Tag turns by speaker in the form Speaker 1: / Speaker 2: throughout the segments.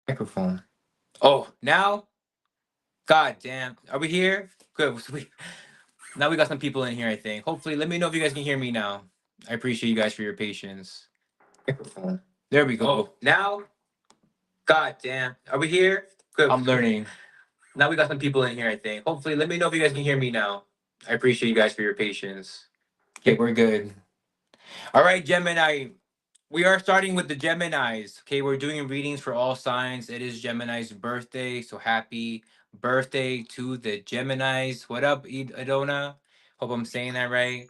Speaker 1: Microphone. Oh, now? God damn. Are we here? Good. Now we got some people in here, I think. Hopefully, let me know if you guys can hear me now. I appreciate you guys for your patience. Microphone. There we go. Oh, now? God damn. Are we here? Good. I'm learning. Now we got some people in here, I think. Hopefully, let me know if you guys can hear me now. I appreciate you guys for your patience. Okay, we're good. All right, Gemini. We are starting with the Geminis. Okay, we're doing readings for all signs. It is Gemini's birthday, so happy birthday to the Geminis. What up, Idona? Hope I'm saying that right.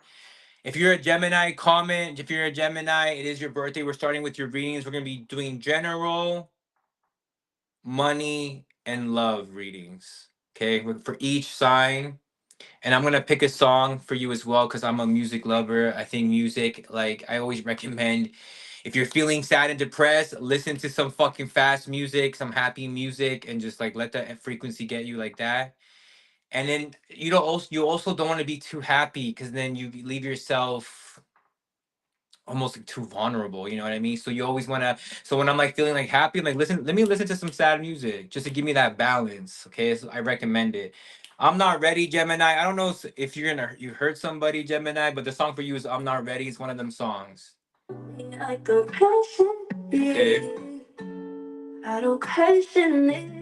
Speaker 1: If you're a Gemini, comment. If you're a Gemini, it is your birthday. We're starting with your readings. We're going to be doing general, money, and love readings. Okay, for each sign. And I'm gonna pick a song for you as well because I'm a music lover. I think music, like I always recommend, if you're feeling sad and depressed, listen to some fucking fast music, some happy music, and just like let that frequency get you like that. And then you also don't want to be too happy because then you leave yourself almost like too vulnerable, you know what I mean? So you always want to, so when I'm like feeling like happy, I'm like, let me listen to some sad music just to give me that balance. Okay, so I recommend it. I'm not ready, Gemini. I don't know if you hurt somebody, Gemini, but the song for you is I'm Not Ready. It's one of them songs. Okay. I don't question it.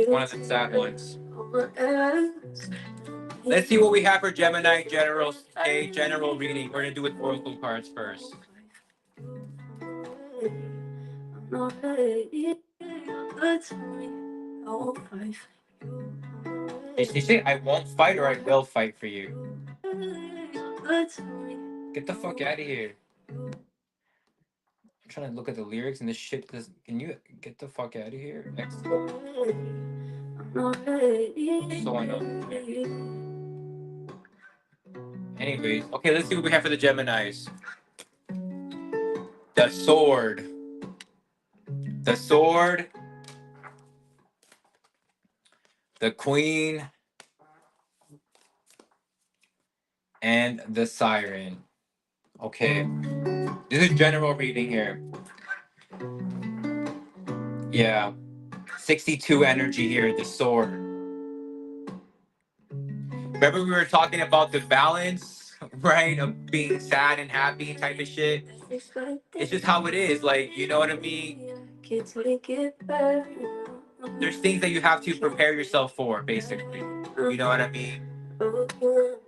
Speaker 1: One of the sad ones. Let's see what we have for Gemini general. Okay, general reading. We're gonna do with oracle cards first. Did you say I won't fight or I will fight for you? Get the fuck out of here. I'm trying to look at the lyrics and this shit does. Can you get the fuck out of here? So annoying. Anyways, okay, let's see what we have for the Geminis. The sword. The sword. The queen. And the siren. Okay. This is general reading here. Yeah. 62 energy here, the sword. Remember we were talking about the balance, right? Of being sad and happy type of shit. It's just how it is. Like, you know what I mean? There's things that you have to prepare yourself for, basically. You know what I mean?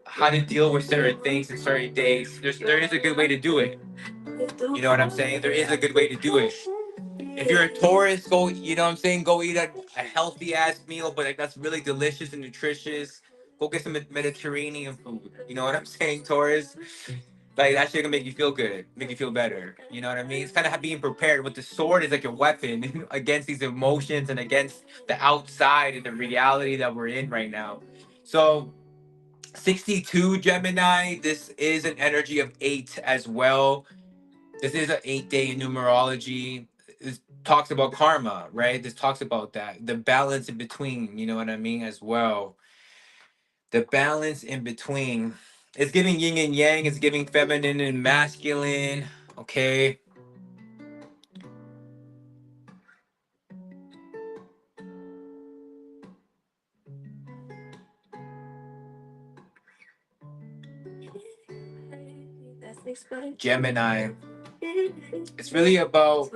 Speaker 1: How to deal with certain things in certain days. There is a good way to do it. You know what I'm saying? There is a good way to do it. If you're a Taurus, go, you know what I'm saying? Go eat a healthy ass meal, but like that's really delicious and nutritious. Go get some Mediterranean food. You know what I'm saying, Taurus? Like that shit can make you feel good, make you feel better. You know what I mean? It's kind of being prepared. With the sword is like your weapon against these emotions and against the outside and the reality that we're in right now. So 62 Gemini, this is an energy of 8 as well. This is an 8-day numerology. This talks about karma, right? This talks about that. The balance in between, you know what I mean, as well. The balance in between. It's giving yin and yang, it's giving feminine and masculine. Okay. Gemini. It's really about,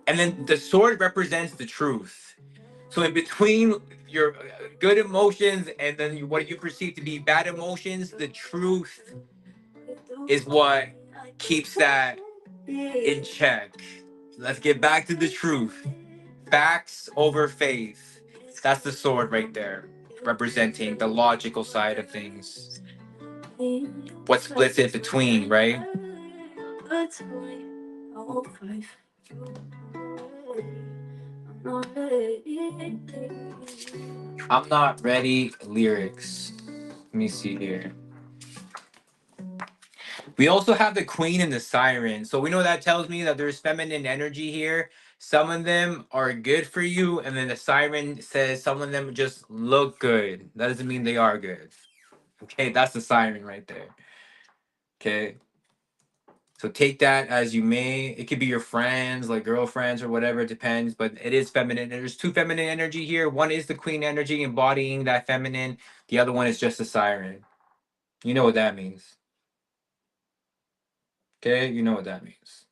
Speaker 1: and then the sword represents the truth. So in between your good emotions and then what you perceive to be bad emotions, the truth is what keeps that in check. Let's get back to the truth. Facts over faith. That's the sword right there, representing the logical side of things. What splits in between, right? I'm not ready lyrics. Let me see here. We also have the queen and the siren. So we know that tells me that there's feminine energy here. Some of them are good for you. And then the siren says some of them just look good. That doesn't mean they are good. Okay, that's the siren right there. Okay. So take that as you may. It could be your friends, like girlfriends or whatever, it depends. But it is feminine. There's two feminine energy here. One is the queen energy embodying that feminine. The other one is just a siren. You know what that means. Okay, you know what that means.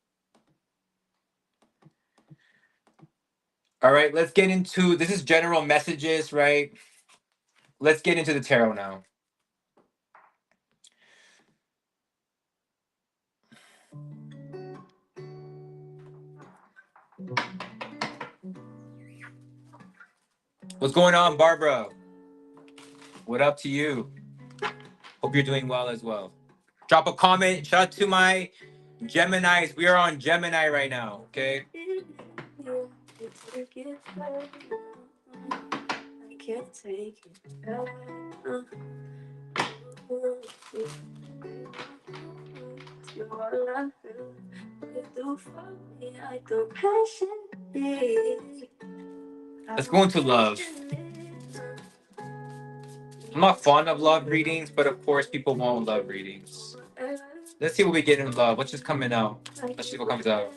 Speaker 1: All right, let's get into this is general messages, right? Let's get into the tarot now. What's going on, Barbara? What up to you? Hope you're doing well as well. Drop a comment. Shout out to my Geminis. We are on Gemini right now, okay? Let's go into love. I'm not fond of love readings, but of course people want love readings. Let's see what we get in love. What's just coming out? Let's see what comes out.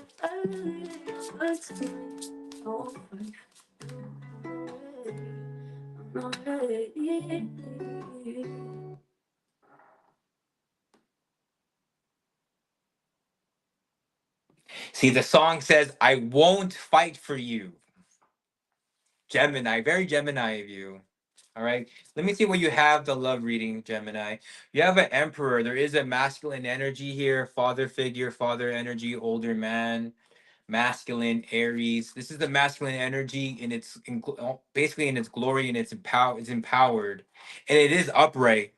Speaker 1: See, the song says, I won't fight for you. Gemini, very Gemini of you. All right. Let me see what you have the love reading, Gemini. You have an emperor. There is a masculine energy here, father figure, father energy, older man, masculine, Aries. This is the masculine energy in its basically in its glory and it's empowered. And it is upright.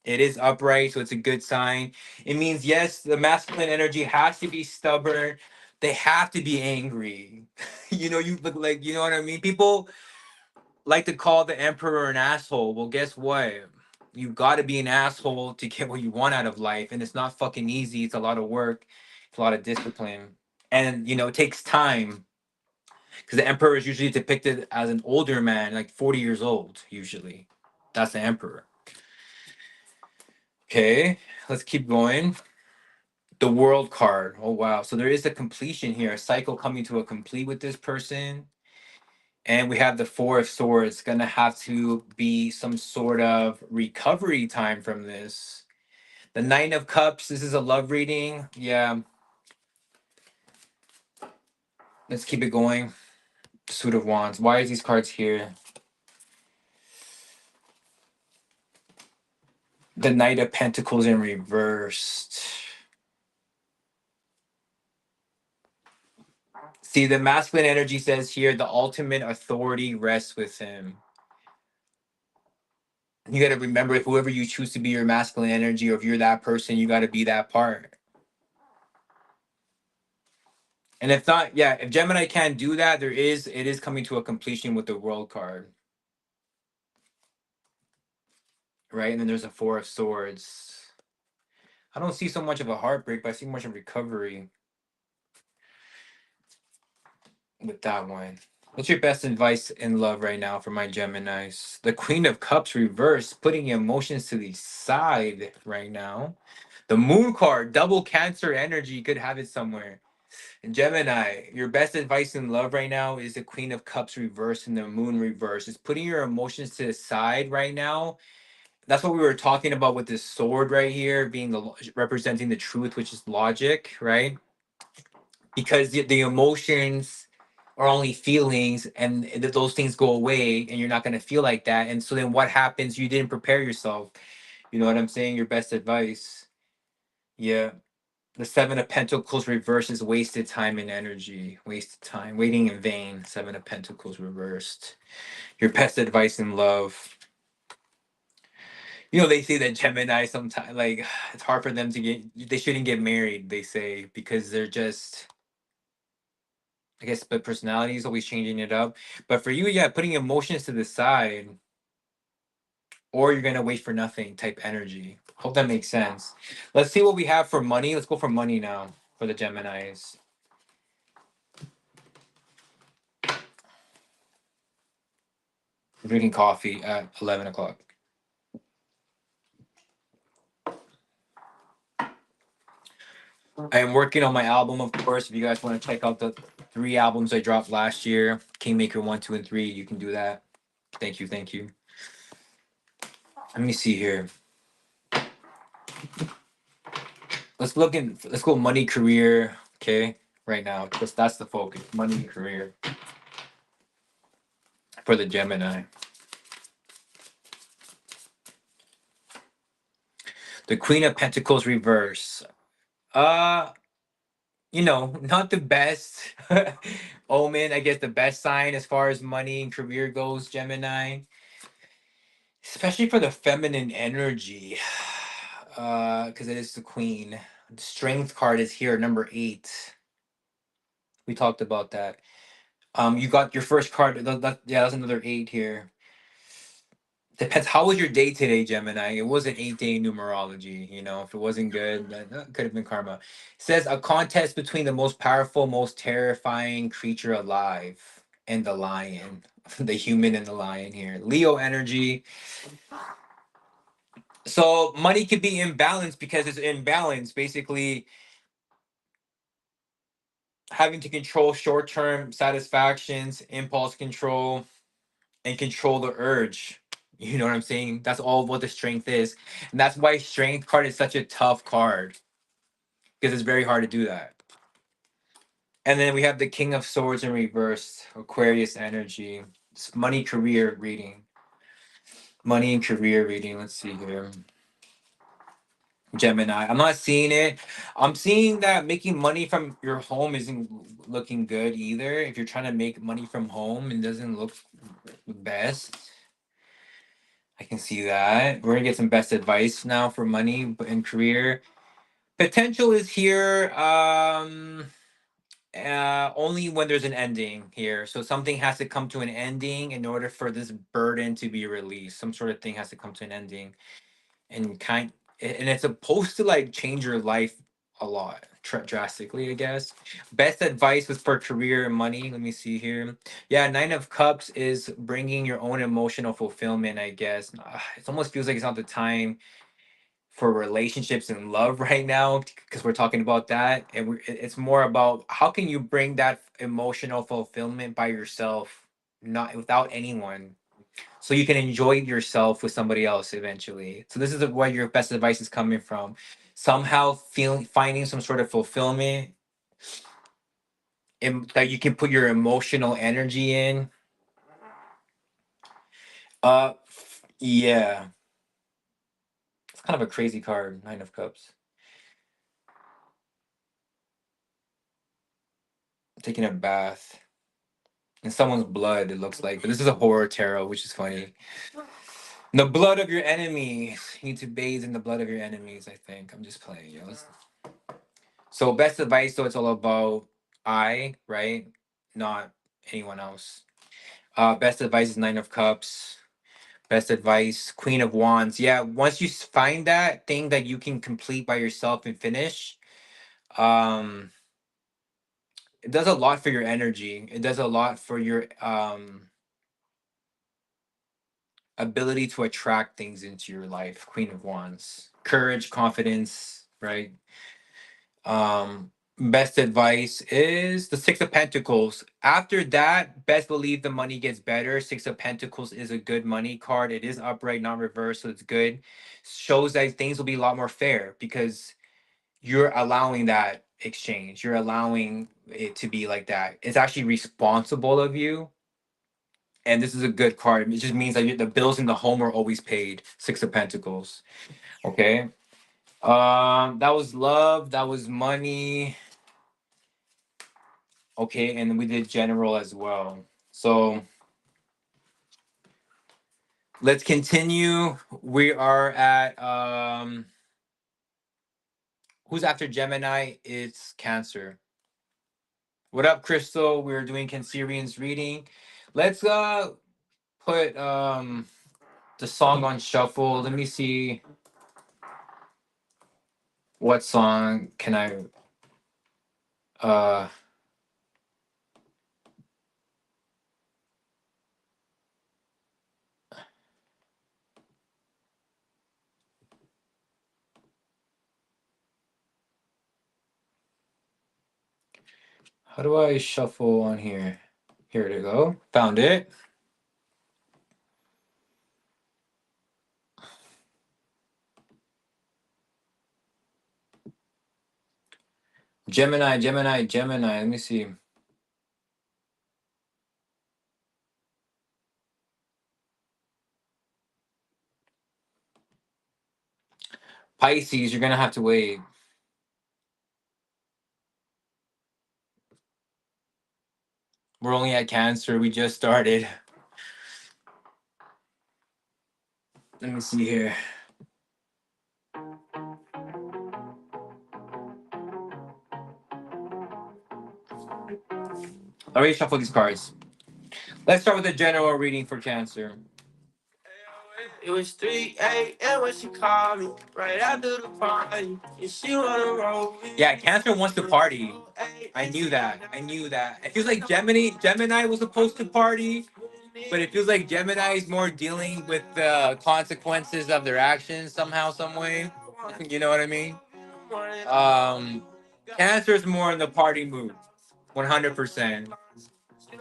Speaker 1: It is upright, so it's a good sign. It means yes, the masculine energy has to be stubborn. They have to be angry. You look like, you know what I mean? People like to call the emperor an asshole. Well, guess what? You got to be an asshole to get what you want out of life, and it's not fucking easy. It's a lot of work. It's a lot of discipline, and it takes time because the emperor is usually depicted as an older man, like 40 years old. Usually, that's the emperor. Okay, let's keep going. The world card. Oh wow. So there is a completion here, a cycle coming to a complete with this person. And we have the Four of Swords. Gonna have to be some sort of recovery time from this. The Nine of Cups. This is a love reading. Yeah. Let's keep it going. Suit of Wands. Why is these cards here? The Knight of Pentacles in reversed. See, the masculine energy says here the ultimate authority rests with him. You got to remember, whoever you choose to be your masculine energy, or if you're that person, you got to be that part. And if not, yeah, if Gemini can't do that, it is coming to a completion with the World card. Right? And then there's a Four of Swords. I don't see so much of a heartbreak, but I see much of recovery with that one. What's your best advice in love right now for my Geminis? The Queen of Cups reversed, putting emotions to the side right now. The Moon card, double Cancer energy, could have it somewhere. And Gemini, your best advice in love right now is the Queen of Cups reverse and the Moon reverse. It's putting your emotions to the side right now. That's what we were talking about with this sword right here, being representing the truth, which is logic, right? Because the emotions are only feelings, and those things go away, and you're not gonna feel like that. And so then what happens? You didn't prepare yourself. You know what I'm saying? Your best advice. Yeah. The Seven of Pentacles reversed is wasted time and energy. Wasted time. Waiting in vain. Seven of Pentacles reversed. Your best advice in love. They say that Gemini sometimes, like, it's hard for them to they shouldn't get married, they say, because they're just, I guess, but personality is always changing it up. But for you, yeah, putting emotions to the side, or you're going to wait for nothing type energy. Hope that makes sense. Let's see what we have for money. Let's go for money now for the Geminis. Drinking coffee at 11 o'clock. I am working on my album, of course. If you guys want to check out the 3 albums I dropped last year, Kingmaker 1, 2, and 3, you can do that. Thank you, thank you. Let me see here. Let's go money, career. Okay, right now, because that's the focus. Money, career for the Gemini. The Queen of Pentacles reverse. Uh, not the best omen. I guess the best sign as far as money and career goes, Gemini. Especially for the feminine energy. Because it is the Queen. The Strength card is here, number 8. We talked about that. You got your first card. Yeah, that's another 8 here. Depends. How was your day today, Gemini? It was an 8-day numerology. If it wasn't good, that could have been karma. It says a contest between the most powerful, most terrifying creature alive and the lion, the human and the lion here. Leo energy. So money could be imbalanced because it's imbalance. Basically, having to control short-term satisfactions, impulse control, and control the urge. You know what I'm saying? That's all what the strength is. And that's why strength card is such a tough card. Because it's very hard to do that. And then we have the King of Swords in reverse, Aquarius energy. It's money career reading. Money and career reading. Let's see here. Gemini. I'm not seeing it. I'm seeing that making money from your home isn't looking good either. If you're trying to make money from home, it doesn't look the best. I can see that. We're gonna get some best advice now for money and career. Potential is here. Only when there's an ending here. So something has to come to an ending in order for this burden to be released. Some sort of thing has to come to an ending, and it's supposed to like change your life a lot, drastically, I guess. Best advice was for career and money. Let me see here. Yeah, Nine of Cups is bringing your own emotional fulfillment, I guess. It almost feels like it's not the time for relationships and love right now because we're talking about that, and it's more about how can you bring that emotional fulfillment by yourself, not without anyone, so you can enjoy yourself with somebody else eventually. So this is where your best advice is coming from. Somehow finding some sort of fulfillment that you can put your emotional energy in. Yeah, it's kind of a crazy card, Nine of Cups. Taking a bath in someone's blood, it looks like. But this is a horror tarot, which is funny. The blood of your enemies. You need to bathe in the blood of your enemies, I think. I'm just playing, yo. So best advice, though, it's all about right? Not anyone else. Best advice is Nine of Cups. Best advice, Queen of Wands. Yeah, once you find that thing that you can complete by yourself and finish, um, it does a lot for your energy. It does a lot for your ability to attract things into your life. Queen of Wands. Courage, confidence, right? Best advice is the Six of Pentacles. After that, best believe the money gets better. Six of Pentacles is a good money card. It is upright, not reversed, so it's good. Shows that things will be a lot more fair because you're allowing that exchange. You're allowing it to be like that. It's actually responsible of you. And this is a good card. It just means that the bills in the home are always paid. Six of Pentacles. Okay. That was love. That was money. Okay, and we did general as well. So let's continue. We are at who's after Gemini? It's Cancer. What up, Crystal? We're doing Cancerian's reading. Let's put the song on shuffle. Let me see what song can I uh How do I shuffle on here? Here to go. Found it. Gemini, Gemini, Gemini. Let me see. Pisces, you're gonna have to wait. We're only at Cancer. We just started. Let me see here. Let me shuffle these cards. Let's start with the general reading for Cancer. It was 3 a.m. when she called me right after the party. And she wanna roll with me. Yeah, Cancer wants to party. I knew that. It feels like Gemini was supposed to party, but it feels like Gemini is more dealing with the consequences of their actions somehow, some way. You know what I mean? Cancer is more in the party mood. 100%.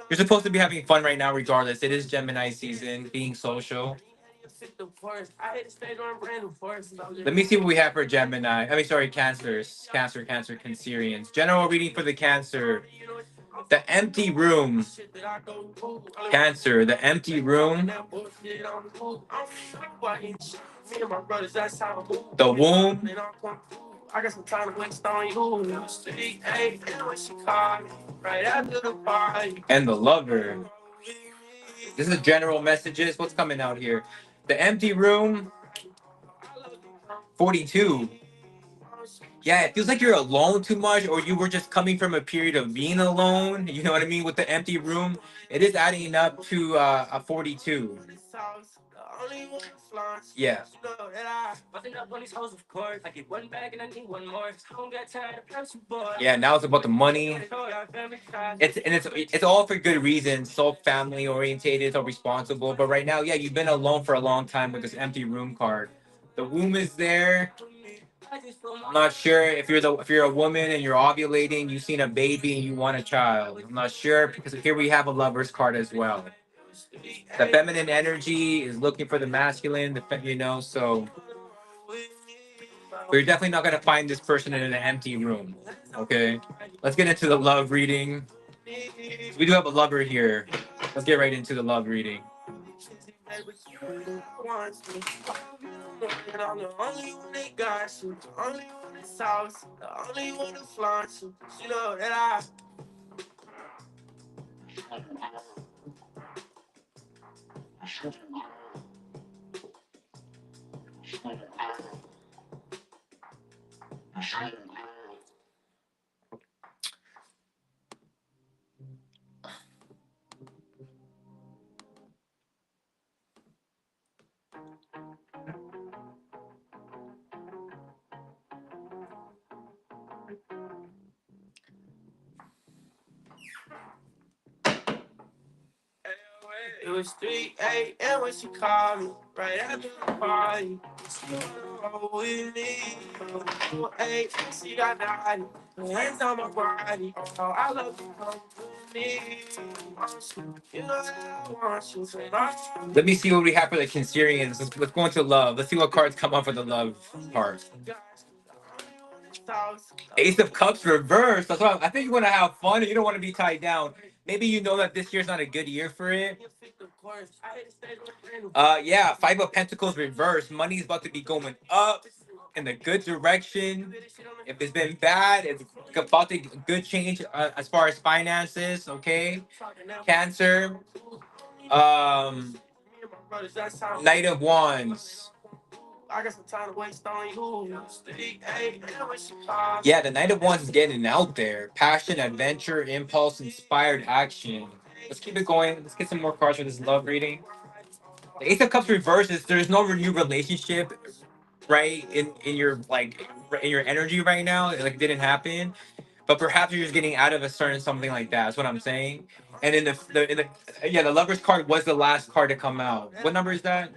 Speaker 1: You're supposed to be having fun right now, regardless. It is Gemini season, being social. Let me see what we have for Gemini. I mean, sorry, Cancers. Cancer, Cancerians. General reading for the Cancer. The empty room. Cancer, the empty room. The womb. I got some time to waste on you. And the lover. This is general messages. What's coming out here? The empty room. 42. Yeah, it feels like you're alone too much, or you were just coming from a period of being alone. You know what I mean? With the empty room, it is adding up to a 42. Yeah. Yeah, now it's about the money. It's all for good reasons. So family orientated, so responsible. But right now, yeah, you've been alone for a long time with this empty room card. The womb is there. I'm not sure if you're a woman and you're ovulating, you've seen a baby and you want a child. I'm not sure because here we have a lover's card as well. The feminine energy is looking for the masculine, so we're definitely not gonna find this person in an empty room. Okay, let's get into the love reading. We do have a lover here. Let's get right into the love reading. It was 3 a.m. when she called me right after the party. She wanna roll with me. Oh, hey, she got naughty. Hands on my body. Oh, I love you. Come with me. You know that I want you tonight. Let me see what we have for the Cancerians. Let's go into love. Let's see what cards come up for the love part. Ace of Cups reversed. That's why I think you want to have fun and you don't want to be tied down. Maybe you know that this year's not a good year for it. Yeah, Five of Pentacles reversed. Money's about to be going up in the good direction. If it's been bad, it's about to good change as far as finances. Okay, Cancer. Knight of Wands. I got some time to waste on you. Yeah, the Knight of Wands is getting out there. Passion, adventure, impulse, inspired action. Let's keep it going. Let's get some more cards for this love reading. The Ace of Cups reverse is there's no new relationship, right? In your in your energy right now. Like it didn't happen. But perhaps you're just getting out of a certain something like that. That's what I'm saying. And the Lover's card was the last card to come out. What number is that?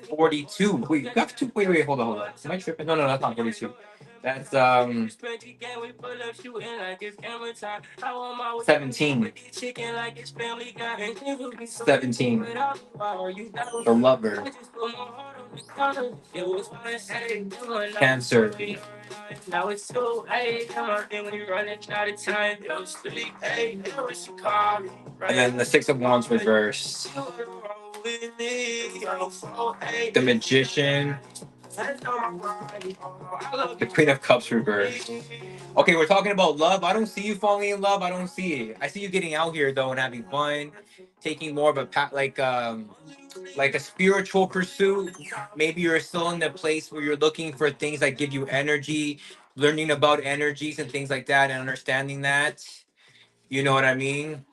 Speaker 1: 42. Wait, hold on. Am I tripping? No, that's not 42. That's 17. 17. The lover. Cancer. Now it's too late. Come on, then when you're running out of time, you'll sleep. Hey, she call me. And then the Six of Wands reversed. The Magician. The Queen of Cups reversed. Okay, we're talking about love. I don't see you falling in love. I don't see it. I see you getting out here though and having fun, taking more of a like a spiritual pursuit. Maybe you're still in the place where you're looking for things that give you energy, learning about energies and things like that, and understanding that. You know what I mean?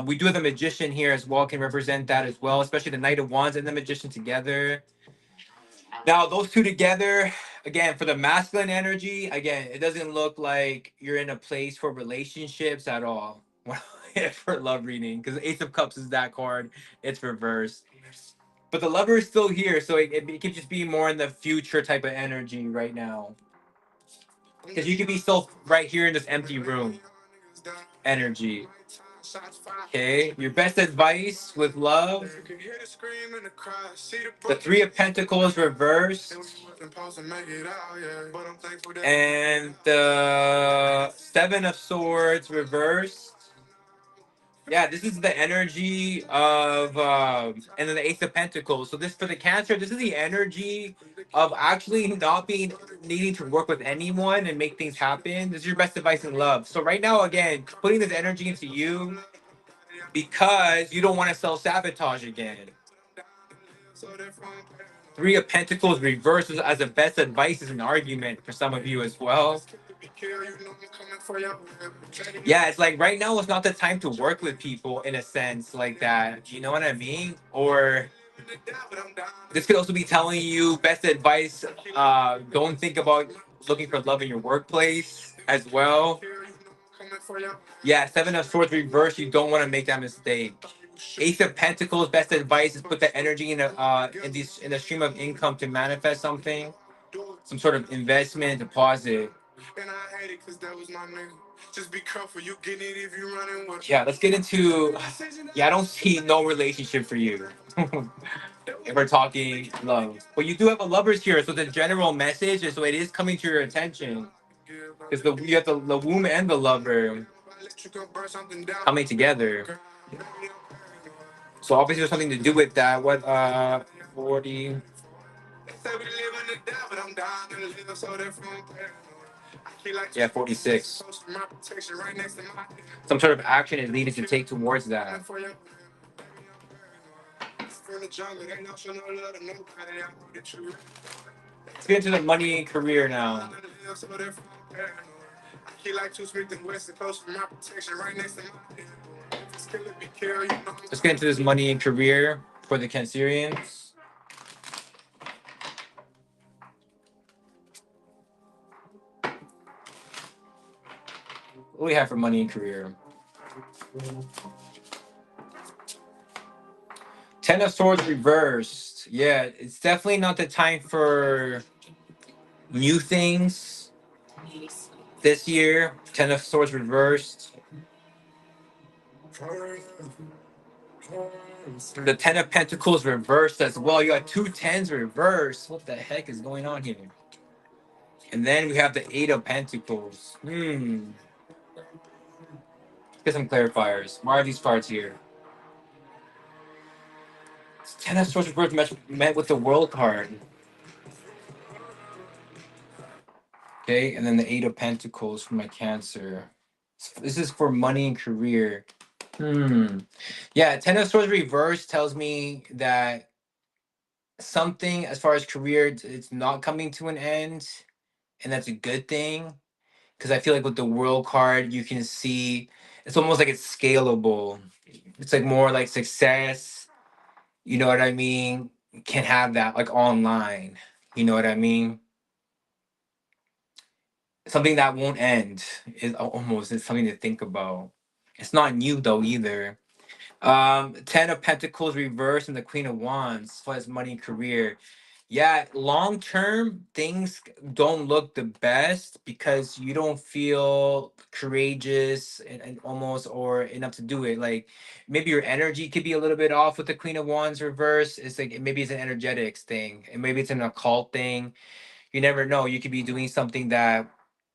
Speaker 1: We do have the Magician here as well, can represent that as well, especially the Knight of Wands and the Magician together. Now, those two together, again, for the masculine energy, again, it doesn't look like you're in a place for relationships at all. For love reading, because Ace of Cups is that card, it's reversed. But the lover is still here, so it could just be more in the future type of energy right now. Because you could be still right here in this empty room energy. Okay, your best advice with love. The Three of Pentacles reversed. And the Seven of Swords reversed. Yeah, this is the energy of, and then the Ace of Pentacles. So this for the Cancer, this is the energy of actually not being needing to work with anyone and make things happen. This is your best advice in love. So right now, again, putting this energy into you because you don't want to self-sabotage again. Three of Pentacles reverses as a best advice is an argument for some of you as well. Yeah, it's like right now is not the time to work with people in a sense like that. You know what I mean? Or this could also be telling you best advice. Don't think about looking for love in your workplace as well. Yeah, Seven of Swords reverse. You don't want to make that mistake. Ace of Pentacles. Best advice is put the energy in a stream of income to manifest something, some sort of investment, deposit. Yeah, let's get into. Yeah, I don't see no relationship for you. If we're talking love, but you do have a lovers here, so the general message is so it is coming to your attention. Because you have the womb and the lover coming together. So obviously there's something to do with that. What 40. Yeah, 46. Some sort of action is needed to take towards that. Let's get into the money and career now. Let's get into this money and career for the Cancerians. What do we have for money and career? Ten of Swords reversed. Yeah, it's definitely not the time for new things this year. Ten of Swords reversed. The Ten of Pentacles reversed as well. You got two tens reversed. What the heck is going on here? And then we have the Eight of Pentacles. Get some clarifiers. Why are these cards here? Ten of Swords reversed met with the World card. Okay, and then the Eight of Pentacles for my Cancer. This is for money and career. Yeah, Ten of Swords reverse tells me that something as far as career, it's not coming to an end, and that's a good thing. Because I feel like with the World card, you can see it's almost like it's scalable. It's like more like success. You know what I mean? Can have that like online. You know what I mean? Something that won't end is almost is something to think about. It's not new though either. Ten of Pentacles reversed and the Queen of Wands for his money and career. Yeah, long term things don't look the best because you don't feel courageous and almost or enough to do it. Like maybe your energy could be a little bit off with the Queen of Wands reverse. It's like maybe it's an energetics thing, and maybe it's an occult thing. You never know. You could be doing something that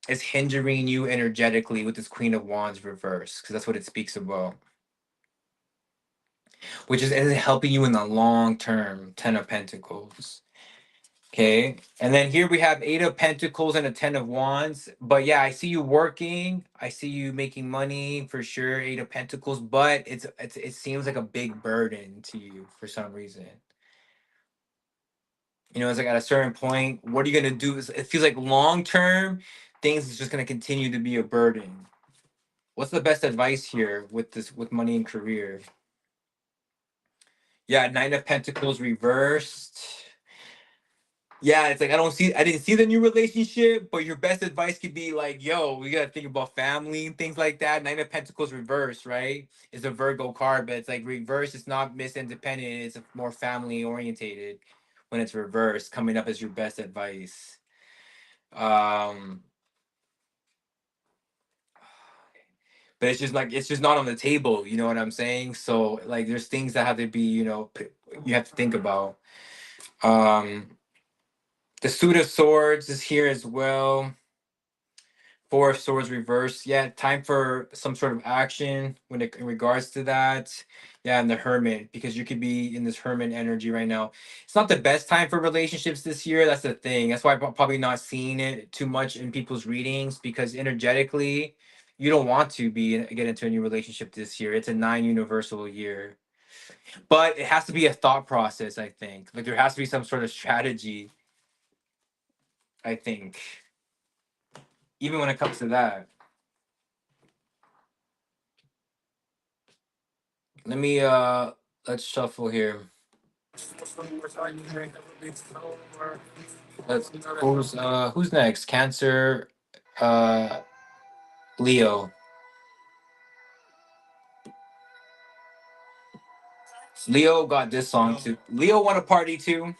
Speaker 1: is hindering you energetically with this Queen of Wands reverse, because that's what it speaks about, which is isn't helping you in the long term. Ten of Pentacles. Okay. And then here we have Eight of Pentacles and a Ten of Wands. But yeah, I see you working. I see you making money for sure. Eight of Pentacles, but it seems like a big burden to you for some reason. You know, it's like at a certain point, what are you gonna do? It feels like long term, things is just gonna continue to be a burden. What's the best advice here with this with money and career? Yeah, Nine of Pentacles reversed. Yeah, it's like I didn't see the new relationship, but your best advice could be like, yo, we gotta think about family and things like that. Nine of Pentacles reverse, right? It's a Virgo card, but it's like reverse, it's not Miss Independent, it's more family orientated when it's reversed, coming up as your best advice. Um, but it's just like it's just not on the table, you know what I'm saying? So like there's things that have to be, you have to think about. Um, the Suit of Swords is here as well. Four of Swords reverse. Yeah, time for some sort of action in regards to that. Yeah, and the Hermit, because you could be in this Hermit energy right now. It's not the best time for relationships this year. That's the thing. That's why I'm probably not seeing it too much in people's readings, because energetically, you don't want to get into a new relationship this year. It's a 9 universal year. But it has to be a thought process, I think. Like there has to be some sort of strategy, I think. Even when it comes to that. Let me let's shuffle here. Let's who's next? Cancer, uh Leo. Leo got this song too. Leo want to party too.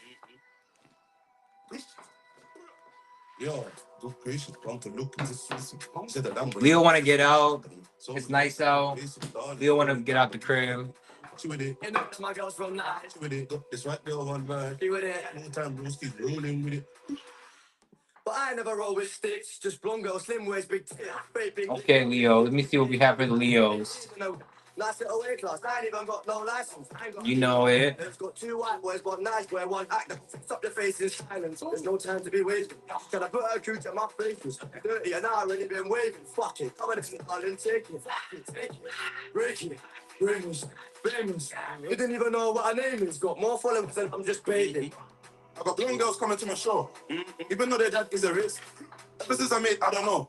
Speaker 1: Leo want to get out. It's nice out. Leo want to get out the crib. But I never roll with sticks, just blonde girl, slim waist, big baby. Okay, Leo. Let me see what we have for the Leos. Nice little A class, I ain't even got no license. You know it. It's got two white boys, one nice boy, one actor. Fix up the face in silence. There's no time to be wasted. Can I put a crew to my faces? 30 and I already been waving. Fuck it. I'm gonna take it. Take it. Break it. Famous. Famous. You didn't even know what her name is. Got more followers than I'm just baiting. I got blonde girls coming to my show, even though their dad is a risk. Ever since I made, I don't know.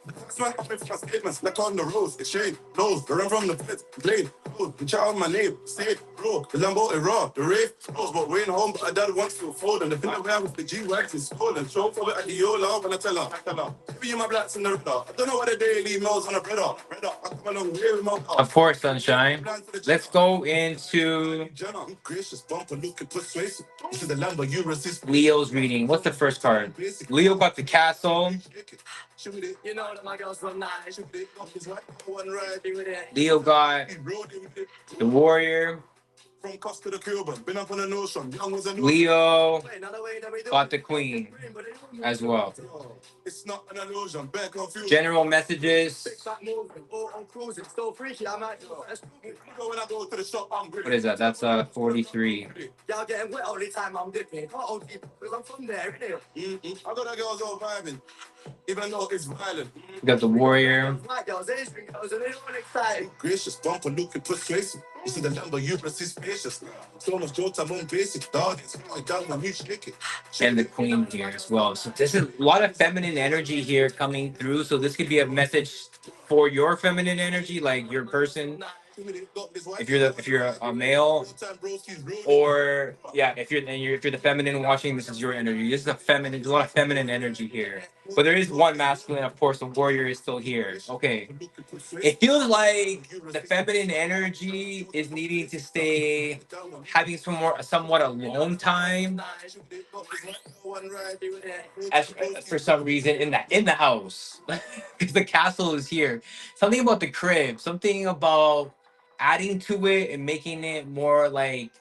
Speaker 1: That's why I'm making my statements, like on the roads, it's shade, nose, the run from the pits, blade, code, the child, my name, say, bro, the Lambo, is raw, the rave, knows, but Wayne home, but I dad wants to fold, and the thing that we have with the G-Wax is stolen. Show for it at the Yola when I tell her, give you my blacks in the radar. I don't know what the daily emails on a bread up, I come along here with my car. Of course, sunshine. Let's go into Leo's reading. What's the first card? Leo got the castle. You know that my girl's from nice. Leo got the warrior. From Costa to Cuba, been up on the notion. Leo got the queen as well. It's not an illusion. General messages. What is that? That's 43. Y'all getting wet all the time. I'm dipping. Because I'm from there, innit? I got that girls all vibing. Even though it's violent. You got the warrior. Gracious, bumper looking persuasive. You see the number, you resist spacious. So much jokes, I'm on basic. Dog, it's down when you shake it. And the queen here as well. So there's a lot of feminine energy here coming through. So this could be a message for your feminine energy, like your person. if you're a male, or yeah, if you're the feminine watching, this is your energy. This is a feminine. There's a lot of feminine energy here, but there is one masculine. Of course, the warrior is still here. Okay, it feels like the feminine energy is needing to stay, having somewhat alone time, as for some reason in the house, because the castle is here. Something about the crib, something about adding to it and making it more like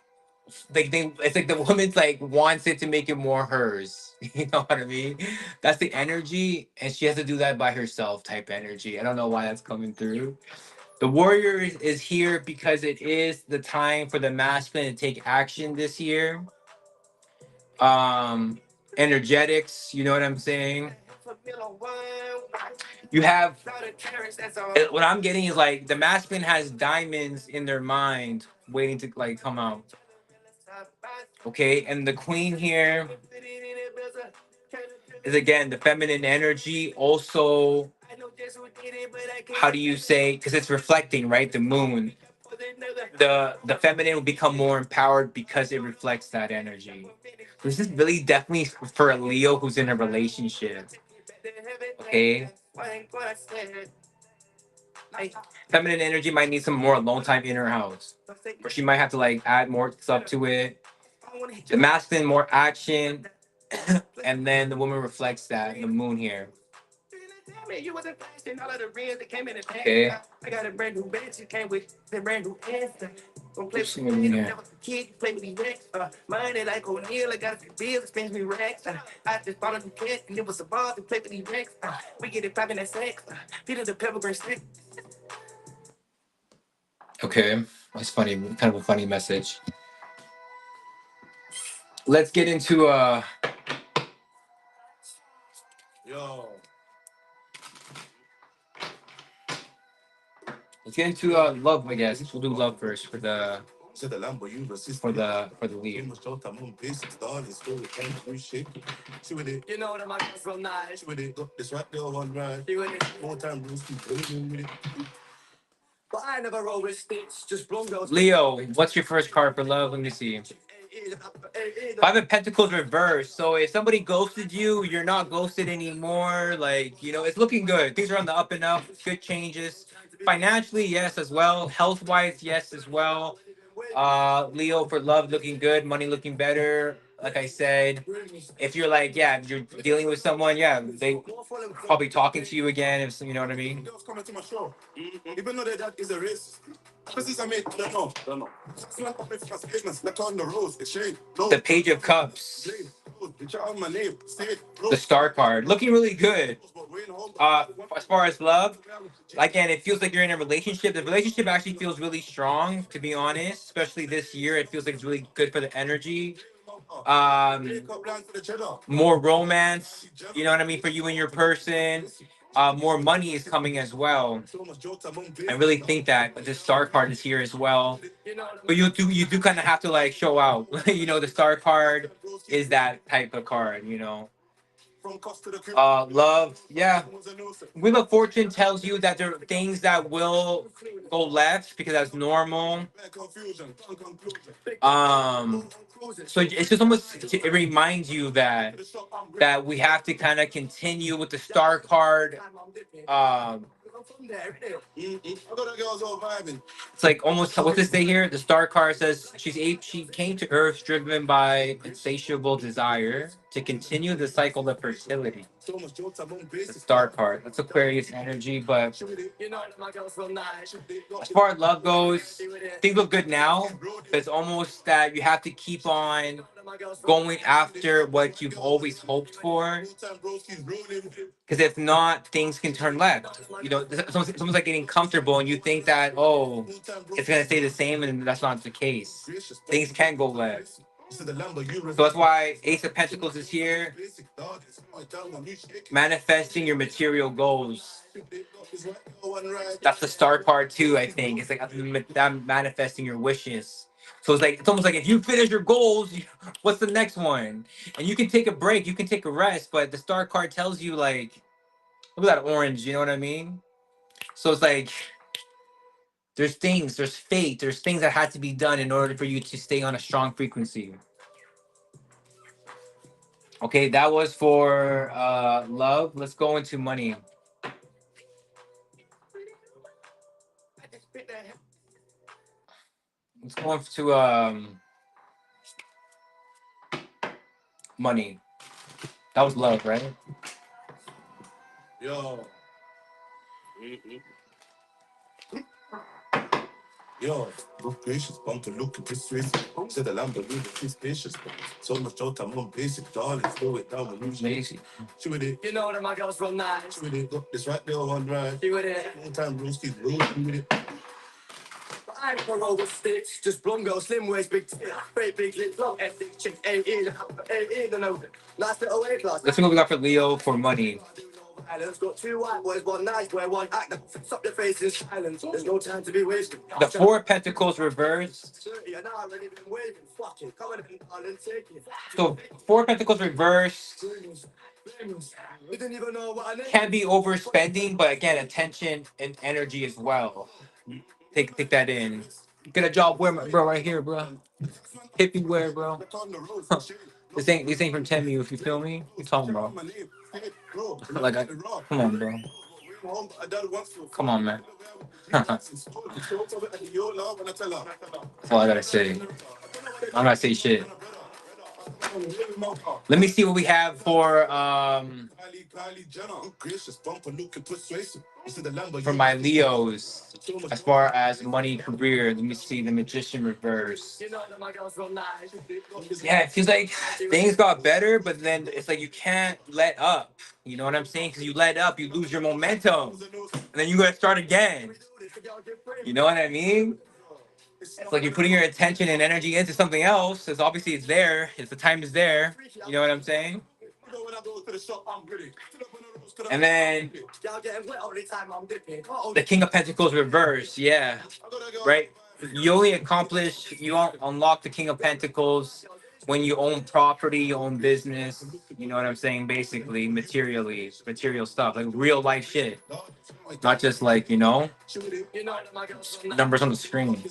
Speaker 1: they, it's like the woman's like wants it to make it more hers. You know what I mean? That's the energy, and she has to do that by herself type energy. I don't know why that's coming through. The warrior is here because it is the time for the masculine to take action this year. um Energetics, you know what I'm saying? You have, what I'm getting is like the masculine has diamonds in their mind waiting to like come out. Okay, and the queen here is again the feminine energy. Also, how do you say, because it's reflecting, right? The moon, the feminine will become more empowered because it reflects that energy. This is really definitely for a Leo who's in a relationship. Okay, feminine energy might need some more alone time in her house, or she might have to like add more stuff to it. The masculine more action, and then the woman reflects that in the moon here. Okay. I got a brand new bed. She came with the brand new answer. What's in here? Money like O'Neal. I got a few bills. Spend me racks. I just bought a new kid and it was a ball to play with these racks. We get it popping that sex. Feeling the pepper burn stick. Okay, that's funny. Kind of a funny message. Let's get into Yo. Let's get into love, I guess. We'll do love first for the lead. You know that my girl's so nice. This right there one right. More time, but I never roll with sticks, just blown those. Leo, what's your first card for love? Let me see. Five of Pentacles reversed. So if somebody ghosted you, you're not ghosted anymore. Like, you know, it's looking good. Things are on the up and up. Good changes. Financially, yes, as well. Health wise, yes, as well. Leo, for love, looking good. Money looking better. Like I said, if you're like, yeah, if you're dealing with someone, yeah, they probably talking to you again. If you know what I mean. Even though that is a risk. The Page of Cups. The Star card. Looking really good. As far as love, again, it feels like you're in a relationship. The relationship actually feels really strong, to be honest. Especially this year, it feels like it's really good for the energy. More romance, you know what I mean, for you and your person. More money is coming as well. I really think that the star card is here as well. But you do kind of have to like show out. You know, the star card is that type of card, you know. Love, yeah. Wheel of Fortune tells you that there are things that will go left because that's normal. So it's just almost, it reminds you that we have to kind of continue with the star card. It's like almost, what's this say here? The star card says she came to Earth driven by insatiable desire to continue the cycle of fertility. The star card. That's Aquarius energy, but as far as love goes, things look good now. But it's almost that you have to keep on going after what you've always hoped for. Because if not, things can turn left. You know, someone's like getting comfortable, and you think that, oh, it's gonna stay the same, and that's not the case. Things can go left. So that's why Ace of Pentacles is here. Manifesting your material goals. That's the star part too, I think. It's like that manifesting your wishes. So it's almost like if you finish your goals, what's the next one? And you can take a break, you can take a rest, but the star card tells you like, look at that orange, you know what I mean? So it's like There's things, there's fate, there's things that had to be done in order for you to stay on a strong frequency. Okay, that was for love. Let's go into money. Let's go into money. That was love, right?
Speaker 2: Yo. Yo, good gracious, bumper look at this face. Said the Lamborghini is spacious. So much out, I'm on basic, darling. Slow it down when you
Speaker 1: Lazy.
Speaker 2: she with it. You know that my girl's from nice. She with it. Look, it's right there on right. She with it. Long time broski's real. She with it. I ain't gonna roll with sticks. Just blonde girl, slim waist, big tits. Very big lips, long ethnic chick. Ain't in, no. Nice little weight class.
Speaker 1: Let's see what we got for Leo for money.
Speaker 2: Let's got two white boys, one nice boy, one actor. Stop your face in silence. There's no time to be wasted.
Speaker 1: The Four of Pentacles reversed. So Four of Pentacles reversed can be overspending, but again, attention and energy as well. Take that in. Get a job where, bro, right here, bro. Hippie wear, bro. Huh. This ain't from Temu, if you feel me. What you talking about? Come on, bro. Come on, man. That's all I gotta say. I'm not say shit. Let me see what we have for my Leos as far as money, career. Let me see the Magician reverse. Yeah, it feels like things got better, but then it's like you can't let up. You know what I'm saying? Because you let up, you lose your momentum, and then you gotta start again. You know what I mean? It's like you're putting your attention and energy into something else. It's obviously it's there. It's the time is there. You know what I'm saying? And then the King of Pentacles reverse. Yeah. Right? You only unlock the King of Pentacles when you own property, you own business. You know what I'm saying? Basically, material stuff, like real life shit. Not just like, numbers on the screen.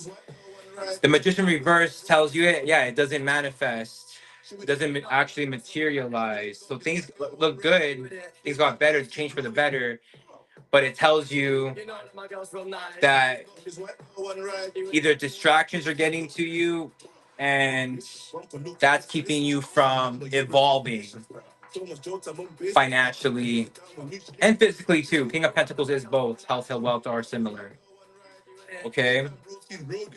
Speaker 1: The Magician reverse tells you, yeah, it doesn't manifest. It doesn't actually materialize. So things look good. Things got better, changed for the better. But it tells you that either distractions are getting to you and that's keeping you from evolving financially and physically too. King of Pentacles is both. Health and wealth are similar. Okay.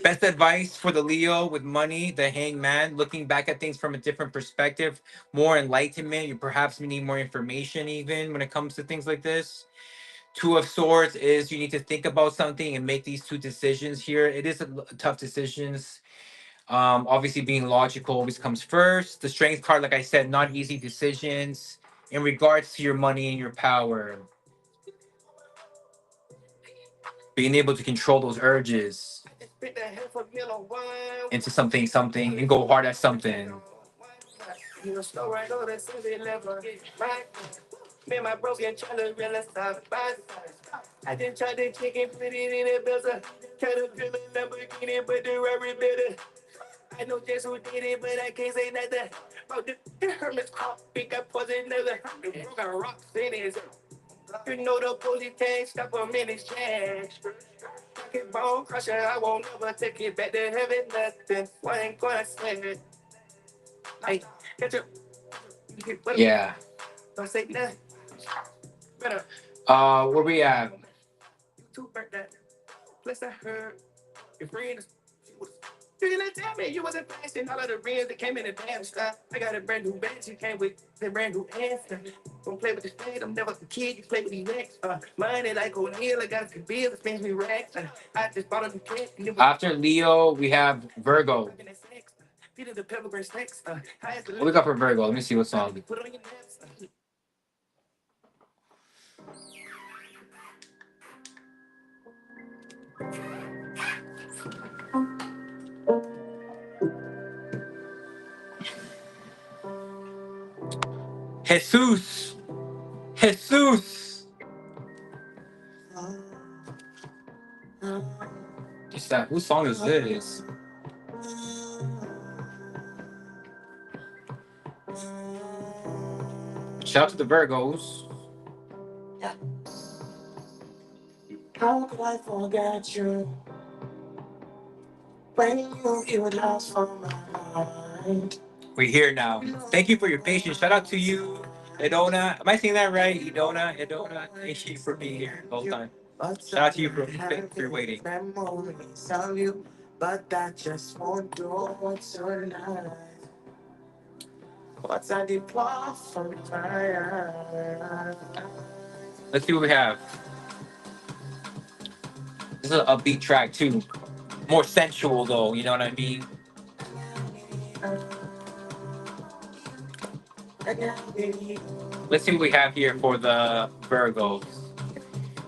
Speaker 1: Best advice for the Leo with money, the Hangman, looking back at things from a different perspective, more enlightenment. You perhaps need more information even when it comes to things like this. Two of Swords is you need to think about something and make these two decisions here. It is tough decisions. Obviously, being logical always comes first. The Strength card, like I said, not easy decisions in regards to your money and your power. Being able to control those urges into something, and go hard at something. Me and my broken tryna realize I didn't try to chicken, put it in a bezel. Caterpillar Lamborghini, but the rubber better. I know just who did it, but I can't say nothing. Bro, the Hermes caught, pick up was another. Broken rocks in his. You know the police can't stop him in his trash. Pocket bone crusher, I won't never take it back to heaven, nothing. Why ain't gonna say it? Like, catch up. Yeah. Don't say nothing. Where we at? Two birthday. Plus I heard your friends. You didn't tell me you wasn't flashing all of the rings that came in the damn stuff. I got a brand new bench, you came with the brand new answer. Don't play with the state, I'm never a kid, you play with these next. Money like O'Neal, I got a bill that spends me racks. I just bought a new kid. After Leo, we have Virgo. What we got for Virgo? Let me see what's on. Jesus. that? Whose song is this? Shout out to the Virgos.
Speaker 2: How could I forget you when you would last for my mind?
Speaker 1: We're here now. Thank you for your patience. Shout out to you, Edona. Am I saying that right? Edona. Thank you for being here the whole time. Shout out to you for waiting.
Speaker 2: Memories of you, but that just won't do tonight. What's I depart from fire?
Speaker 1: Let's see what we have. This is an upbeat track too. More sensual though, you know what I mean? Let's see what we have here for the Virgos.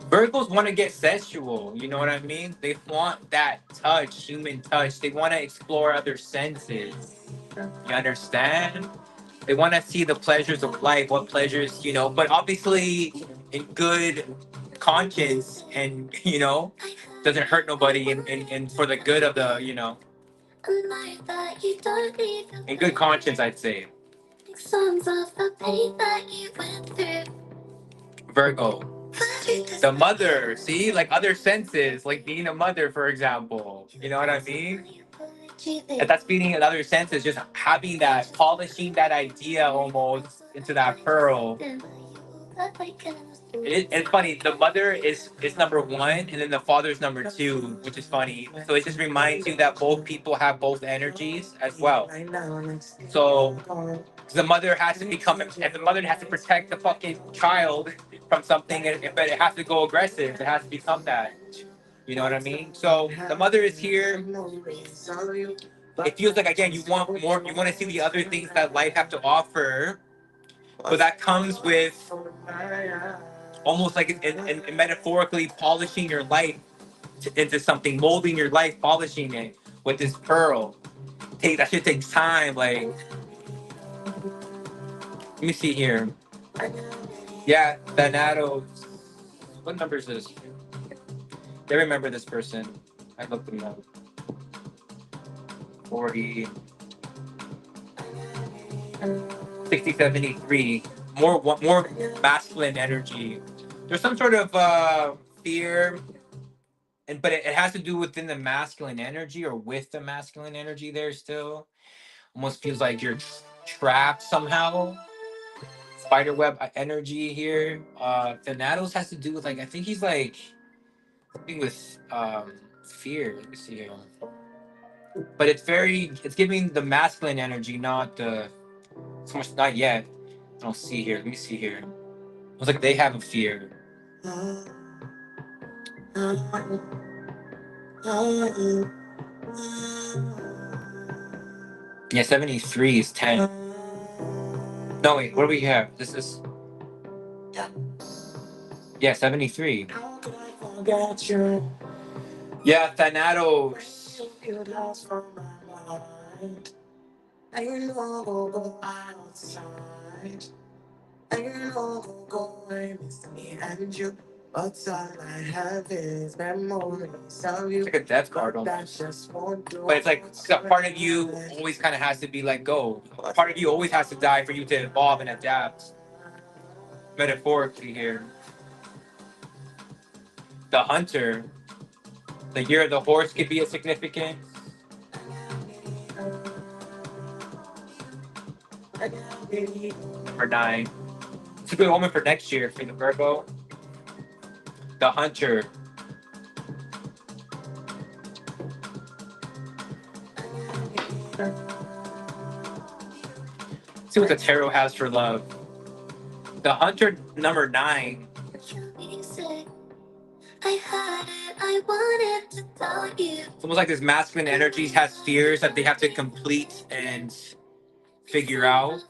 Speaker 1: Virgos want to get sensual, you know what I mean? They want that touch, human touch. They want to explore other senses. You understand? They want to see the pleasures of life, what pleasures, you know, but obviously in good conscience and, you know, doesn't hurt nobody and for the good of the, you know, in good conscience, I'd say. Virgo. The mother, see, like other senses, like being a mother, for example. You know what I mean? And that's being in other senses, just having that, polishing that idea almost into that pearl. It's funny. The mother is number one, and then the father's number two, which is funny. So it just reminds you that both people have both energies as well. So the mother has to become, and the mother has to protect the fucking child from something, but it has to go aggressive. It has to become that. You know what I mean? So the mother is here. It feels like again, you want more. You want to see the other things that life have to offer, but that comes with almost like in metaphorically polishing your life into something, molding your life, polishing it with this pearl. That shit takes time. Like, let me see here. Yeah, Thanatos. What number is this? I remember this person. I looked them up. 40, 60, 73. More masculine energy. There's some sort of fear, but it has to do within the masculine energy or with the masculine energy there still. Almost feels like you're trapped somehow. Spiderweb energy here. Thanatos has to do with like I think he's like something with fear. Let me see here. But it's giving the masculine energy, not the so much not yet. I don't see here. Let me see here. It's like they have a fear. Yeah, 73 is 10. No wait, what do we have? This is yeah, 73. Yeah, Thanatos. But all I have is memories of you. It's like a death card almost. But it's like a part of you always kind of has to be let go. A part of you always has to die for you to evolve and adapt. Metaphorically here. The hunter. The year of the horse could be a significant. Number 9. It's a good omen for next year for the Virgo. The hunter. Let's see what the tarot has for love. The hunter, number 9. It's almost like this masculine energy has fears that they have to complete and figure out.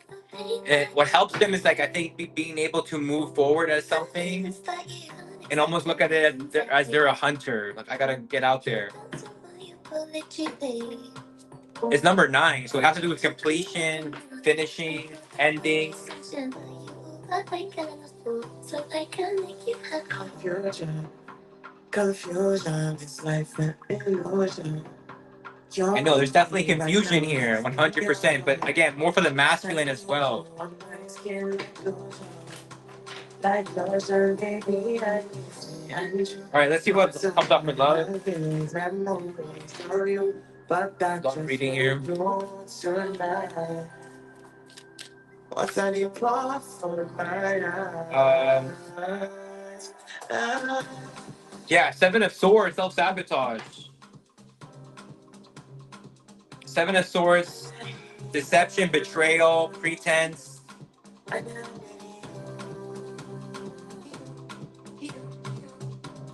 Speaker 1: And what helps them is like I think being able to move forward as something and almost look at it as they're a hunter. Like I gotta get out there. It's number 9, so it has to do with completion, finishing, ending.
Speaker 2: Confusion, it's life an illusion.
Speaker 1: I know there's definitely confusion here, 100%. But again, more for the masculine as well. All right, let's see what comes up for love. Done reading here. Yeah, Seven of Swords, self-sabotage. Seven of Swords, deception, betrayal, pretense.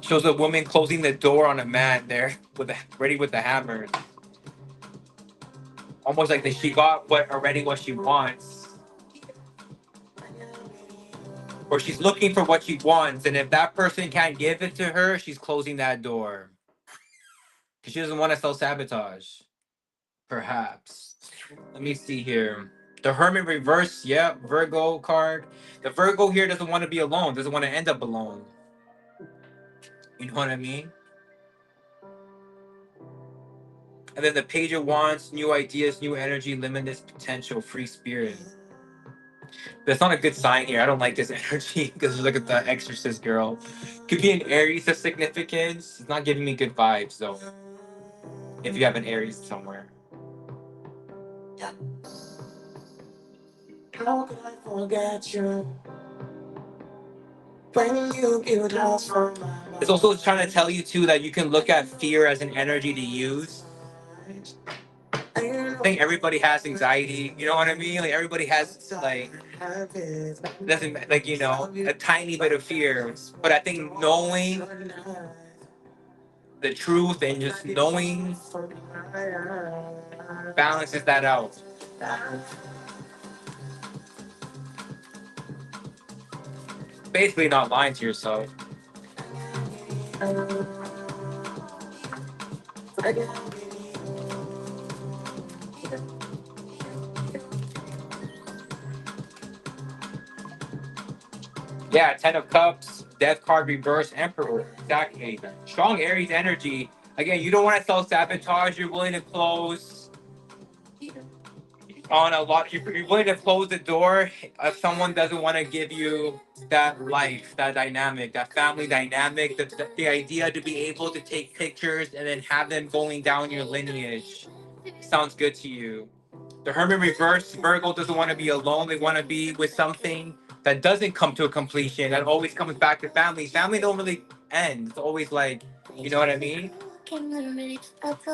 Speaker 1: Shows a woman closing the door on a man there, ready with the hammer. Almost like that she got what she wants. Or she's looking for what she wants, and if that person can't give it to her, she's closing that door. Because she doesn't want to self-sabotage. Perhaps. Let me see here. The Hermit reverse, yeah, Virgo card. The Virgo here doesn't want to be alone, doesn't want to end up alone. You know what I mean? And then the Page of Wands, new ideas, new energy, limitless potential, free spirit. That's not a good sign here. I don't like this energy because look at the Exorcist girl. Could be an Aries of significance. It's not giving me good vibes though. If you have an Aries somewhere. How could I forget you when you build house from my mind? It's also trying to tell you too that you can look at fear as an energy to use. I think everybody has anxiety. You know what I mean? Like everybody has like doesn't like a tiny bit of fear. But I think knowing the truth and just knowing balances that out. Basically, not lying to yourself. Yeah, Ten of Cups, Death card reverse, Emperor. Exactly. Strong Aries energy. Again, you don't want to self-sabotage. You're willing to close on a lot. You're willing to close the door if someone doesn't want to give you that life, that dynamic, that family dynamic, the idea to be able to take pictures and then have them going down your lineage. Sounds good to you. The Hermit reverse, Virgo doesn't want to be alone. They want to be with something that doesn't come to a completion, that always comes back to family. Family don't really end. It's always like, you know what I mean?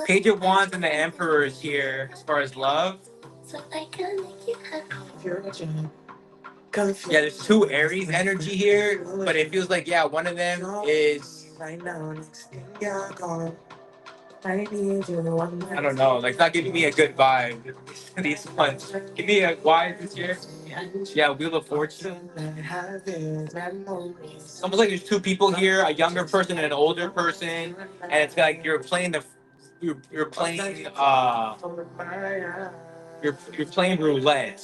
Speaker 1: Page of Wands and the Emperor is here as far as love. Yeah, there's two Aries energy here, but it feels like, yeah, one of them is, I don't know, like, it's not giving me a good vibe. These ones. Give me a why this year. Yeah, Wheel of Fortune. It's almost like there's two people here, a younger person and an older person, and it's like you're playing you're playing roulette.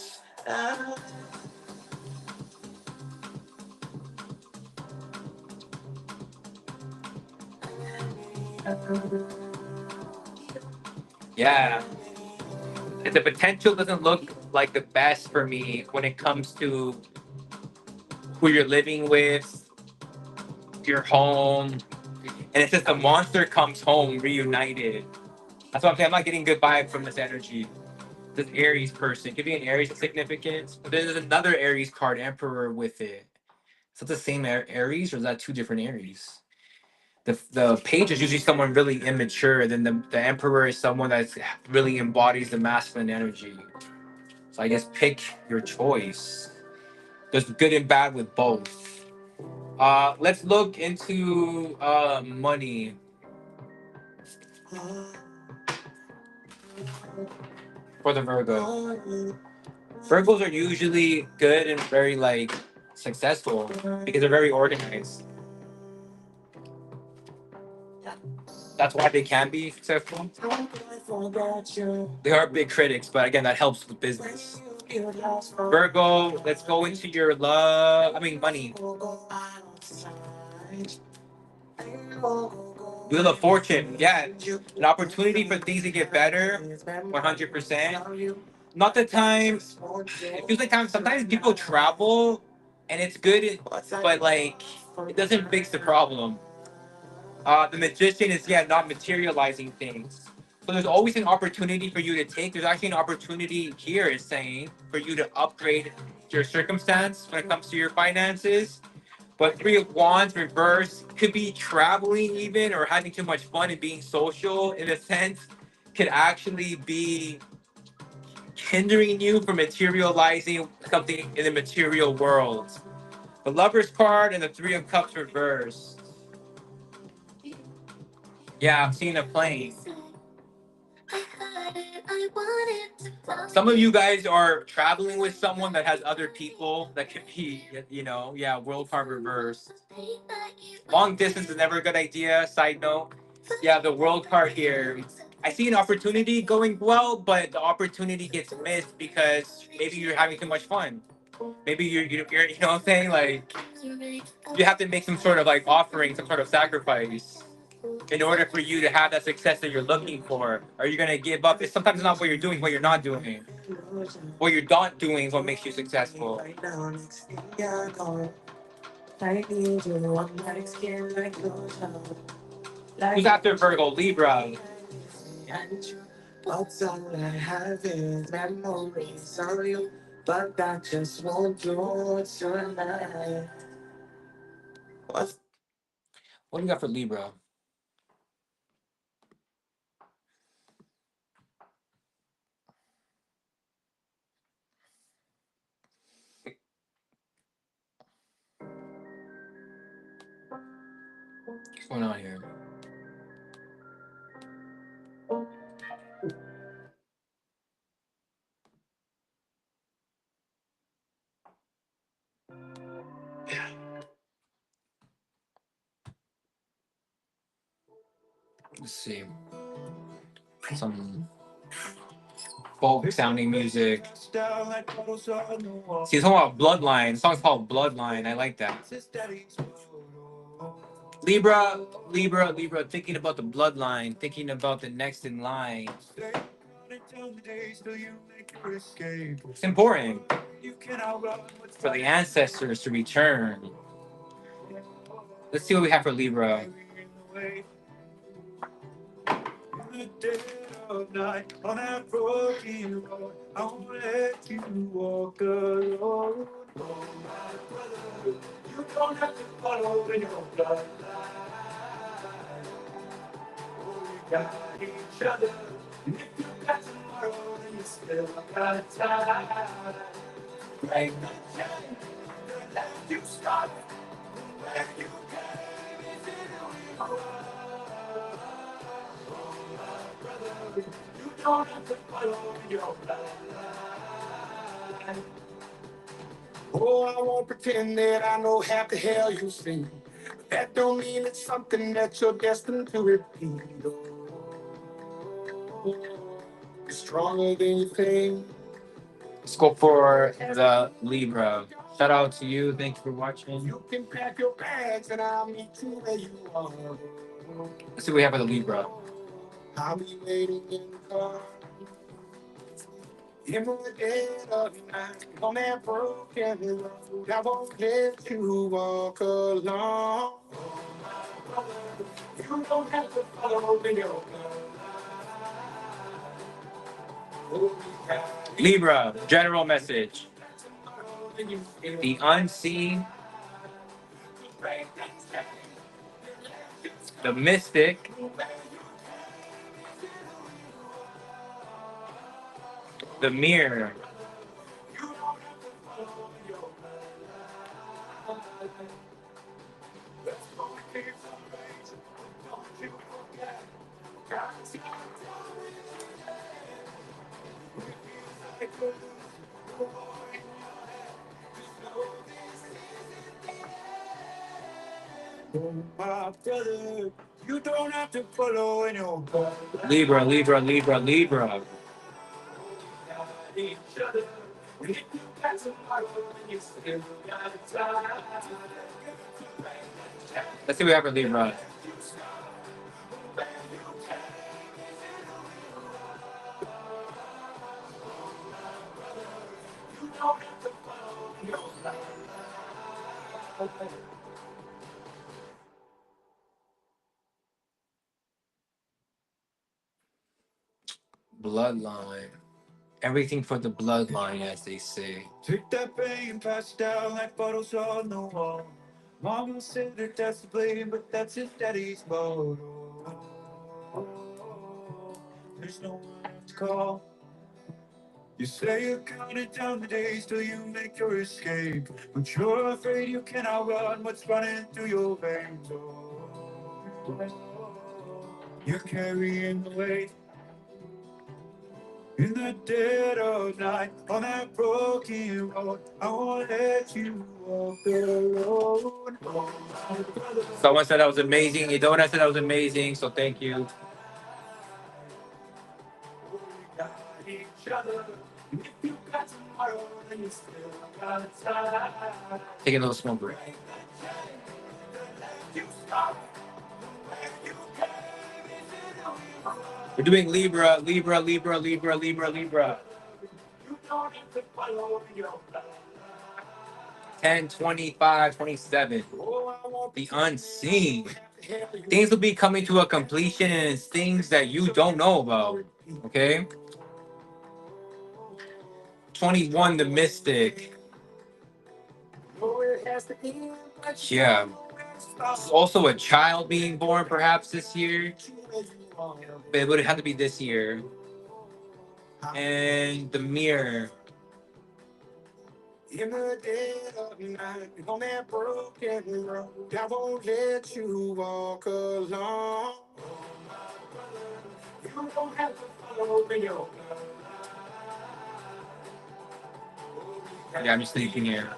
Speaker 1: Yeah. And the potential doesn't look like the best for me when it comes to who you're living with, your home. And it says the monster comes home reunited. That's what I'm saying. I'm not getting good vibe from this energy. This Aries person. Could be an Aries significance. But there's another Aries card, Emperor, with it. Is that the same Aries or is that two different Aries? The page is usually someone really immature. Then the Emperor is someone that really embodies the masculine energy. So I guess pick your choice. There's good and bad with both. Let's look into money. For the Virgo. Virgos are usually good and very like successful because they're very organized. That's why they can be successful. They are big critics, but again, that helps with business. Virgo, let's go into your money. Wheel of Fortune, yeah, an opportunity for things to get better, 100%. Not the time. It feels like time. Sometimes people travel, and it's good, but like it doesn't fix the problem. The magician is not materializing things. So there's always an opportunity for you to take. There's actually an opportunity here, is saying, for you to upgrade your circumstance when it comes to your finances. But Three of Wands reverse could be traveling even or having too much fun and being social in a sense could actually be hindering you from materializing something in the material world. The Lover's card and the Three of Cups reverse. Yeah, I'm seeing a plane. Some of you guys are traveling with someone that has other people that could be, world card reverse. Long distance is never a good idea. Side note. Yeah, the world card here. I see an opportunity going well, but the opportunity gets missed because maybe you're having too much fun. Maybe you're you know what I'm saying? Like, you have to make some sort of like offering, some sort of sacrifice in order for you to have that success that you're looking for. Are you gonna give up? It's sometimes not what you're doing, what you're not doing. What you're not doing is what makes you successful. Who's after Virgo? Libra. What's all I have is memories of you, but that just won't do tonight. What do you got for Libra? What's going on here? Let's see. Some folk sounding music. See, it's talking about Bloodline. The song's called Bloodline. I like that. Libra, thinking about the bloodline, thinking about the next in line. It's important for the ancestors to return. Let's see what we have for Libra. On that broken road, I won't let you walk alone. Oh, my brother, you don't have to follow in your bloodline. Oh, we got each other. And if you got tomorrow, then you still got time. Break the chain that left you stuck. Where you came is in who you are. Oh, my brother, you don't have to follow in your bloodline. Oh, I won't pretend that I know half the hell you sing. But that don't mean it's something that you're destined to repeat. Oh, it's stronger than you think. Let's go for the Libra. Shout out to you. Thank you for watching. You can pack your bags and I'll meet you where you are. Let's see what we have for the Libra. I'll be waiting in the car. In the dead of night, on that broken road, I won't let you walk alone. Oh, my brother, you don't have to follow in your blood. Libra, general message. The unseen, the mystic, the mirror. Oh, my brother, you don't have to follow in your blood. Libra, Libra, Libra, Libra. Each other, we can pass tomorrow when you still got time. Let's see what we have for Libra. Bloodline. Everything for the bloodline, as they say.
Speaker 2: Take that pain, pass it down like photos on the wall. Mama said that that's the blame, but that's his daddy's motto. There's no one to call. You say you're counting down the days till you make your escape, but you're afraid you cannot run what's running through your veins. You're carrying the weight in the dead of night on that broken road. I won't let you walk alone.
Speaker 1: Someone said that was amazing. Idona said that was amazing, so thank you. Taking a little smoke break. We're doing Libra, Libra, Libra, Libra, Libra, Libra. 10, 25, 27. The unseen. Things will be coming to a completion and it's things that you don't know about. Okay? 21, the mystic. Yeah. Also a child being born perhaps this year. But it would have to be this year. And the mirror.
Speaker 2: In the dead of night, on that broken road, I won't let you walk alone. You don't have to follow me.
Speaker 1: Yeah, I'm just thinking here.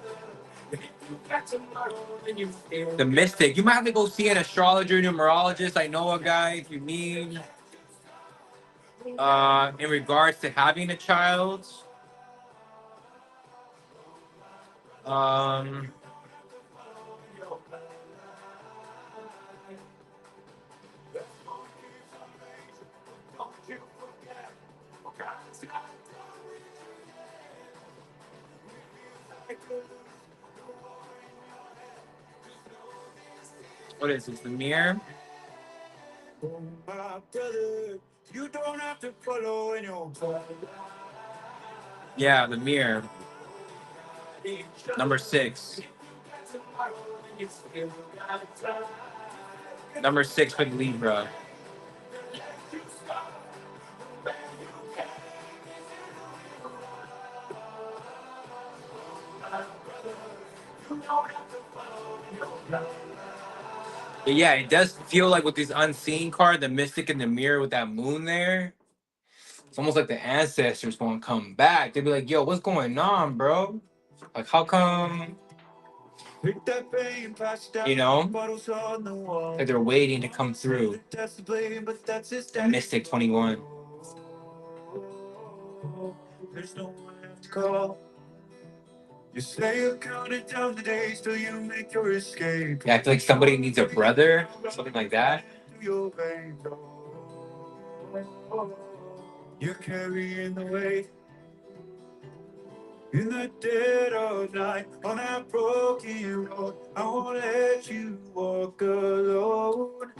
Speaker 1: The mystic. You might have to go see an astrologer, numerologist. I know a guy if you need. In regards to having a child. Um, what is this? The mirror?
Speaker 2: Oh, my brother, you don't have to follow in your blood.
Speaker 1: Yeah, the mirror. Number 6. Number 6 for Libra. But yeah, it does feel like with this unseen card, the mystic in the mirror with that moon there, it's almost like the ancestors gonna come back. They'll be like, yo, what's going on, bro? Like, how come, you know, like they're waiting to come through. The Mystic 21.
Speaker 2: There's no one to call. You say you're counting down the days till you make your escape.
Speaker 1: Yeah, I feel like somebody needs a brother, something like that.
Speaker 2: You're carrying the weight in the dead of night on that broken road. I won't let you walk alone.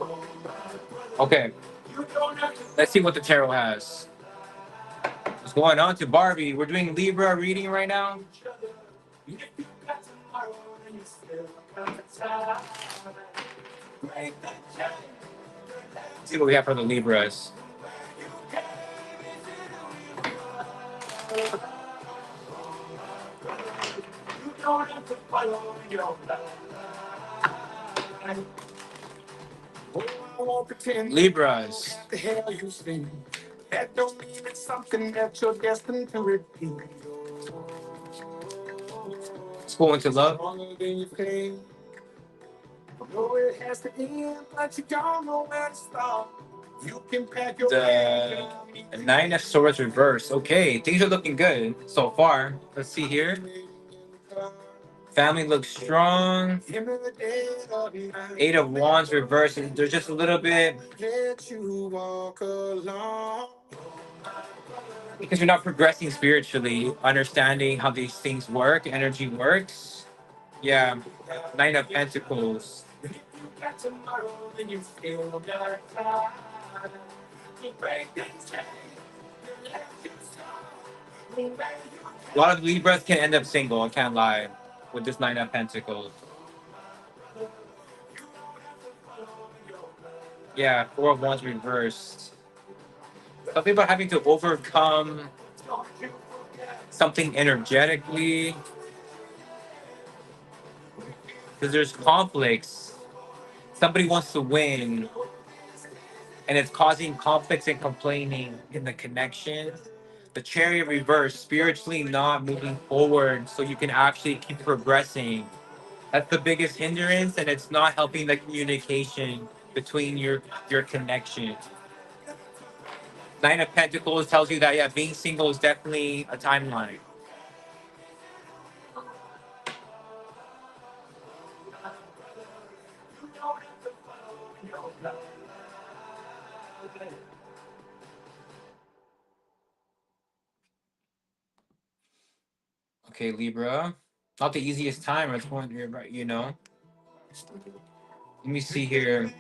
Speaker 1: Okay, let's see what the tarot has. What's going on to Barbie? We're doing Libra reading right now. Let's see what we have for the Libras. Libras.
Speaker 2: That don't mean it's something that you're destined to repeat.
Speaker 1: Let's go into love.
Speaker 2: It has to end, but you don't know where to start. You can pack your
Speaker 1: The 9 of Swords reverse. Okay, things are looking good so far. Let's see here. Family looks strong. Eight of Wands reversed. There's just a little bit because you're not progressing spiritually, understanding how these things work, energy works. Yeah, Nine of Pentacles. A lot of Libras can end up single, I can't lie, with this Nine of Pentacles. Yeah, Four of Wands reversed. Something about having to overcome something energetically. Because there's conflicts. Somebody wants to win, and it's causing conflicts and complaining in the connection. The Chariot reverse, spiritually not moving forward so you can actually keep progressing. That's the biggest hindrance, and it's not helping the communication between your connection. Nine of Pentacles tells you that, yeah, being single is definitely a timeline. Okay, Libra. Not the easiest time. It's going here, right? You know. Let me see here.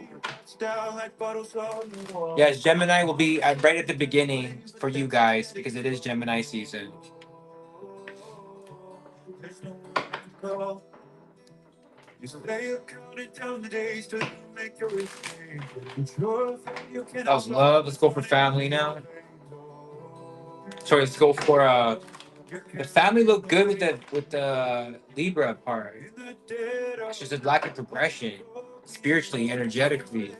Speaker 1: Yes, Gemini will be right at the beginning for you guys because it is Gemini season. That was love. Let's go for family now. Sorry, let's go for the family look good with the Libra part. It's just a lack of progression, spiritually, energetically.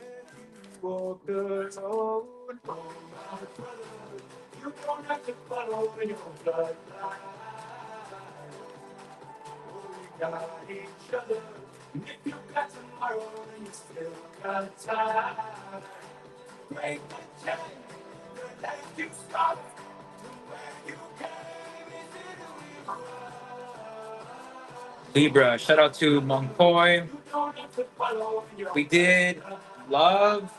Speaker 1: Libra, shout out to Monkoy. We did love.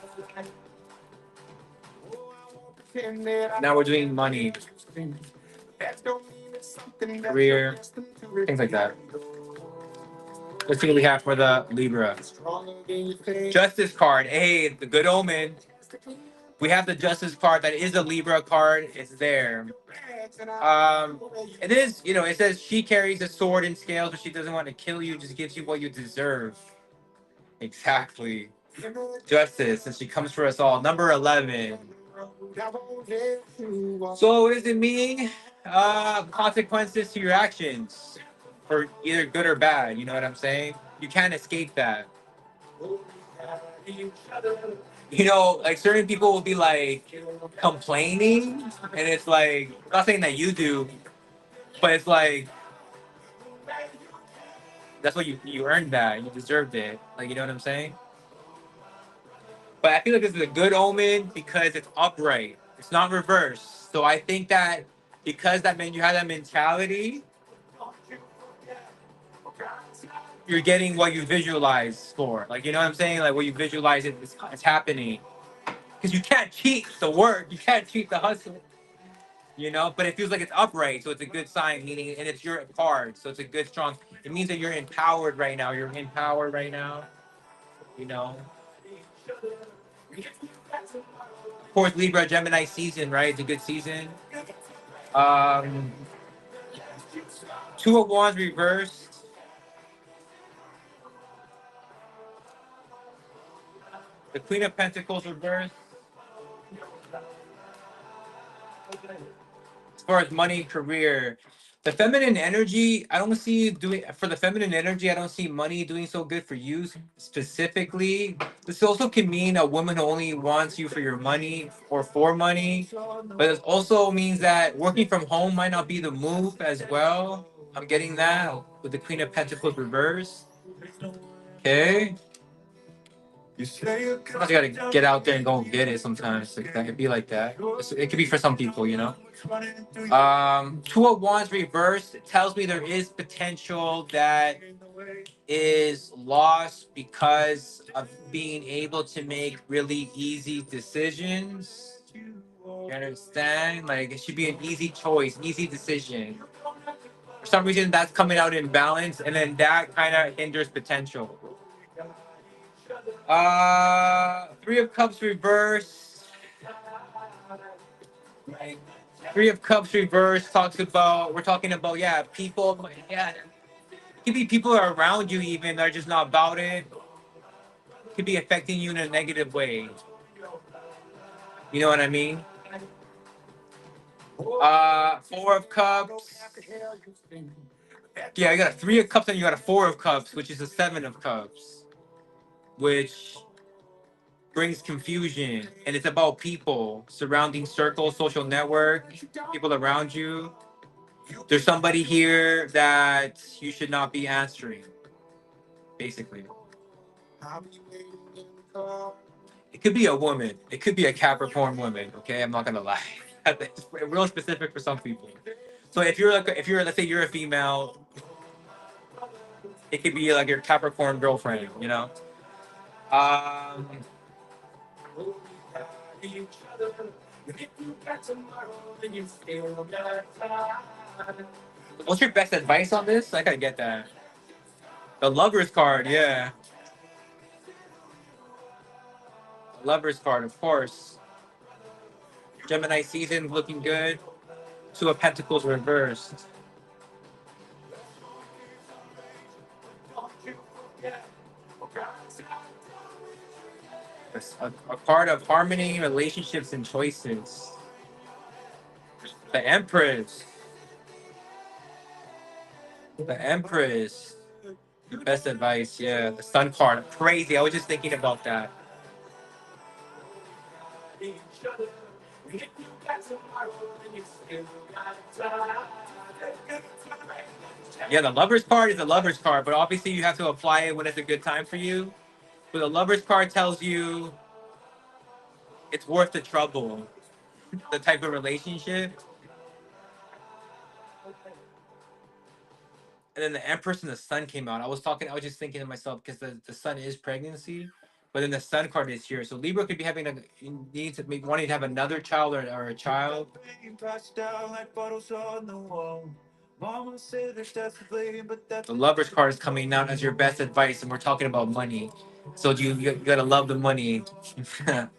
Speaker 1: Now we're doing money, career, things like that. Let's see what we have for the Libra. Justice card. Hey, the good omen. We have the Justice card. That is a Libra card. It's there. It is, it says she carries a sword and scales, but she doesn't want to kill you. Just gives you what you deserve. Exactly. Justice, and she comes for us all. Number 11. So what does it mean? Consequences to your actions, for either good or bad. You know what I'm saying? You can't escape that. Like certain people will be like complaining, and it's like, I'm not saying that you do, but it's like that's what you earned that. You deserved it. Like, you know what I'm saying? But I feel like this is a good omen because it's upright. It's not reversed. So I think that because that meant you have that mentality, you're getting what you visualize for. Like, you know what I'm saying? Like, what you visualize it's happening. Because you can't cheat the work. You can't cheat the hustle. But it feels like it's upright. So it's a good sign, meaning, and it's your card. So it's a good, strong, it means that you're empowered right now. You're empowered right now. You know? Of course, Libra, Gemini season, right? It's a good season. Um, Two of Wands reversed. The Queen of Pentacles reversed. As far as money, career, the feminine energy, I don't see you doing, for the feminine energy, I don't see money doing so good for you specifically. This also can mean a woman who only wants you for your money or for money. But it also means that working from home might not be the move as well. I'm getting that with the Queen of Pentacles reversed. Okay. Sometimes you gotta get out there and go and get it. Sometimes like, that could be like that. It could be for some people, you know. Two of Wands reversed tells me there is potential that is lost because of being able to make really easy decisions. You understand? Like it should be an easy choice, easy decision. For some reason, that's coming out in balance, and then that kind of hinders potential. Three of Cups reverse. Three of Cups reverse talks about, we're talking about, yeah, people, yeah. It could be people are around you even, they're just not about it. Could be affecting you in a negative way. You know what I mean? Four of Cups. Yeah, you got a Three of Cups and you got a Four of Cups, which is a Seven of Cups, which brings confusion. And it's about people, surrounding circle, social network, people around you. There's somebody here that you should not be answering, basically. It could be a woman. It could be a Capricorn woman. Okay, I'm not gonna lie. It's real specific for some people. So if you're like, if you're, let's say you're a female, it could be like your Capricorn girlfriend. You know. Um, what's your best advice on this? I gotta get that. The Lovers card, yeah. Lovers card, of course. Gemini season looking good. Two of Pentacles reversed. A card of harmony, relationships, and choices. The Empress. The Empress. Best advice, yeah. The Sun card. Crazy. I was just thinking about that. Yeah, the Lovers card is the Lovers card, but obviously you have to apply it when it's a good time for you. But the Lovers card tells you it's worth the trouble, the type of relationship. And then the Empress and the Sun came out. I was just thinking to myself, because the Sun is pregnancy, but then the Sun card is here. So Libra could be having need to maybe wanting to have another child or a child. The Lovers card is coming out as your best advice, and we're talking about money. So you gotta love the money. The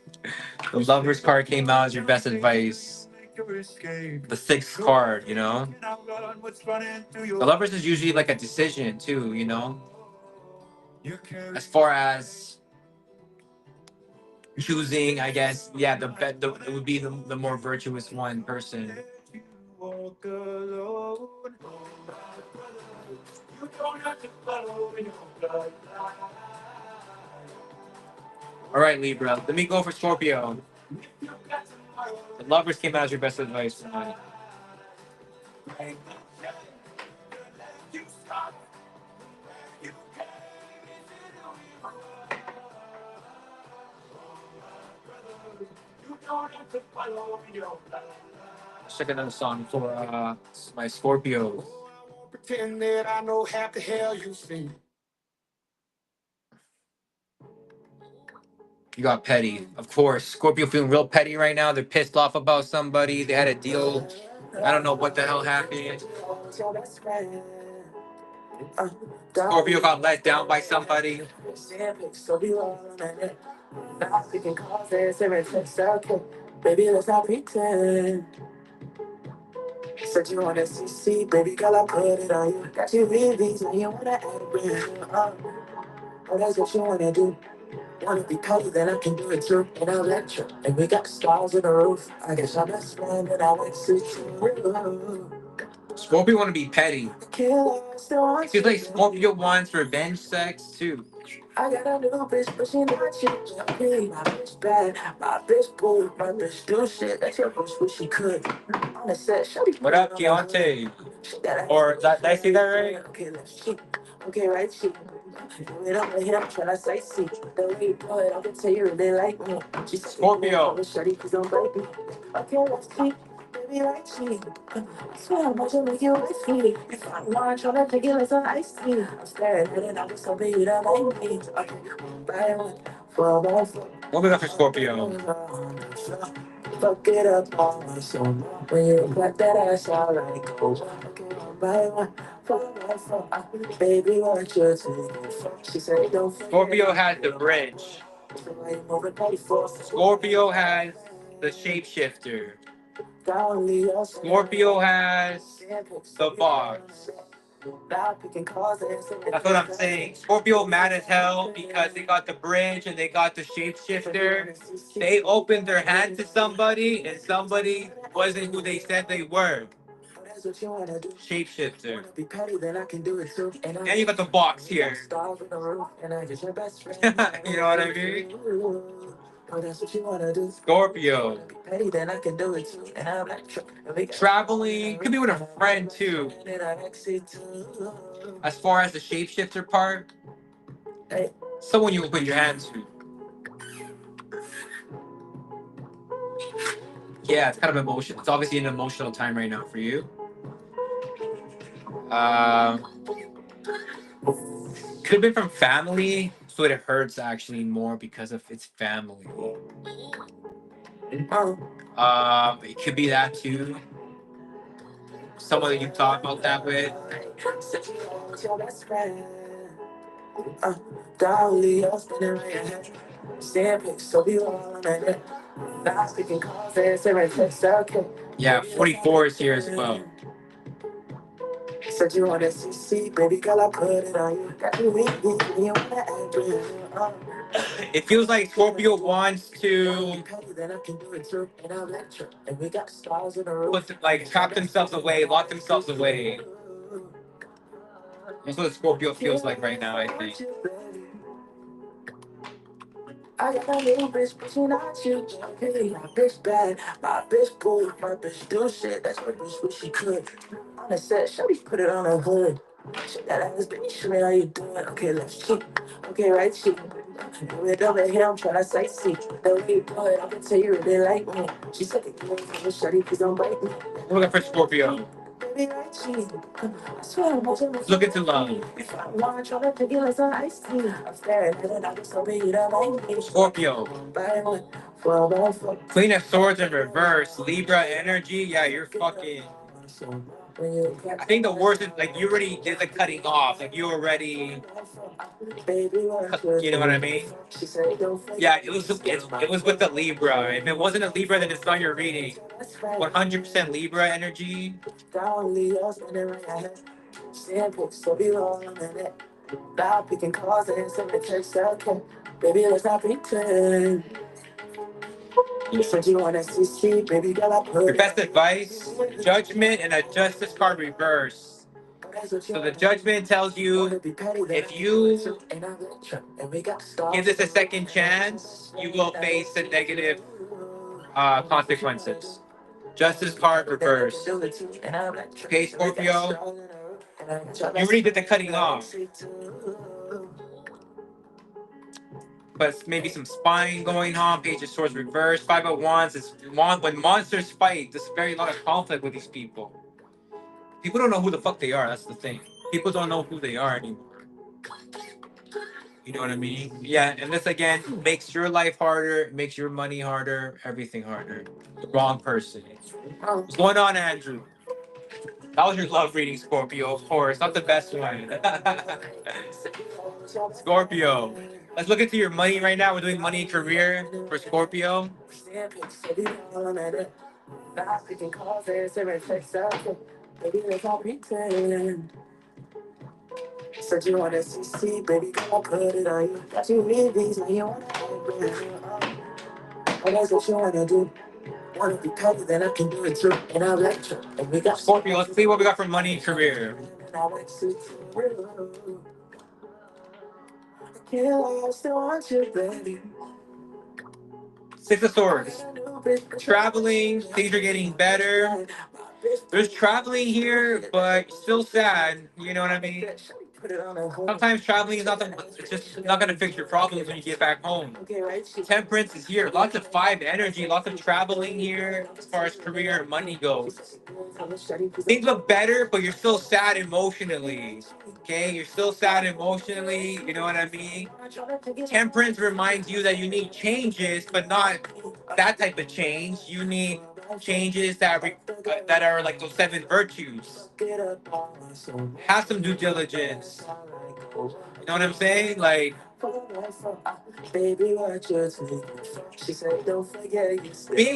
Speaker 1: Lovers card came out as your best advice. The Sixth card, you know. The Lovers is usually like a decision too, you know. As far as choosing, I guess, yeah, it would be the more virtuous one person. All right, Libra. Let me go for Scorpio. The Lovers came out as your best advice for money. Let's check another song for my Scorpio. Pretend that I know half the hell you think. You got petty, of course. Scorpio feeling real petty right now. They're pissed off about somebody. They had a deal. I don't know what the hell happened. Scorpio got let down by somebody. Baby, let's not pretend. Said you wanna see, baby girl, I put it on you. Got you really, so you wanna add a brand. Oh, that's what you wanna do. Wanna be petty, then I can do it too. And I'll let you. And we got stars in the roof. I guess I'm best friend, and I went to you. Scorpio want to be petty. It feels like Scorpio wants revenge sex too. I got a new bitch, but she not cheap. Me, my bitch bad, my bitch cool, my bitch do shit that your bitch wish she could. On the set, what up, Keontae? Or did I say that right? Okay, let's cheat. Okay, right, cheat. Scorpio. What we got for Scorpio?
Speaker 2: Fuck it up on my soul. When you got that ass out like gold. One by one, four by four. Baby, what you do? She said, don't
Speaker 1: Scorpio has the bridge. Scorpio has the shapeshifter. Scorpio has the boss. That's what I'm saying. Scorpio mad as hell because they got the bridge and they got the shapeshifter. They opened their hand to somebody and somebody wasn't who they said they were. Shapeshifter. And you got the box here. You know what I mean? Scorpio. Traveling. Could be with a friend too. As far as the shapeshifter part, someone you will put your hands to. Yeah, it's kind of emotional. It's obviously an emotional time right now for you. Could have been from family, so it hurts actually more because of its family. It could be that too. Someone that you talked about that with. Yeah, 44 is here as well. Said you want SEC, baby girl, I put it on you. Got you weak, you wanna act real. It feels like Scorpio wants to put, like, trap themselves away, lock themselves away. That's what Scorpio feels like right now, I think.
Speaker 2: I got a little bitch, but she not you. Hey, my bitch bad, my bitch cool, my bitch do shit. That's what bitch wish she could. On the set, shawty put it on her hood. Shit that ass, baby, show me how you do it. Okay, left cheek, okay, right cheek. Do it over here, I'm tryna sightsee. The way you do it, I can tell you really like me. She said that you ain't for shawty, please don't bite me.
Speaker 1: We're looking for Scorpio. Look into love. Scorpio. Queen of Swords in reverse. Libra energy. Yeah, you're fucking. I think the worst is like you already did the cutting off. Like you already. You know what I mean? Yeah, it was with the Libra. If it wasn't a Libra, then it's not your reading. 100% Libra energy.
Speaker 2: Baby, let's not pretend. You said you want SEC, baby girl, I put
Speaker 1: your best advice: Judgment and a Justice card reverse. So the Judgment tells you if you give this a second chance, you will face the negative consequences. Justice card reverse. Okay, Scorpio. You already did the cutting off. But maybe some spying going on. Page of Swords reverse. 501s. It's when monsters fight, there's very lot of conflict with these people. People don't know who the fuck they are. That's the thing. People don't know who they are anymore. You know what I mean? Yeah, and this again makes your life harder, makes your money harder, everything harder. The wrong person. What's going on, Andrew? That was your love reading, Scorpio, of course. Not the best one. Scorpio. Let's look into your money right now. We're doing money and career for Scorpio.
Speaker 2: Said you want SEC, baby, girl, I put it on you. Got you read these, now you wanna what else what you wanna do? Wanna be petty, then I can do it too. And I'll let you. And we got
Speaker 1: Scorpio, let's see what we got for money and career.
Speaker 2: I still want you, baby.
Speaker 1: Six of Swords. Traveling, things are getting better. There's traveling here, but still sad. You know what I mean? Sometimes traveling is not the, it's just not gonna fix your problems when you get back home. Temperance is here. Lots of five energy, lots of traveling here as far as career and money goes. Things look better, but you're still sad emotionally. Okay, you're still sad emotionally. You know what I mean? Temperance reminds you that you need changes, but not that type of change. You need changes that are like those seven virtues. Have some due diligence. You know what I'm saying? Like, being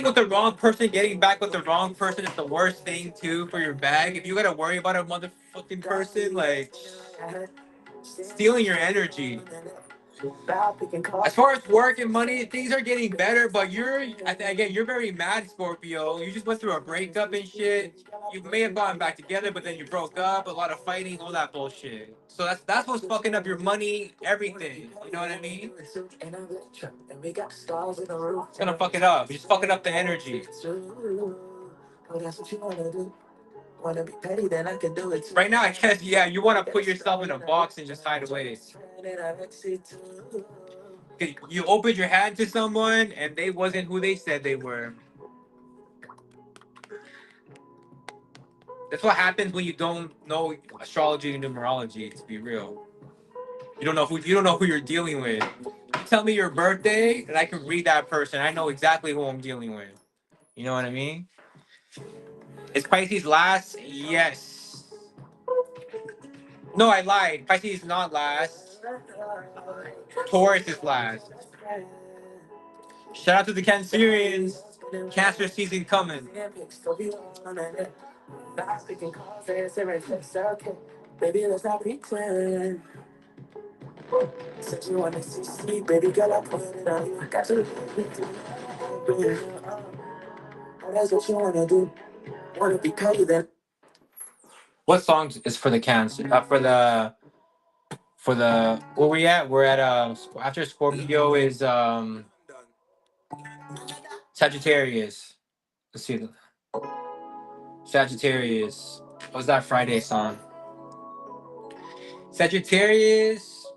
Speaker 1: with the wrong person, getting back with the wrong person is the worst thing too for your bag. If you gotta worry about a motherfucking person, like stealing your energy. As far as work and money, things are getting better, but again, you're very mad, Scorpio. You just went through a breakup and shit. You may have gotten back together, but then you broke up. A lot of fighting, all that bullshit. So that's what's fucking up your money, everything. You know what I mean? It's gonna fuck it up. You're just fucking up the energy. Right now, I guess, yeah, you want to put yourself in a box and just hide away. You opened your hand to someone and they wasn't who they said they were. That's what happens when you don't know astrology and numerology. To be real, you don't know who you're dealing with. You tell me your birthday, and I can read that person. I know exactly who I'm dealing with. You know what I mean? Is Pisces last? Yes. No, I lied. Pisces is not last. Taurus is last. Shout out to the Cancerians. Cancer season coming. Baby, let's not pretend. Said you wanna see sweet, baby girl, I put it on you. Got to that's what you wanna do. Wanna be petty then. What song is for the Cancer? For the where we at? We're at after Scorpio is Sagittarius. Let's see. Sagittarius. What was that Friday song? Sagittarius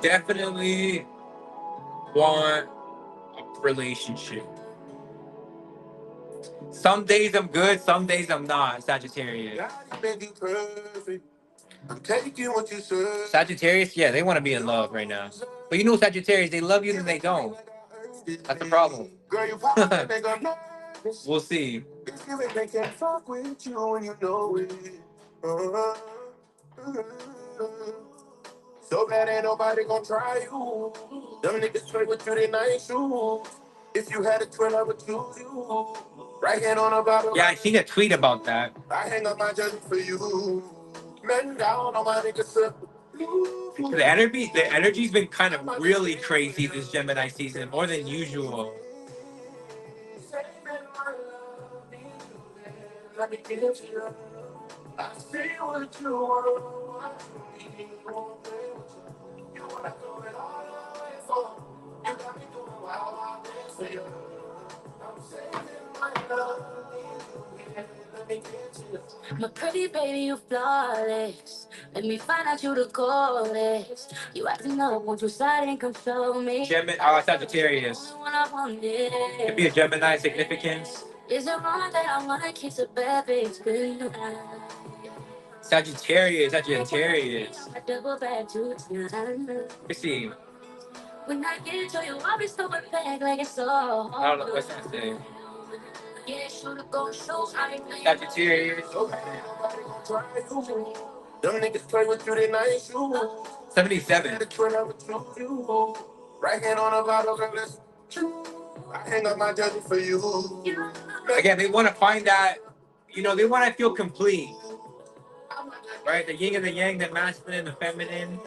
Speaker 1: definitely want a relationship. Some days I'm good, some days I'm not. Sagittarius. Sagittarius, yeah, they want to be in love right now. But you know Sagittarius, they love you and they don't. That's the problem. We'll see. So bad ain't nobody gonna try you. Them niggas straight with you, they nice you. If you had a twin, I would choose you. Right hand on a bottle. Yeah, I seen a tweet about that. I hang up my judgment for you. Men down on my niggas. The energy's been kind of really crazy this Gemini season, more than usual. My pretty baby, you flawless. Let me find out you the coolest. You acting up, won't you slide and come show me? Sagittarius. Could be a Gemini significance. Is it wrong that I wanna kiss a baby? Sagittarius. Let's see. When I get to you, I'll be so back like it's so. I don't know what's that saying. Sagittarius. Them niggas play with you, they nice you. 77. Right hand on a bottle, I hang up my judgment for you. Again, they want to find that, they want to feel complete. Right? The yin and the yang, the masculine and the feminine.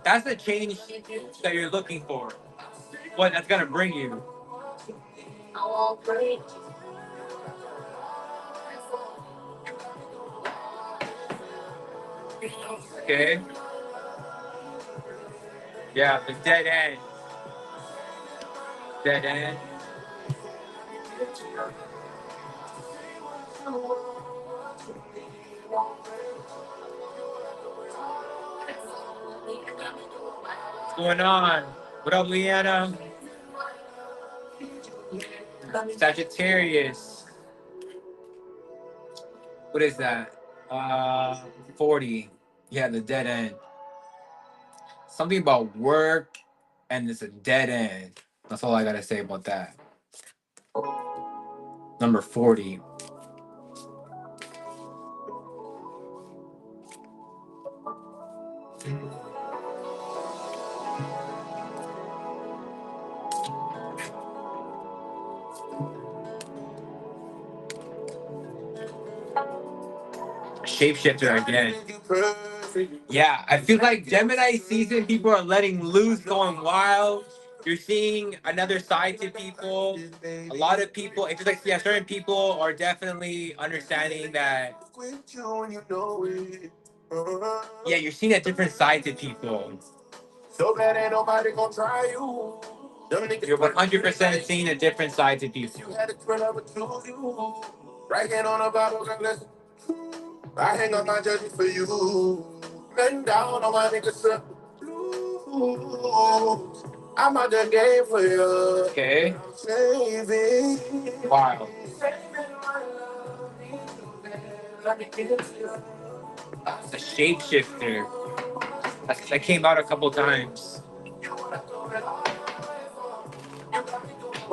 Speaker 1: That's the change that you're looking for. What that's going to bring you. Okay? Yeah, the dead end. Dead end. What's going on? What up, Leanna? Sagittarius. What is that? 40. Yeah, the dead end. Something about work and it's a dead end. That's all I gotta say about that. Number 40. Shapeshifter again. Yeah, I feel like Gemini season, people are letting loose, going wild. You're seeing another side to people. A lot of people, it's just like, yeah, certain people are definitely understanding that. Yeah, you're seeing a different side to people. So bad ain't nobody gonna try you. You're 100% seeing a different side to people. You had a thrill, I would choose you. Right hand on the Bible, and listen. I hang up my judgment for you. Bend down on my niggas, sir. I'm out the game for you. Okay. Saving. Wow. The shapeshifter. That came out a couple times.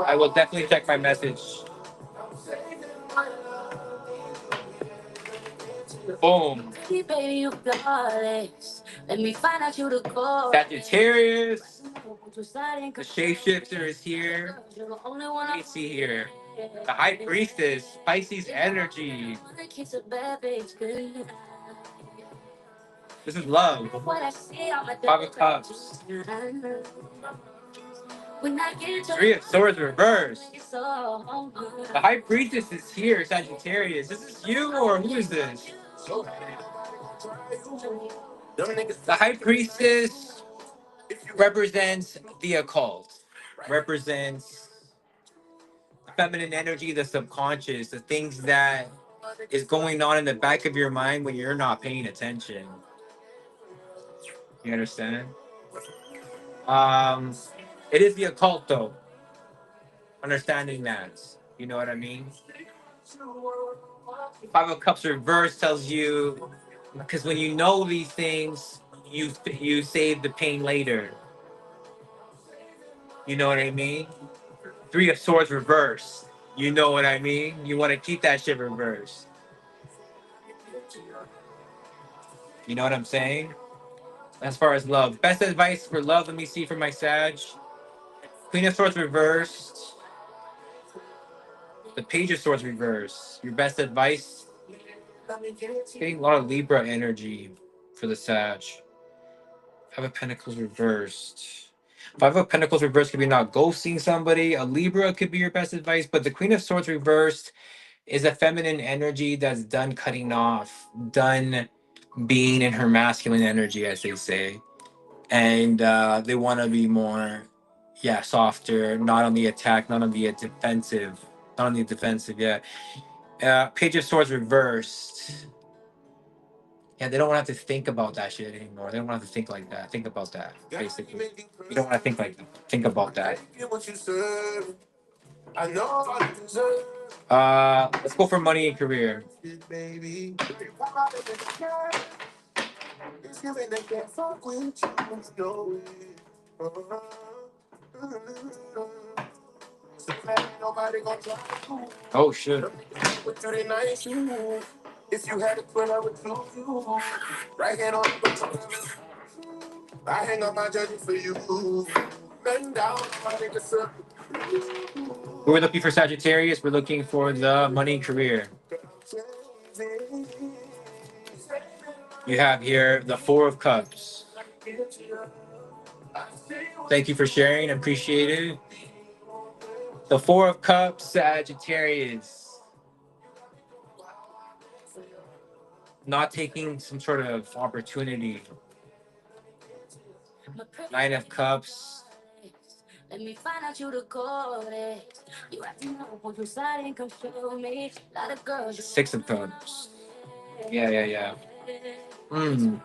Speaker 1: I will definitely check my message. Boom. Sagittarius. The shapeshifter is here. Let me see here. The high priestess, Pisces energy. This is love. Five of Cups. Three of Swords reversed. The high priestess is here, Sagittarius. Is this you or who is this? The high priestess represents the occult, represents feminine energy, the subconscious, the things that is going on in the back of your mind when you're not paying attention. You understand? It is the occult though. Understanding that. You know what I mean? Five of Cups reverse tells you because when you know these things, you save the pain later. You know what I mean? Three of Swords reverse. You know what I mean? You want to keep that shit reversed. You know what I'm saying? As far as love. Best advice for love, let me see for my Sag. Queen of Swords reversed. The Page of Swords reversed. Your best advice? Getting a lot of Libra energy for the Sag. Five of Pentacles reversed. Five of Pentacles reversed could be not ghosting somebody. A Libra could be your best advice, but the Queen of Swords reversed is a feminine energy that's done cutting off, done being in her masculine energy, as they say. And they want to be more, yeah, softer, not on the attack, not on the defensive, not on the defensive, yeah. Page of Swords reversed. Yeah, they don't want to have to think about that shit anymore. They don't want to have to think like that. Think about that, basically. You don't want to think like that. Think about that. Let's go for money and career. Oh shit. If you had it when I would lose you. Right hand on the I hang up my judgment for you. Bend down, my nigga, sir. We're looking for Sagittarius. We're looking for the money and career. You have here the Four of Cups. Thank you for sharing. Appreciate it. The Four of Cups, Sagittarius. Not taking some sort of opportunity. Nine of Cups.
Speaker 2: Let me find out you the coldest. You acting up on your side and control me. Lot of girls.
Speaker 1: Six of Cups. Yeah. Hmm.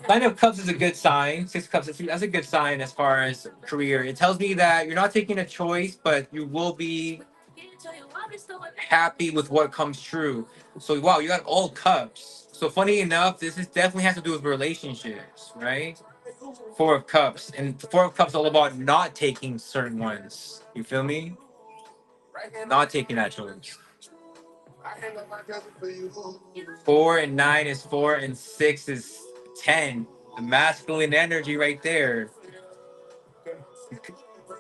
Speaker 1: Nine of Cups is a good sign. Six of Cups, that's a good sign as far as career. It tells me that you're not taking a choice, but you will be happy with what comes true. So wow, you got all cups. So funny enough, this is definitely has to do with relationships, right? Four of Cups. And Four of Cups is all about not taking certain ones. You feel me? Not taking that choice. 4 and 9 is 4 and 6 is 10. The masculine energy right there.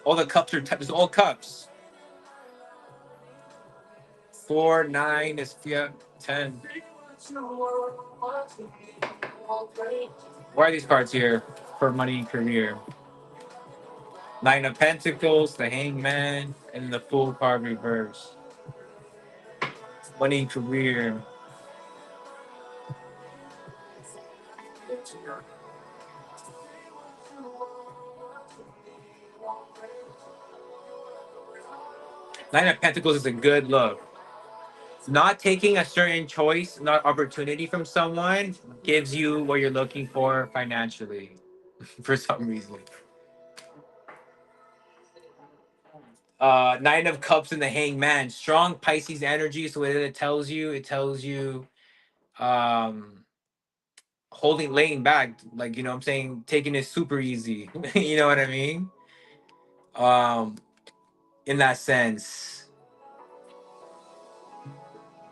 Speaker 1: All the cups are there's all cups. 4, 9 is, yeah, 10. Why are these cards here for money and career? 9 of Pentacles, the Hangman, and the Fool card reverse. Money and career. Nine of Pentacles is a good look. Not taking a certain choice, not opportunity from someone gives you what you're looking for financially for some reason. Nine of Cups and the Hangman. Strong Pisces energy. So what it tells you um laying back, like, you know what I'm saying, taking it super easy. You know what I mean? Um in that sense.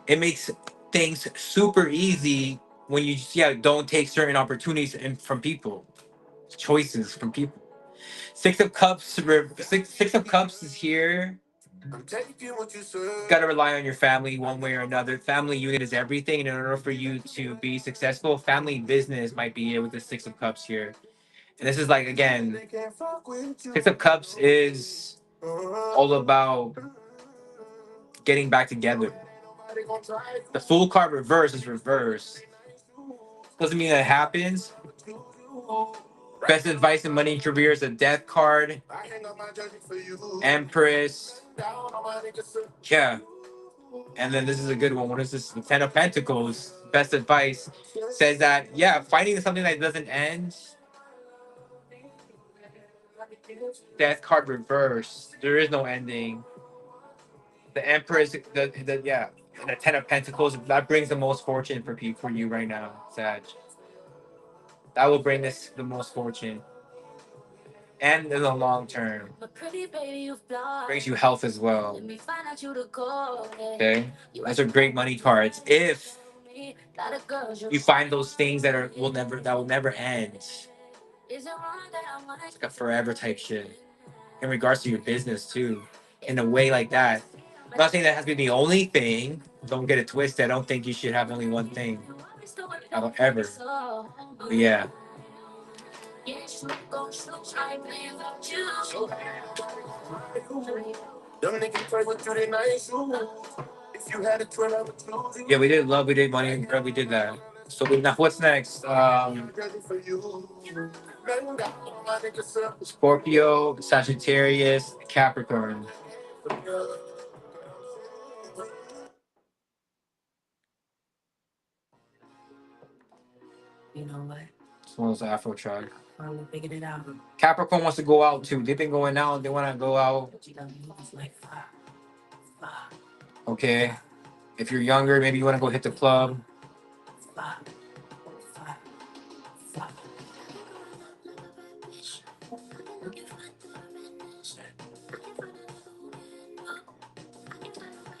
Speaker 1: It makes things super easy when you don't take certain opportunities from people, choices from people. Six of Cups is here. Got to rely on your family one way or another. Family unit is everything. And in order for you to be successful, family business might be it with the Six of Cups here. And this is like, again, Six of Cups is all about getting back together. The Fool card reverse is reverse. Doesn't mean that happens. Best advice in money and career is a Death card. Empress. Yeah. And then this is a good one. What is this? The Ten of Pentacles. Best advice says that, yeah, finding something that doesn't end. Death card reverse. There is no ending. The Empress, yeah, and the Ten of Pentacles, that brings the most fortune for you right now, Sag. That will bring this the most fortune. And in the long term, brings you health as well. Okay, those are great money cards. If you find those things that will never end, it's like a forever type shit. In regards to your business too, in a way like that. I'm not saying that has to be the only thing. Don't get it twisted. I don't think you should have only one thing. Ever. But yeah. Yeah, we did love, we did money, we did that. So now what's next? Scorpio, Sagittarius, Capricorn. You know what? This one's Afro track. Finally figured it out. Capricorn wants to go out too. They've been going out. They want to go out. Okay. If you're younger, maybe you want to go hit the club.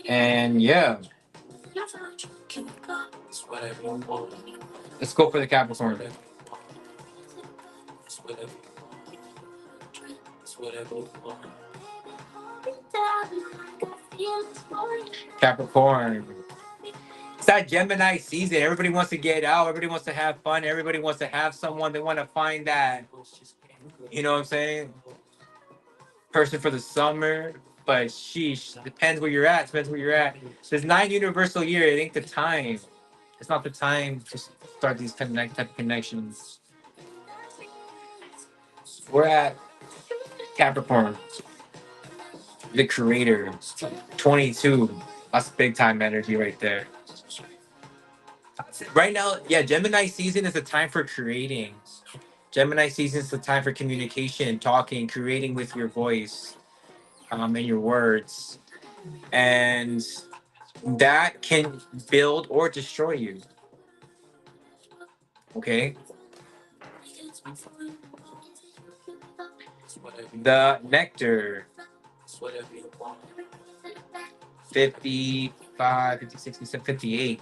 Speaker 1: And yeah. Let's go for the Capricorn. Capricorn. It's that Gemini season. Everybody wants to get out. Everybody wants to have fun. Everybody wants to have someone. They want to find that, you know what I'm saying, person for the summer. But sheesh, depends where you're at. Depends where you're at. There's 9 universal year. It ain't the time. It's not the time to start these type of connections. We're at Capricorn, the creator. 22. That's big time energy right there. Right now, yeah, Gemini season is a time for creating. Gemini season is the time for communication, talking, creating with your voice, and your words. And that can build or destroy you. Okay. The nectar. 55, 50, 60, 58.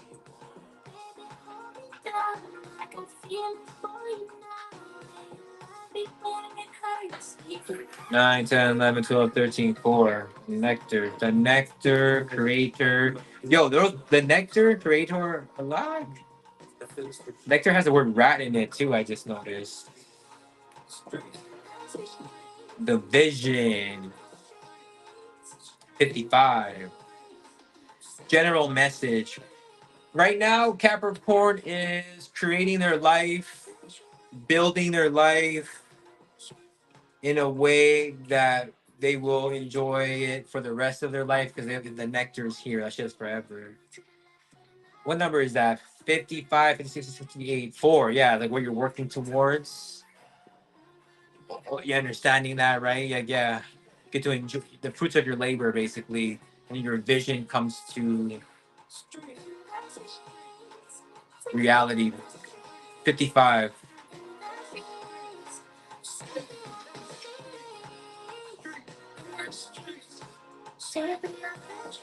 Speaker 1: 9, 10, 11, 12, 13, 4. Nectar. The nectar creator. Yo, the nectar creator alive. Nectar has the word rat in it too, I just noticed. The vision. 55. General message. Right now, Capricorn is creating their life, building their life in a way that they will enjoy it for the rest of their life because the nectar is here. That's just forever. What number is that? 55, 56, 58, 4. Yeah, like what you're working towards. You're understanding that, right? Yeah, yeah. Get to enjoy the fruits of your labor, basically, and your vision comes to reality. 55.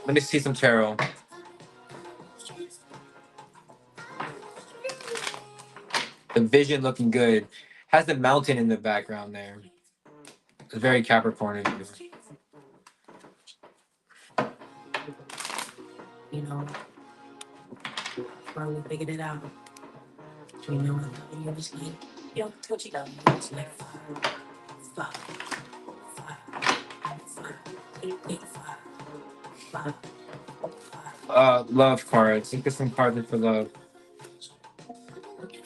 Speaker 1: Let me see some tarot. The vision looking good. Has the mountain in the background there. It's very Capricorn of you.
Speaker 2: You know, finally figured it out. You know, I love you just like, yo, what you got? It's like five, eight, five.
Speaker 1: Love cards. Think of some cards for love.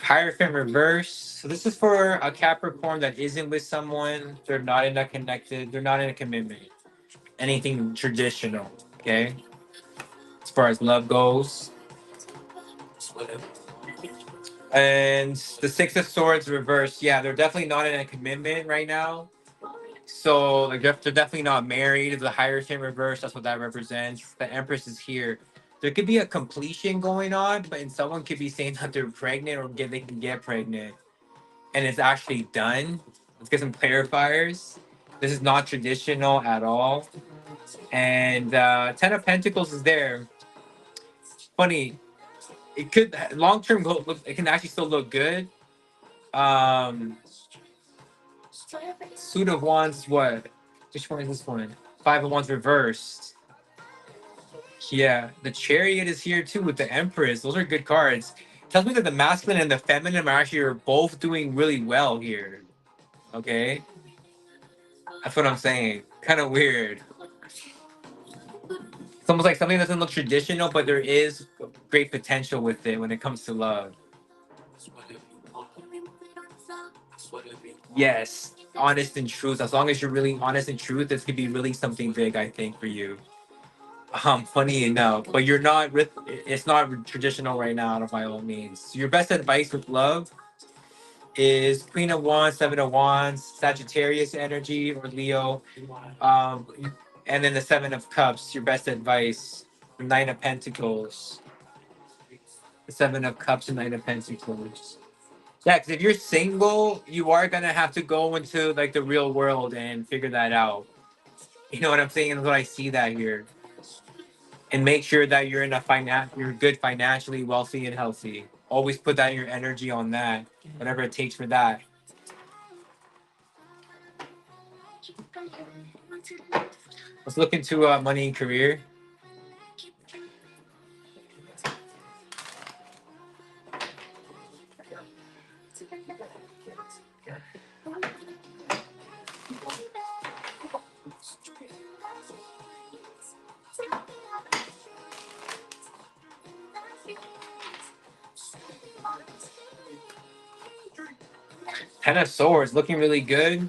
Speaker 1: Hierophant reverse. So this is for a Capricorn that isn't with someone. They're not in a connected. They're not in a commitment. Anything traditional. Okay. As far as love goes. And the Six of Swords reverse. Yeah, they're definitely not in a commitment right now. So like they're definitely not married. The Hierophant reverse. That's what that represents. The Empress is here. There could be a completion going on, but someone could be saying that they're pregnant or they can get pregnant, and it's actually done. Let's get some clarifiers. This is not traditional at all. And Ten of Pentacles is there. Funny, it could long term look. It can actually still look good. Um, Suit of Wands. What? Which one is this one? Five of Wands reversed. Yeah, the Chariot is here too with the Empress. Those are good cards. Tells me that the masculine and the feminine are actually are both doing really well here. Okay, that's what I'm saying. Kind of weird. It's almost like something doesn't look traditional, but there is great potential with it when it comes to love. Yes, honest and truth. As long as you're really honest and truth, this could be really something big, I think, for you. Funny enough, but you're not. It's not traditional right now, by all means. Your best advice with love is Queen of Wands, Seven of Wands, Sagittarius energy, or Leo, um, and then the Seven of Cups. Your best advice, Nine of Pentacles, the Seven of Cups, and Nine of Pentacles. Yeah, because if you're single, you are gonna have to go into like the real world and figure that out. You know what I'm saying? That's what I see that here, and make sure that you're in you're good financially, wealthy, and healthy. Always put that your energy on that, whatever it takes for that. Let's look into money and career. Ten of Swords looking really good.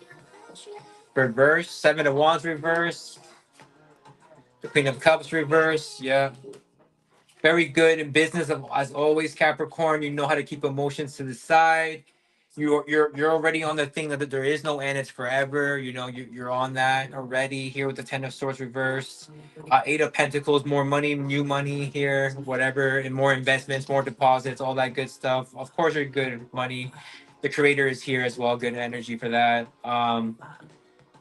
Speaker 1: reverse. Seven of Wands reverse. The Queen of Cups reverse. Yeah. Very good in business, as always, Capricorn. You know how to keep emotions to the side. You're already on the thing that there is no end, it's forever. You know, you're on that already here with the Ten of Swords reverse. Eight of Pentacles, more money, new money here, whatever, and more investments, more deposits, all that good stuff. Of course, you're good with money. The Creator is here as well, good energy for that.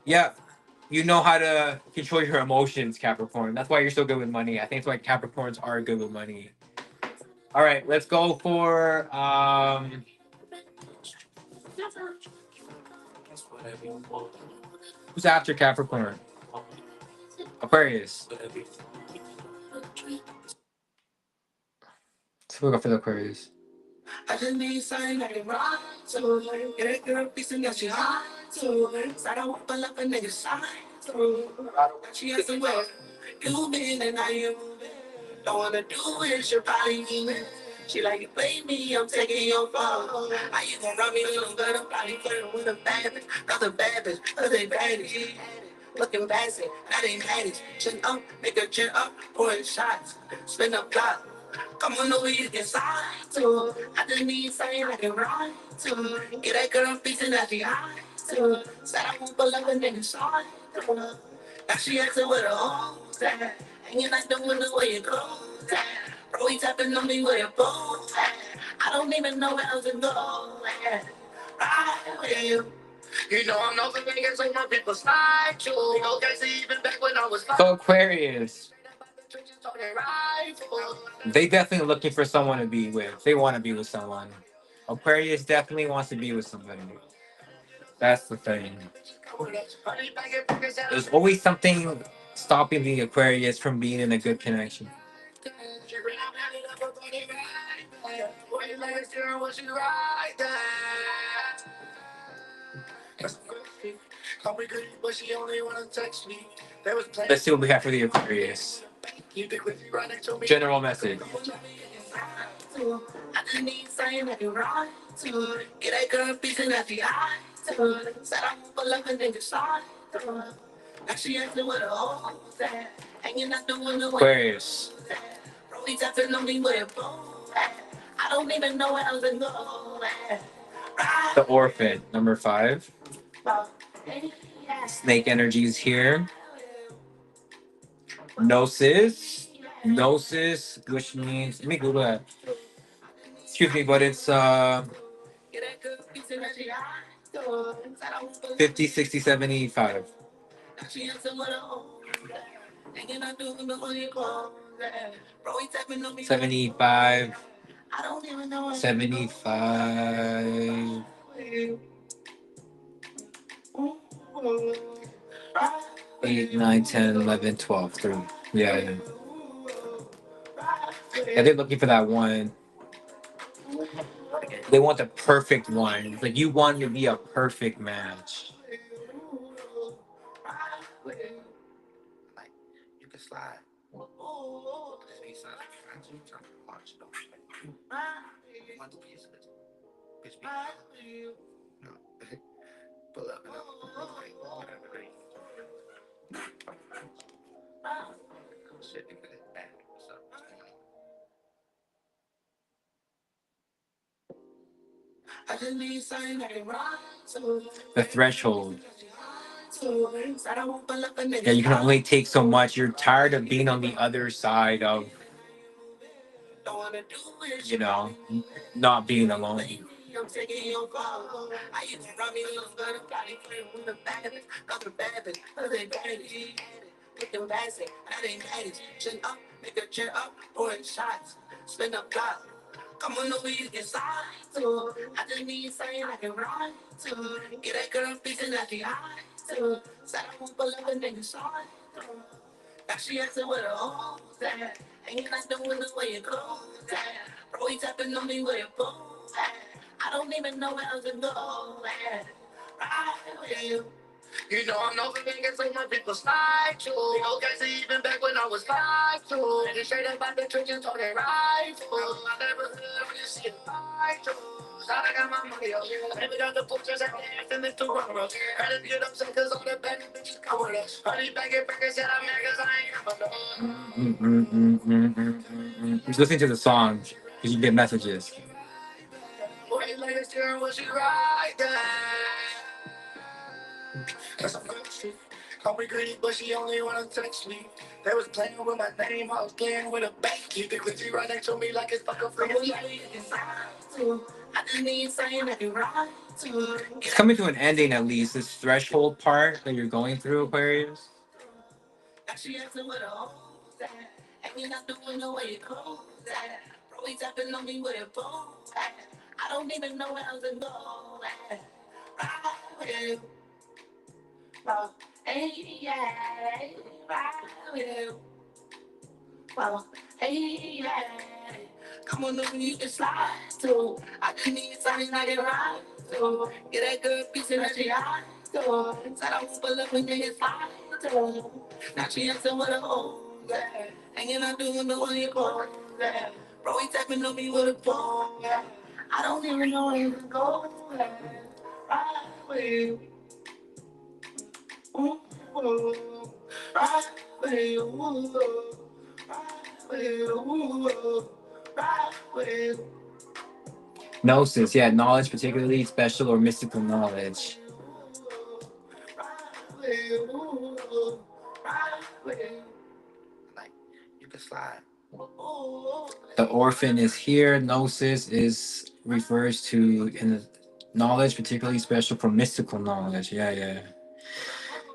Speaker 1: Yeah, you know how to control your emotions, Capricorn. That's why you're so good with money. I think that's why Capricorns are good with money. All right, let's go for who's after Capricorn? Aquarius. Let's go for the Aquarius.
Speaker 2: I just need something I can ride to. Get a girl piece and that she hot to. So I don't want to love a nigga side to. She has to wear. You been and I you moving. Don't wanna do it, she probably even. She like you play me, I'm taking your phone. How you gon' run me little good? I'm probably flirting with a bad bitch. Not a bad bitch, cause they bad bitch. Looking basic, that ain't managed. Chin up, make a chin up, pouring shots. Spin a block. Come on over, you can slide to. I just need something I can ride to. Get that girl a piece and that she high to. Said I won't believe a nigga side to. Now she asking where the hoes at. Hanging out the window where your clothes at. Bro, he tapping on me where your bones at. I don't even know where else to go at. Ride with you. You know I'm not the niggas like my people slide to. Okay, see, even back when I was
Speaker 1: So Aquarius. They definitely looking for someone to be with. They want to be with someone. Aquarius definitely wants to be with somebody. That's the thing. There's always something stopping the Aquarius from being in a good connection. Let's see what we have for the Aquarius. General message.
Speaker 2: I just need something I can ride to. Get that girl a piece and that she high to. Said I won't believe a nigga side to. Now she asking where the hoes at. Hanging out the window where
Speaker 1: Aquarius.
Speaker 2: bro, he tapping on me where the bones at. I don't even know where else to go at.
Speaker 1: The Orphan, number 5. Snake energy is here. Gnosis. Gnosis, which means, let me Google that. Excuse me, but it's 50, 60, 75. 75. 75. 8, 9, 10, 11, 12. 3. Yeah, yeah. Yeah, they're looking for that one. They want the perfect one. Like you want to be a perfect match. You can slide. Pull up. The threshold. Yeah, you can only take so much. You're tired of being on the other side of, you know, not being alone. Come on over, you can slide to. I just need something I can ride to. Get that girl a piece and that she high to. Said I won't believe a nigga side to. Now she asking where the hoes at. Hanging out the window where your clothes at. Bro, he tapping on me where your bones at. I don't even know where else to go at. Ride with you.
Speaker 2: You know I'm no niggas like my people slide too. Okay, even back when I was 5'2". And straight up out the trenches, told it right. I never heard when you see it right too. I got my money up. Baby got the pictures and dance and it's the rubber. Heard if you don't say cause all the bad bitches come with us. Honey back and back and said I'm mad cause I ain't got no.
Speaker 1: Just listening to the song because you get messages.
Speaker 2: Boy, like a steering was she right there. That's a good shit. Call me greedy, but she only wanna text me. They was playing with my name, I was playing with a bank. Keep it with you right next to me like it's fucking free. I just need saying that you right to.
Speaker 1: It's coming to an ending at least. This threshold part that you're going through, Aquarius.
Speaker 2: She asking what a hoes at. And you not doing the way it goes at. Bro, he tapping on me with a bow at. I don't even know where else to go at. Right with you. Well, hey, yeah, right with you. Well, hey, yeah. Come on, look, you can slide too. I just need something I can ride to. Get that good piece of that she hide to. Said I won't pull up when niggas slide to. Now she asking what a hoe that. Hanging out doing the one you call that. Bro, he tapping on me with a phone. I don't even know where to go. Ride with you. Ooh, ooh. Ride with you. Ooh.
Speaker 1: Gnosis, yeah, knowledge, particularly special or mystical knowledge.
Speaker 2: Like, you can slide.
Speaker 1: The orphan is here. Gnosis is refers to in knowledge, particularly special for mystical knowledge. Yeah, yeah.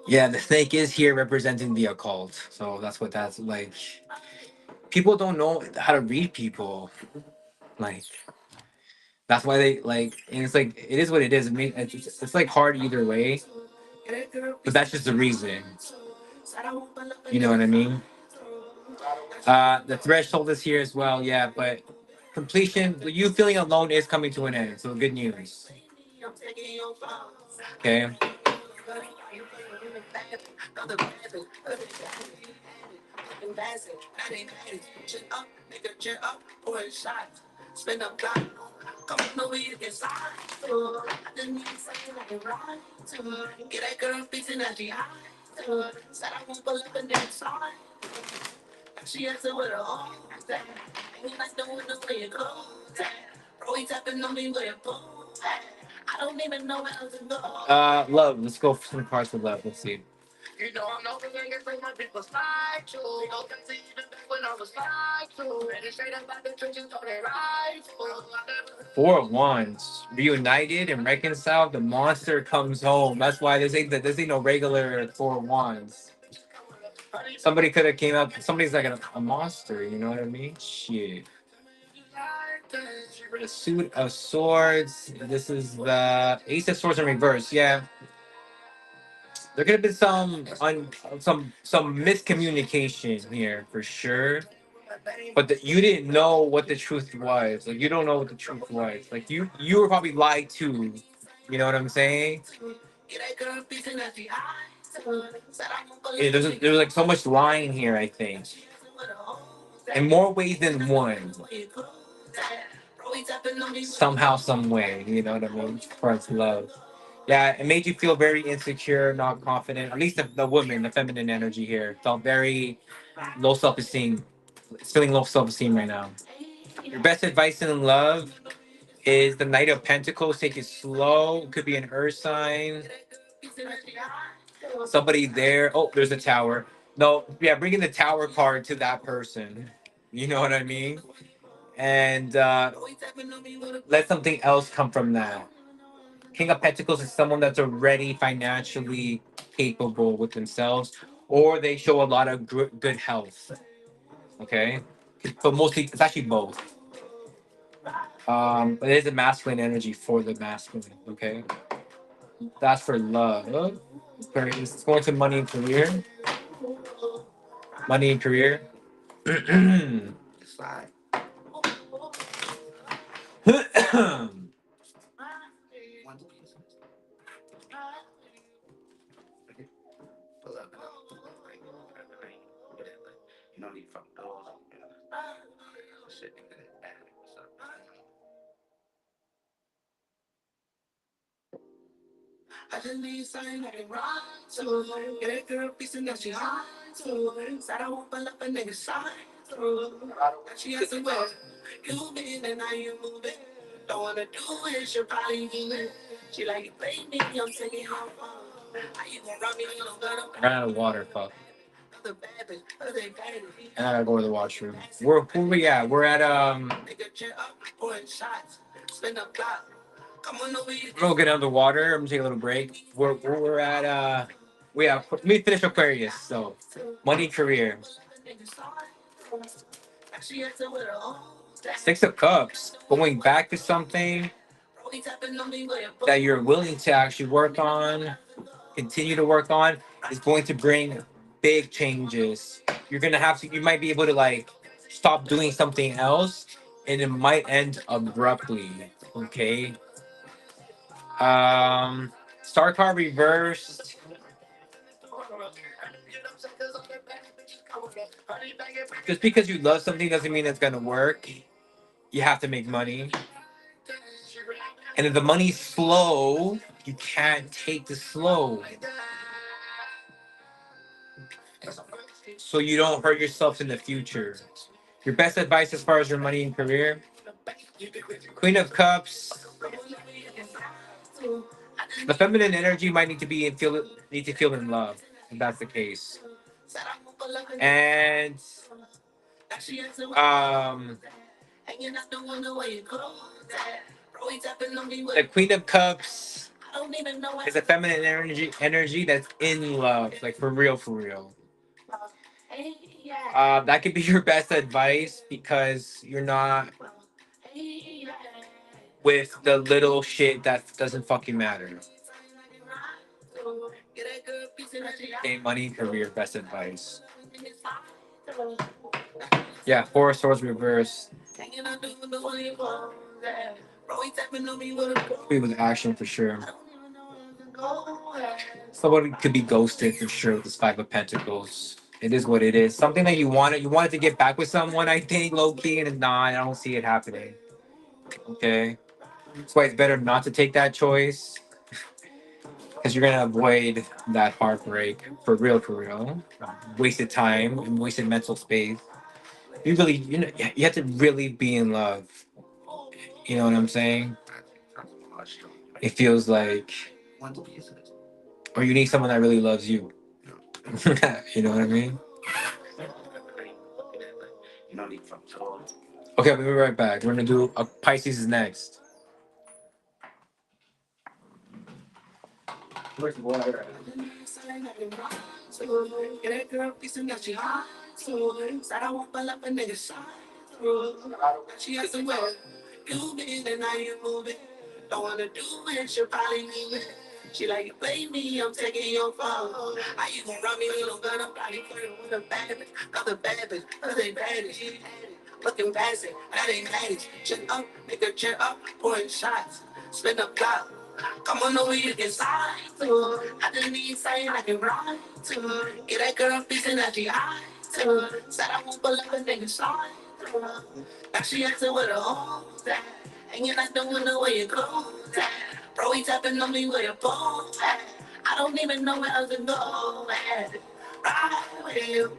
Speaker 1: Yeah, the snake is here representing the occult. So that's what that's like. People don't know how to read people. Like that's why they like, and it's like it is what it is. I mean, it's like hard either way, but that's just the reason. You know what I mean? The threshold is here as well. Yeah, but completion, you feeling alone is coming to an end. So good news. Okay.
Speaker 2: Spin up, come on over here, get slide. I just need something I can ride to. Get that girl fixing that she high. Said I won't pull up and then slide. She answered with a home that. And you like doing the way it goes. Bro, he tapping on me with a boom. I don't even know where else to go.
Speaker 1: Love. Let's go for some cards with love. Let's see.
Speaker 2: You know I'm no niggas like my people slide too. No fancy even back when I was 5'2". And straight up out the trenches, told it right.
Speaker 1: Four of Wands, reunited and reconciled. The monster comes home. That's why this ain't no regular Four of Wands. Somebody could have came up. Somebody's like a monster. You know what I mean? Shit. The Suit of Swords. This is the Ace of Swords in reverse. Yeah, there could have been some miscommunication here for sure. But you didn't know what the truth was. Like you don't know what the truth was. Like you were probably lied to. You know what I'm saying? Yeah, there's like so much lying here. I think, in more ways than one. Somehow, some way. You know what I mean? As far as love. Yeah, it made you feel very insecure, not confident. At least the woman, the feminine energy here, felt very low self esteem. It's feeling low self esteem right now. Your best advice in love is the Knight of Pentacles. Take it slow. It could be an earth sign. Somebody there. Oh, there's a tower. No, yeah, bringing the tower card to that person. You know what I mean? And let something else come from that. King of Pentacles is someone that's already financially capable with themselves, or they show a lot of good health. Okay, but mostly it's actually both. But it is a masculine energy for the masculine. Okay, that's for love. It's going to money and career. Money and career.
Speaker 2: I just need something I can ride to. Get a girl piece and now she high to. Said I won't pull up a nigga side to. Now she has to wear. You been and now you moving. Don't wanna do it, she'll probably do it. She like you play me, I'm taking her phone. How you gonna run me, you don't got
Speaker 1: I ran out of water, fuck.
Speaker 2: the bad bitch,
Speaker 1: And I gotta go to the washroom. Where we at? We're at
Speaker 2: nigga check up, pouring shots, spin the block. Come on over here.
Speaker 1: we're gonna get underwater. I'm gonna take a little break. We're at let me finish Aquarius. So money, career. Six of Cups. Going back to something that you're willing to actually work on, continue to work on, is going to bring big changes. You're gonna have to. You might be able to like stop doing something else, and it might end abruptly. Okay. Star card reversed. Just because you love something doesn't mean it's gonna work. You have to make money. And if the money's slow, you can't take the slow. So you don't hurt yourself in the future. Your best advice as far as your money and career? Queen of Cups. The feminine energy might need to feel in love, if that's the case. And um the Queen of Cups is a feminine energy that's in love, like for real, for real. That could be your best advice because you're not with the little shit that doesn't fucking matter. Okay, money, career, best advice. Yeah, Four of Swords reverse. Be with action for sure. Somebody could be ghosted for sure with this Five of Pentacles. It is what it is. Something that you wanted to get back with someone, I think, low key, and it's not. I don't see it happening. Okay. That's why it's better not to take that choice. Because you're gonna avoid that heartbreak for real, for real. Wasted time and wasted mental space. You have to really be in love. You know what I'm saying? It feels like, or you need someone that really loves you. You know what I mean? Okay, we'll be right back. We're gonna do Pisces is next. Where's the water? She has to wear. You been and now you moving. Don't wanna do it, she'll probably leave it. She like you play me, I'm taking your phone. How you gonna run me, little gun? I'm probably flirting with a bad bitch, other bad bitch, other bad bitch. Looking past it, that ain't managed. Chin up, make a chin up, pouring shots, spin the block. Come on over, you can slide to. I just need something I can ride to. Get that girl piece and that she high to. Said I won't pull up a nigga slide to. Now she acting with her hoes at. Hanging out the window where you clothes at. Bro, he tapping on me where your bones at. I don't even know where else to go at. Ride with you.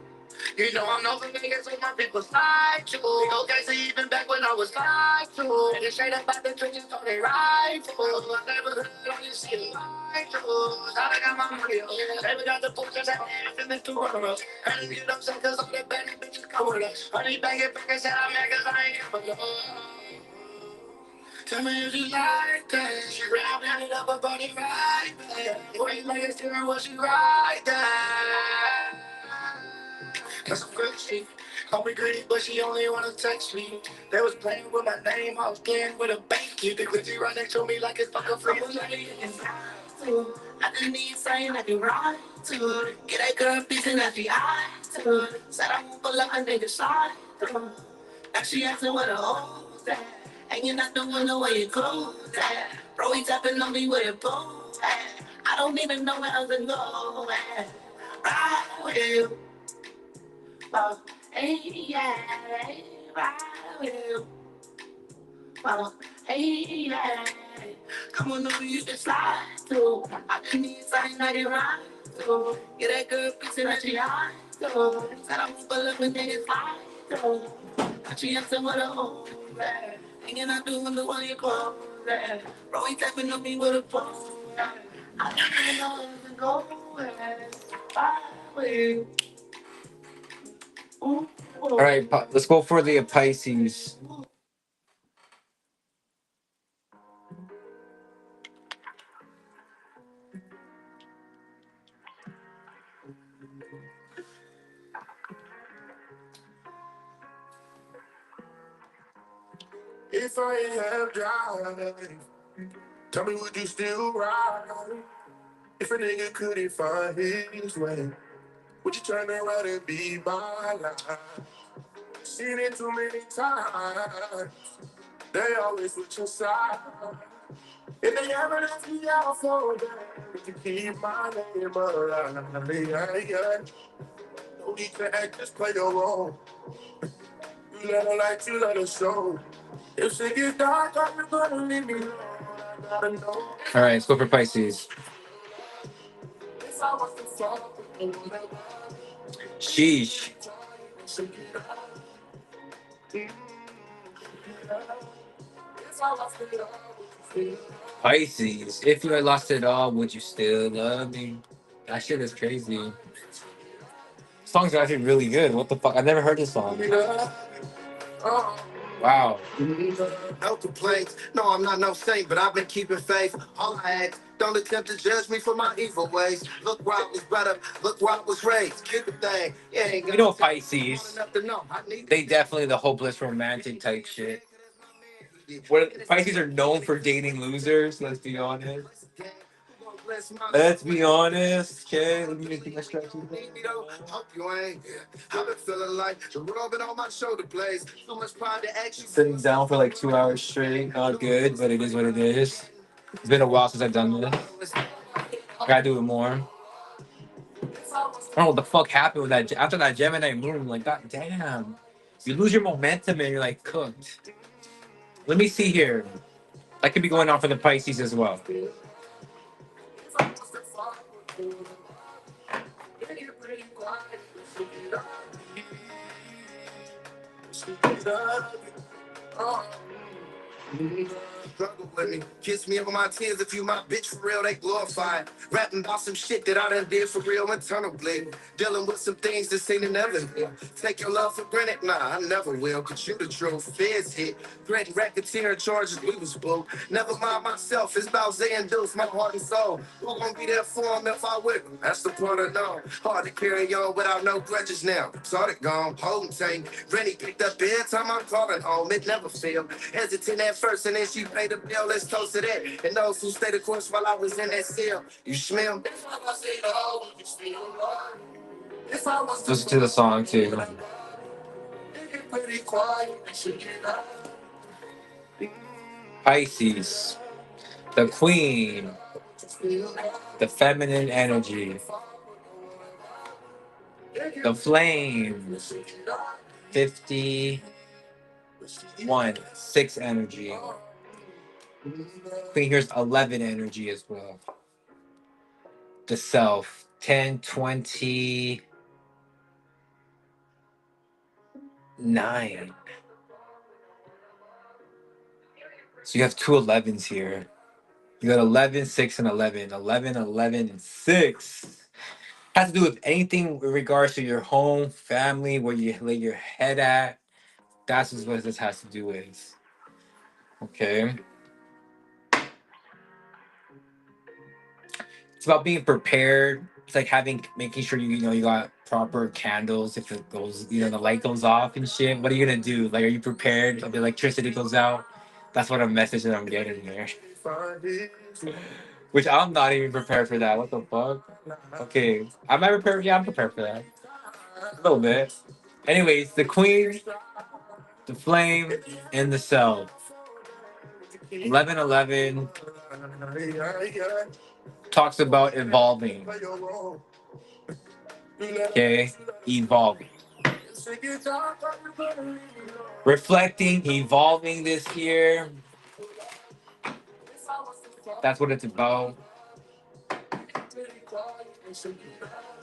Speaker 1: You know I'm not gonna get so my people slide to. Okay, so even back when I was lied to. And it's straight up about the trenches on they ride to. I never heard all this shit lied to. I got my money up. Baby got the posters out and the two runners. I didn't get upset cause all the bad bitches come with us. Honey bang it back and said I'm mad cause I ain't ever know. Tell me if you like that. She grabbed it up about it right there. Wait like it's steering what she right there. That's some good shit. Call me greedy, but she only wanna text me. They was playing with my name, I was playing with a bank. You think she right next to me like it's fucking free. I just need something I can ride to. Get that girl piece and that she high to. Said I won't pull up a nigga side to. Now she asking where the hoes at. Hanging out the window where your clothes at. Bro, he tapping on me where your bones at. I don't even know where else to go at. Ride with you. Hey, yeah, ride with you.
Speaker 2: Hey, yeah. Come on over, you can slide too. I can need something I can ride too. Get that good picture that she hide too. Said I'm full of a nigga fly too. She up some of the old rap. Hanging out doing the one you call rap. Bro, he tapping on me with a phone rap. I don't even know if to go with.
Speaker 1: All right, let's go for the Pisces.
Speaker 2: If I have drive, tell me would you still ride? If a nigga couldn't find his way, would you turn around and be my life? Seen it too many times, they always switch your side. If they ever let me out for that, to keep my name alive. No need to act, just play your role. You let her like you let her show. If she get dark, are you gonna leave me alone? I gotta know.
Speaker 1: All right, let's go for Pisces.
Speaker 2: If I was to fall,
Speaker 1: Sheesh. Pisces. If you had lost it all, would you still love me? That shit is crazy. Songs are actually really good. What the fuck? I've never heard this song. Wow.
Speaker 2: No complaints. No, I'm not no saint, but I've been keeping faith. All I ask, don't attempt to judge me for my evil ways. Look where I was brought up, look where I was raised. Keep the thing. Yeah, ain't
Speaker 1: You know Pisces. They definitely the hopeless romantic type shit. What Pisces are known for dating losers, let's be honest. Let's be honest. Okay, let me think I stretch
Speaker 2: Hope you ain't. I've been feeling like the world been on my shoulder blades. So much pride to action.
Speaker 1: Sitting down for like 2 hours straight, not good, but it is what it is. It's been a while since I've done this. I gotta do it more. I don't know what the fuck happened with that. After that Gemini moon, like, god damn. You lose your momentum and you're like cooked. Let me see here. That could be going on for the Pisces as well.
Speaker 2: Struggle with me. Kiss me over my tears if you my bitch for real, they glorified. Rapping about some shit that I done did for real internally. Dealing with some things that seem to never heal. Take your love for granted? Nah, I never will. Cause you the truth. Feds hit. Threatened racketeering charges, we was blue. Never mind myself, it's about Zay and Deuce, my heart and soul. Who gonna be there for him if I with him? That's the part I know. Hard to carry on without no grudges now. Started gone, holding tight. Granny picked up every time I'm calling home, it never failed. Hesitant at first and then she paid the bill, let's toast to that. And those who stayed the course while I was in that cell. You smell?
Speaker 1: Listen to the song too. Pisces, the queen, the feminine energy, the flame, 51, 6 energy. Queen here's 11 energy as well. The self, 10, 29. So you have two 11s here. You got 11, 6, and 11. 11, 11, and 6. Has to do with anything with regards to your home, family, where you lay your head at. That's what this has to do with. Okay. It's about being prepared. It's like making sure you got proper candles if it goes, the light goes off and shit. What are you gonna do? Like, are you prepared if the electricity goes out? That's what a message that I'm getting there. Which I'm not even prepared for that. What the fuck? Okay. Am I prepared? Yeah, I'm prepared for that. A little bit. Anyways, the queen, the flame, and the cell. 1111 talks about evolving. Okay? Evolving. Reflecting, evolving this year. That's what it's about.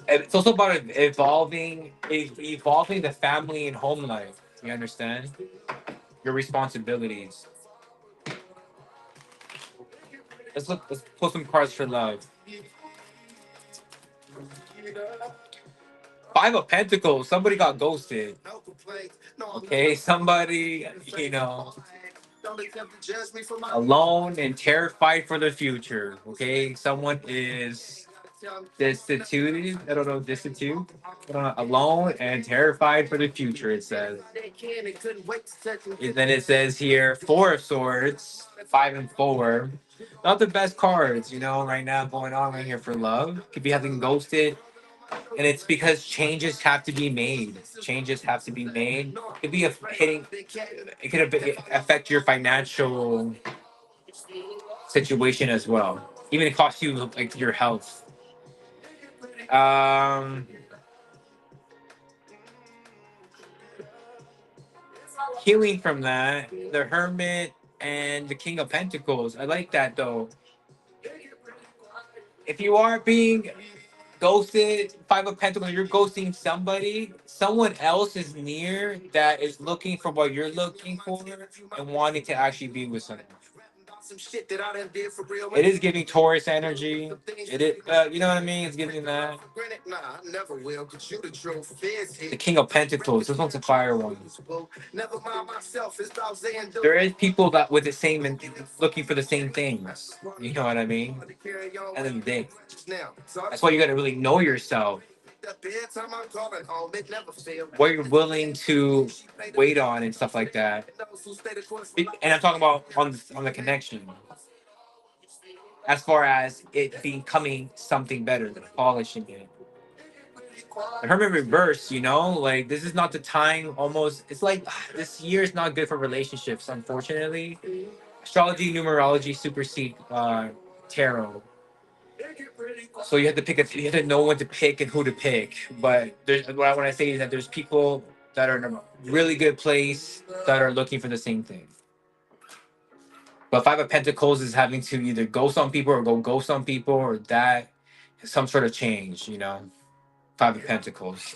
Speaker 1: It's also about evolving the family and home life. You understand? Your responsibilities. Let's pull some cards for love. Five of Pentacles. Somebody got ghosted. Okay, somebody, alone and terrified for the future. Okay, someone is destituted. I don't know, destitute. Alone and terrified for the future. It says. And then it says here, Four of Swords, 5 and 4. Not the best cards, right now going on right here for love. Could be having ghosted. And it's because changes have to be made. Changes have to be made. It could be it could affect your financial situation as well. Even it costs you like your health. Healing from that, the Hermit and the King of Pentacles. I like that though. If you are being ghosted, Five of Pentacles, you're ghosting somebody, someone else is near that is looking for what you're looking for and wanting to actually be with someone. It is giving Taurus energy. It is, you know what I mean? It's giving that. The King of Pentacles. This one's a fire one. There is people that with the same and looking for the same things. You know what I mean? And then they. That's why you got to really know yourself. What you're willing to wait on and stuff like that. And I'm talking about on the connection. As far as it becoming something better, polishing it. The Hermit reverse, like this is not the time. Almost, it's like this year is not good for relationships, unfortunately. Astrology, numerology supersede tarot. So you have to you have to know when to pick and who to pick. But what I say is that there's people that are in a really good place that are looking for the same thing. But Five of Pentacles is having to either ghost on people or go ghost on people or that some sort of change, Five of Pentacles.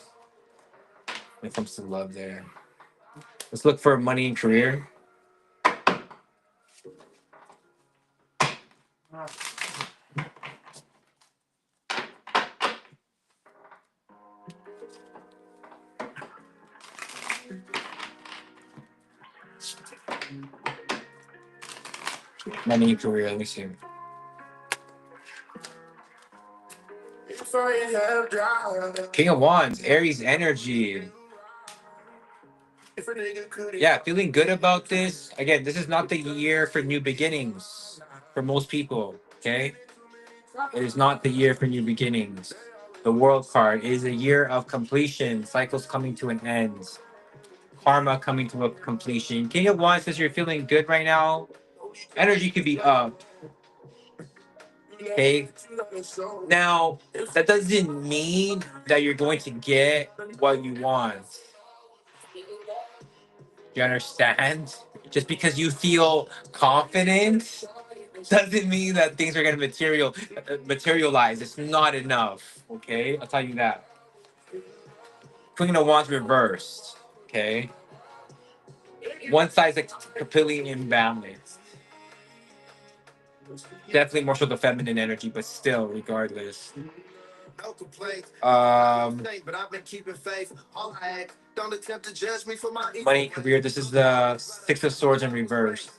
Speaker 1: When it comes to love there. Let's look for money and career. Money and career, let me see. King of Wands, Aries energy. Yeah, feeling good about this. Again, this is not the year for new beginnings for most people, okay? It is not the year for new beginnings. The World card is a year of completion, cycles coming to an end, karma coming to a completion. King of Wands says you're feeling good right now. Energy could be up. Okay. Now, that doesn't mean that you're going to get what you want. You understand? Just because you feel confident doesn't mean that things are going to materialize. It's not enough. Okay, I'll tell you that. Queen of Wands reversed. Okay, one side's like completely imbalanced. Definitely more so the feminine energy, but still, regardless. Money, career. This is the Six of Swords in reverse.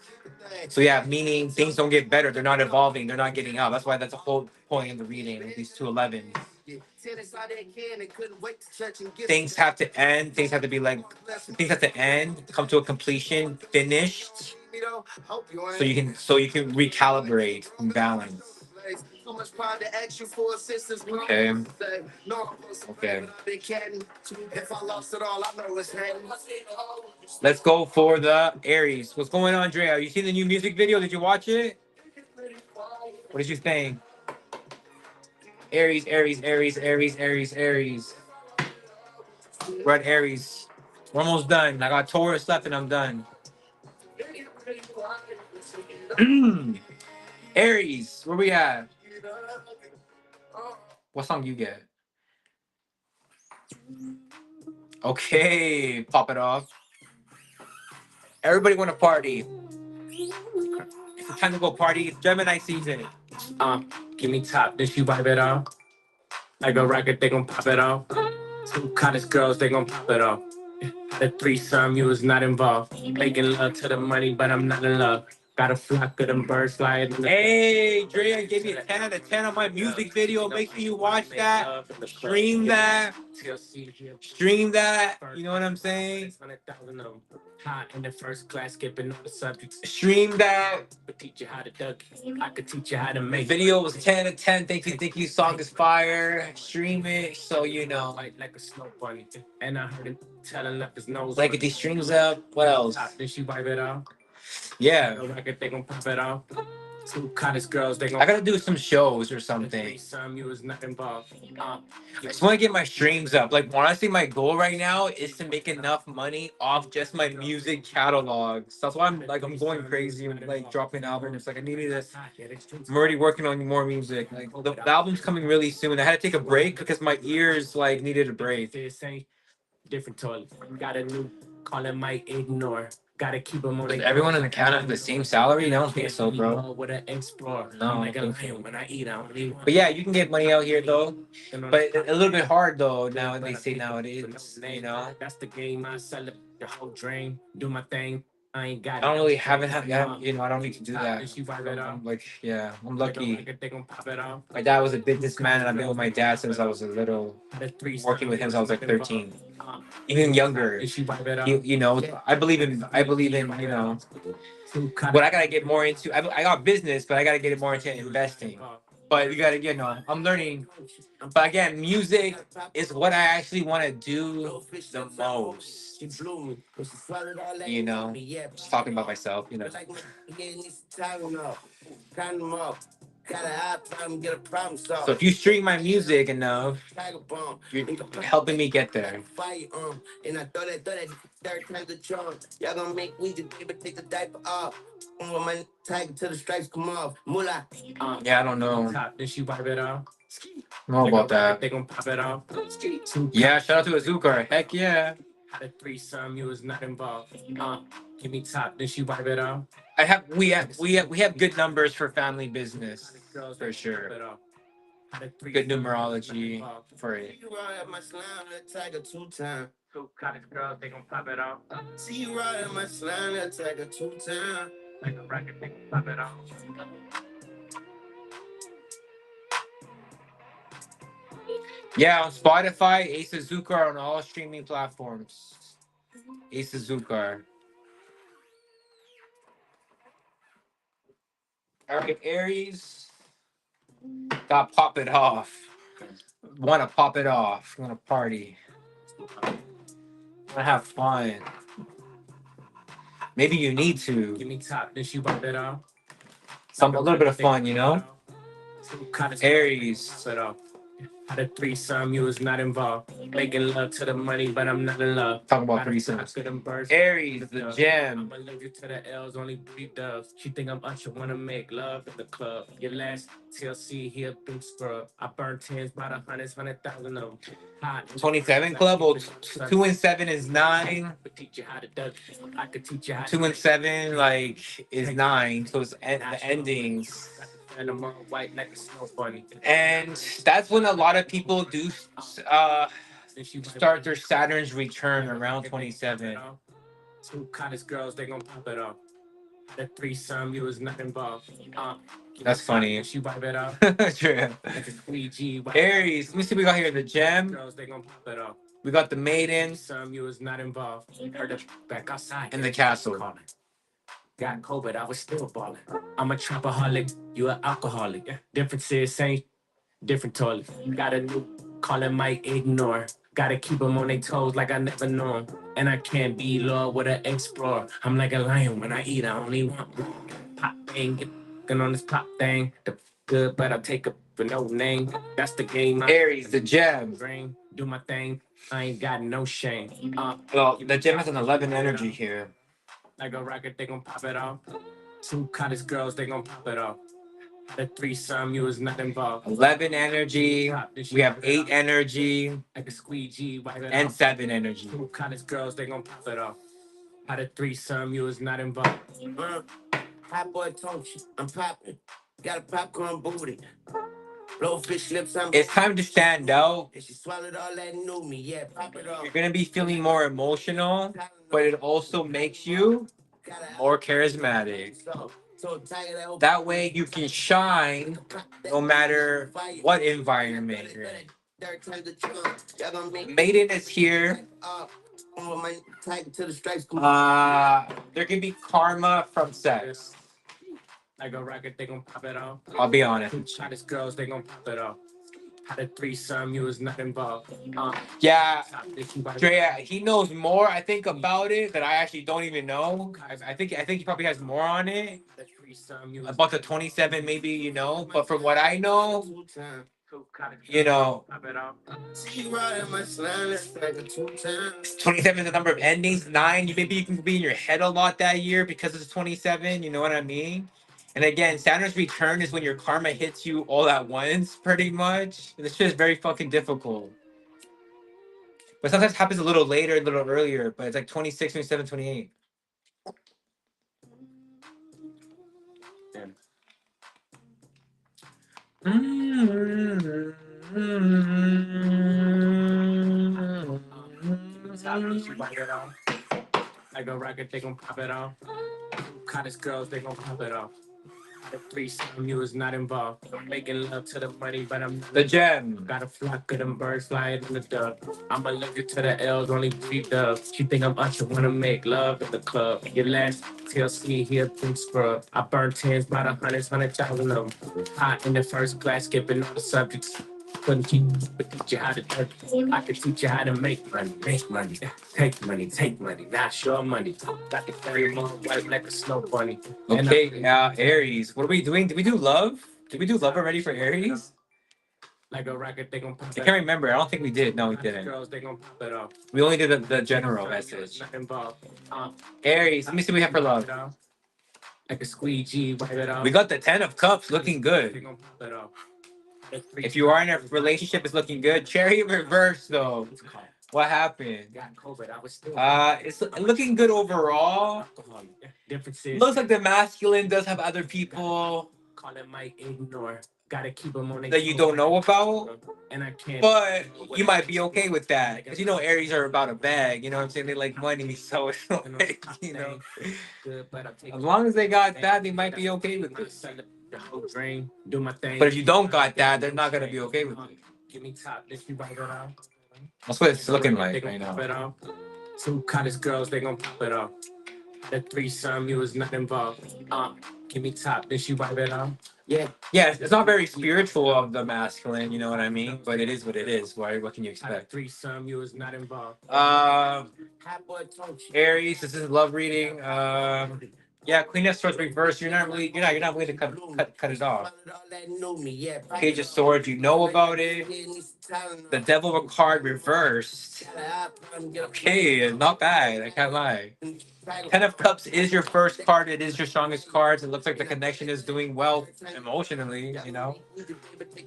Speaker 1: So yeah, meaning things don't get better. They're not evolving. They're not getting up. That's why that's a whole point in the reading of these 211. Things have to end. Things have to be like, things have to end, come to a completion, finished. So you can recalibrate and balance. Okay. Okay. Let's go for the Aries. What's going on, Drea? You seen the new music video? Did you watch it? What did you think? Aries, Aries, Aries, Aries, Aries, Aries. Red Aries. We're almost done. I got Taurus left and I'm done. Aries, where we at? What song you get? Okay, pop it off. Everybody want to party. It's time to go party. It's Gemini season.
Speaker 2: Give me top, then she wipe it off. Like a rocket, they gon' pop it off. Two cottage girls, they gon' pop it off. The threesome, you was not involved. Making love to the money, but I'm not in love. Got a flock of them birds flying.
Speaker 1: Hey, Drea gave me a 10 out of 10 on my music video. Make sure you watch that. Stream that. Stream that. You know what I'm saying?
Speaker 2: Hot in the first class, skipping all the subjects.
Speaker 1: Stream that.
Speaker 2: I could teach you how to duck. I could teach you how to make.
Speaker 1: Video was 10 out of 10. Thank you. Song is fire. Stream it so you know.
Speaker 2: Like a snow bunny. And I heard him telling left his nose.
Speaker 1: Like, get these streams up. What else?
Speaker 2: Then she wipe it off.
Speaker 1: Yeah.
Speaker 2: Like they gon' pop it off. Two cottage girls, they gon'
Speaker 1: I gotta do some shows or something.
Speaker 2: You was not involved.
Speaker 1: I just want to get my streams up. Like, honestly, my goal right now is to make enough money off just my music catalogs. That's why I'm going crazy and like dropping albums. Like, I needed this. I'm already working on more music. Like, the album's coming really soon. I had to take a break because my ears like needed a break.
Speaker 2: Different toilet. Got a new call it might ignore. Gotta keep them on.
Speaker 1: Does everyone in the Canada have the same salary? I don't think so, bro.
Speaker 2: With an explore.
Speaker 1: No,
Speaker 2: like when I eat, I don't need.
Speaker 1: But yeah, you can get money out here though. But a little bit hard though. Now they say nowadays, you know.
Speaker 2: That's the game. I sell it the whole drain. Do my thing. I ain't got.
Speaker 1: I don't really haven't had. You know, I don't need to do that.
Speaker 2: I'm
Speaker 1: like, yeah, I'm lucky.
Speaker 2: They gonna pop it off.
Speaker 1: My dad was a businessman, and I've been with my dad since I was a little. Working with him since I was like 13, even younger. You know, I believe in you know. What I gotta get more into. I got business, but I gotta get more into investing. But you gotta, you know, I'm learning. But again, music is what I actually want to do the most. You know, just talking about myself, you know. So if you stream my music enough, you're helping me get there. Y'all gonna make me take the diaper off. My tiger till the stripes come off. Yeah, I don't know.
Speaker 2: Then she wipe it off.
Speaker 1: Know about that.
Speaker 2: They gonna pop it off.
Speaker 1: Yeah, shout out to aceazucar. Heck yeah.
Speaker 2: Had a threesome, you was not involved. Give me top, then she wipe it off.
Speaker 1: We have good numbers for family business for sure. Good numerology for it.
Speaker 2: Two cottage girls, they gonna pop it off.
Speaker 1: See you riding my slime, that's like a 2-time.
Speaker 2: Like a rocket, they gonna pop it off.
Speaker 1: Yeah, on Spotify, aceazucar on all streaming platforms. aceazucar. All right, Aries. Got pop it off. Want to pop it off. Want to party. Want to have fun. Maybe you need to.
Speaker 2: Give me top, then she wipe it off.
Speaker 1: A little bit of fun, you know? Aries.
Speaker 2: Had a threesome, you was not involved. Making love to the money, but I'm not in love.
Speaker 1: Talking about threesomes. Aries, the gem.
Speaker 2: I'm allergic to the L's, only breathe doves. She think I'm usher, wanna make love at the club. Your last TLC, he a big scrub. I burned tens by the hundreds, 100,000 of them.
Speaker 1: 27 club, well, 2 and 7 is 9.
Speaker 2: I could teach you how to duck. I could teach you how
Speaker 1: 2 and 7 like is 9, so it's the endings.
Speaker 2: And I'm all white like a snow bunny.
Speaker 1: And that's when a lot of people do start their Saturn's return around 27.
Speaker 2: Two cottage girls, they gonna pop it off. The threesome, you was not involved.
Speaker 1: That's funny.
Speaker 2: She wipe it off.
Speaker 1: True. Aries, let me see what we got here. The gem.
Speaker 2: Girls, they gonna pop it off.
Speaker 1: We got the maiden.
Speaker 2: You was not involved. Back outside.
Speaker 1: And the castle.
Speaker 2: Got COVID, I was still balling. I'm a trapaholic, you an alcoholic. Differences ain't different toilet. Got a new call it might ignore. Gotta keep them on their toes like I never know 'em. And I can't be low with an explorer. I'm like a lion when I eat, I only want pop thing. Get on this pop thing. The good, but I'll take it for no name. That's the game.
Speaker 1: Aries, the gem.
Speaker 2: Do my thing. I ain't got no shame.
Speaker 1: Well, the gym has an 11 energy here.
Speaker 2: Like a rocket, they gon' pop it off. Two college girls, they gon' pop it off. The threesome, you was not involved.
Speaker 1: 11 energy. We have 8 energy.
Speaker 2: Like a squeegee, wipe it
Speaker 1: And
Speaker 2: off.
Speaker 1: 7 energy.
Speaker 2: Two college girls, they gon' pop it off. Had a threesome, you was not involved. Hot boy told you, I'm popping. Got a popcorn booty. Blowfish lips, I'm.
Speaker 1: It's time to stand out.
Speaker 2: And she swallowed all that new me. Yeah, pop it off.
Speaker 1: You're gonna be feeling more emotional, but it also makes you more charismatic. That way you can shine no matter what environment you're in. Maiden is here. There can be karma from sex.
Speaker 2: Like a rocket, they gon' pop it off.
Speaker 1: I'll be honest.
Speaker 2: Hottest girls, they gon' pop it off. Had a threesome, you was not involved.
Speaker 1: Yeah, Drea, he knows more, I think, about it that I actually don't even know. I think he probably has more on it. About the 27, maybe, you know. But from what I know, you know, 27 is the number of endings. 9, maybe you can be in your head a lot that year because it's 27. You know what I mean? And again, Saturn's return is when your karma hits you all at once, pretty much. This shit is very fucking difficult. But sometimes it happens a little later, a little earlier. But it's like 26, 27, 28.
Speaker 2: Like a rocket, they gon' pop it off. Hottest girls, they gon' pop it off. The threesome, you was not involved. I'm making love to the money, but I'm
Speaker 1: The gem.
Speaker 2: got a flock of them birds flying in the dove. I'm allergic to the L's, only 3 doves. She think I'm Usher, wanna make love at the club. Your last tells me he a pink scrub. I burn tens by the hundreds, 100,000 of them. Hot in the first class, skipping all the subjects. Couldn't teach you how to do it. I could teach you how to make money, take money, not your money. Got to carry them all white like a snow bunny.
Speaker 1: Okay, Aries. What are we doing? Did we do love? Did we do love already for Aries?
Speaker 2: Like a rocket, they gon' pop
Speaker 1: I can't remember. I don't think we did. No, we didn't.
Speaker 2: Girls, they gon' pop it off.
Speaker 1: We only did the general message. Aries, let me see what we have for love.
Speaker 2: Like a squeegee, wipe it off.
Speaker 1: We got the 10 of Cups looking good. If you are in a relationship, it's looking good. Cherry reverse, though. What happened? It's looking good overall. Looks like the masculine does have other people that you don't know about, but you might be okay with that because you know Aries are about a bag. You know what I'm saying? They like money, so it's like, you know, as long as they got that, they might be okay with it. But if you don't got that, they're not gonna be okay with it. That's what it's looking like right now.
Speaker 2: Two college girls, they gon' pop it off. The threesome, you was not involved. Give me top, then she wipe it off.
Speaker 1: Yeah, it's not very spiritual of the masculine, you know what I mean? But it is what it is. Why? What can you expect?
Speaker 2: Threesome, you was not involved.
Speaker 1: Aries, this is love reading. Yeah, Queen of Swords reverse. You're not willing to cut it off. Page of Swords, you know about it. The Devil card reversed. Okay, not bad. I can't lie. 10 of Cups is your first card. It is your strongest card. It looks like the connection is doing well emotionally, you know?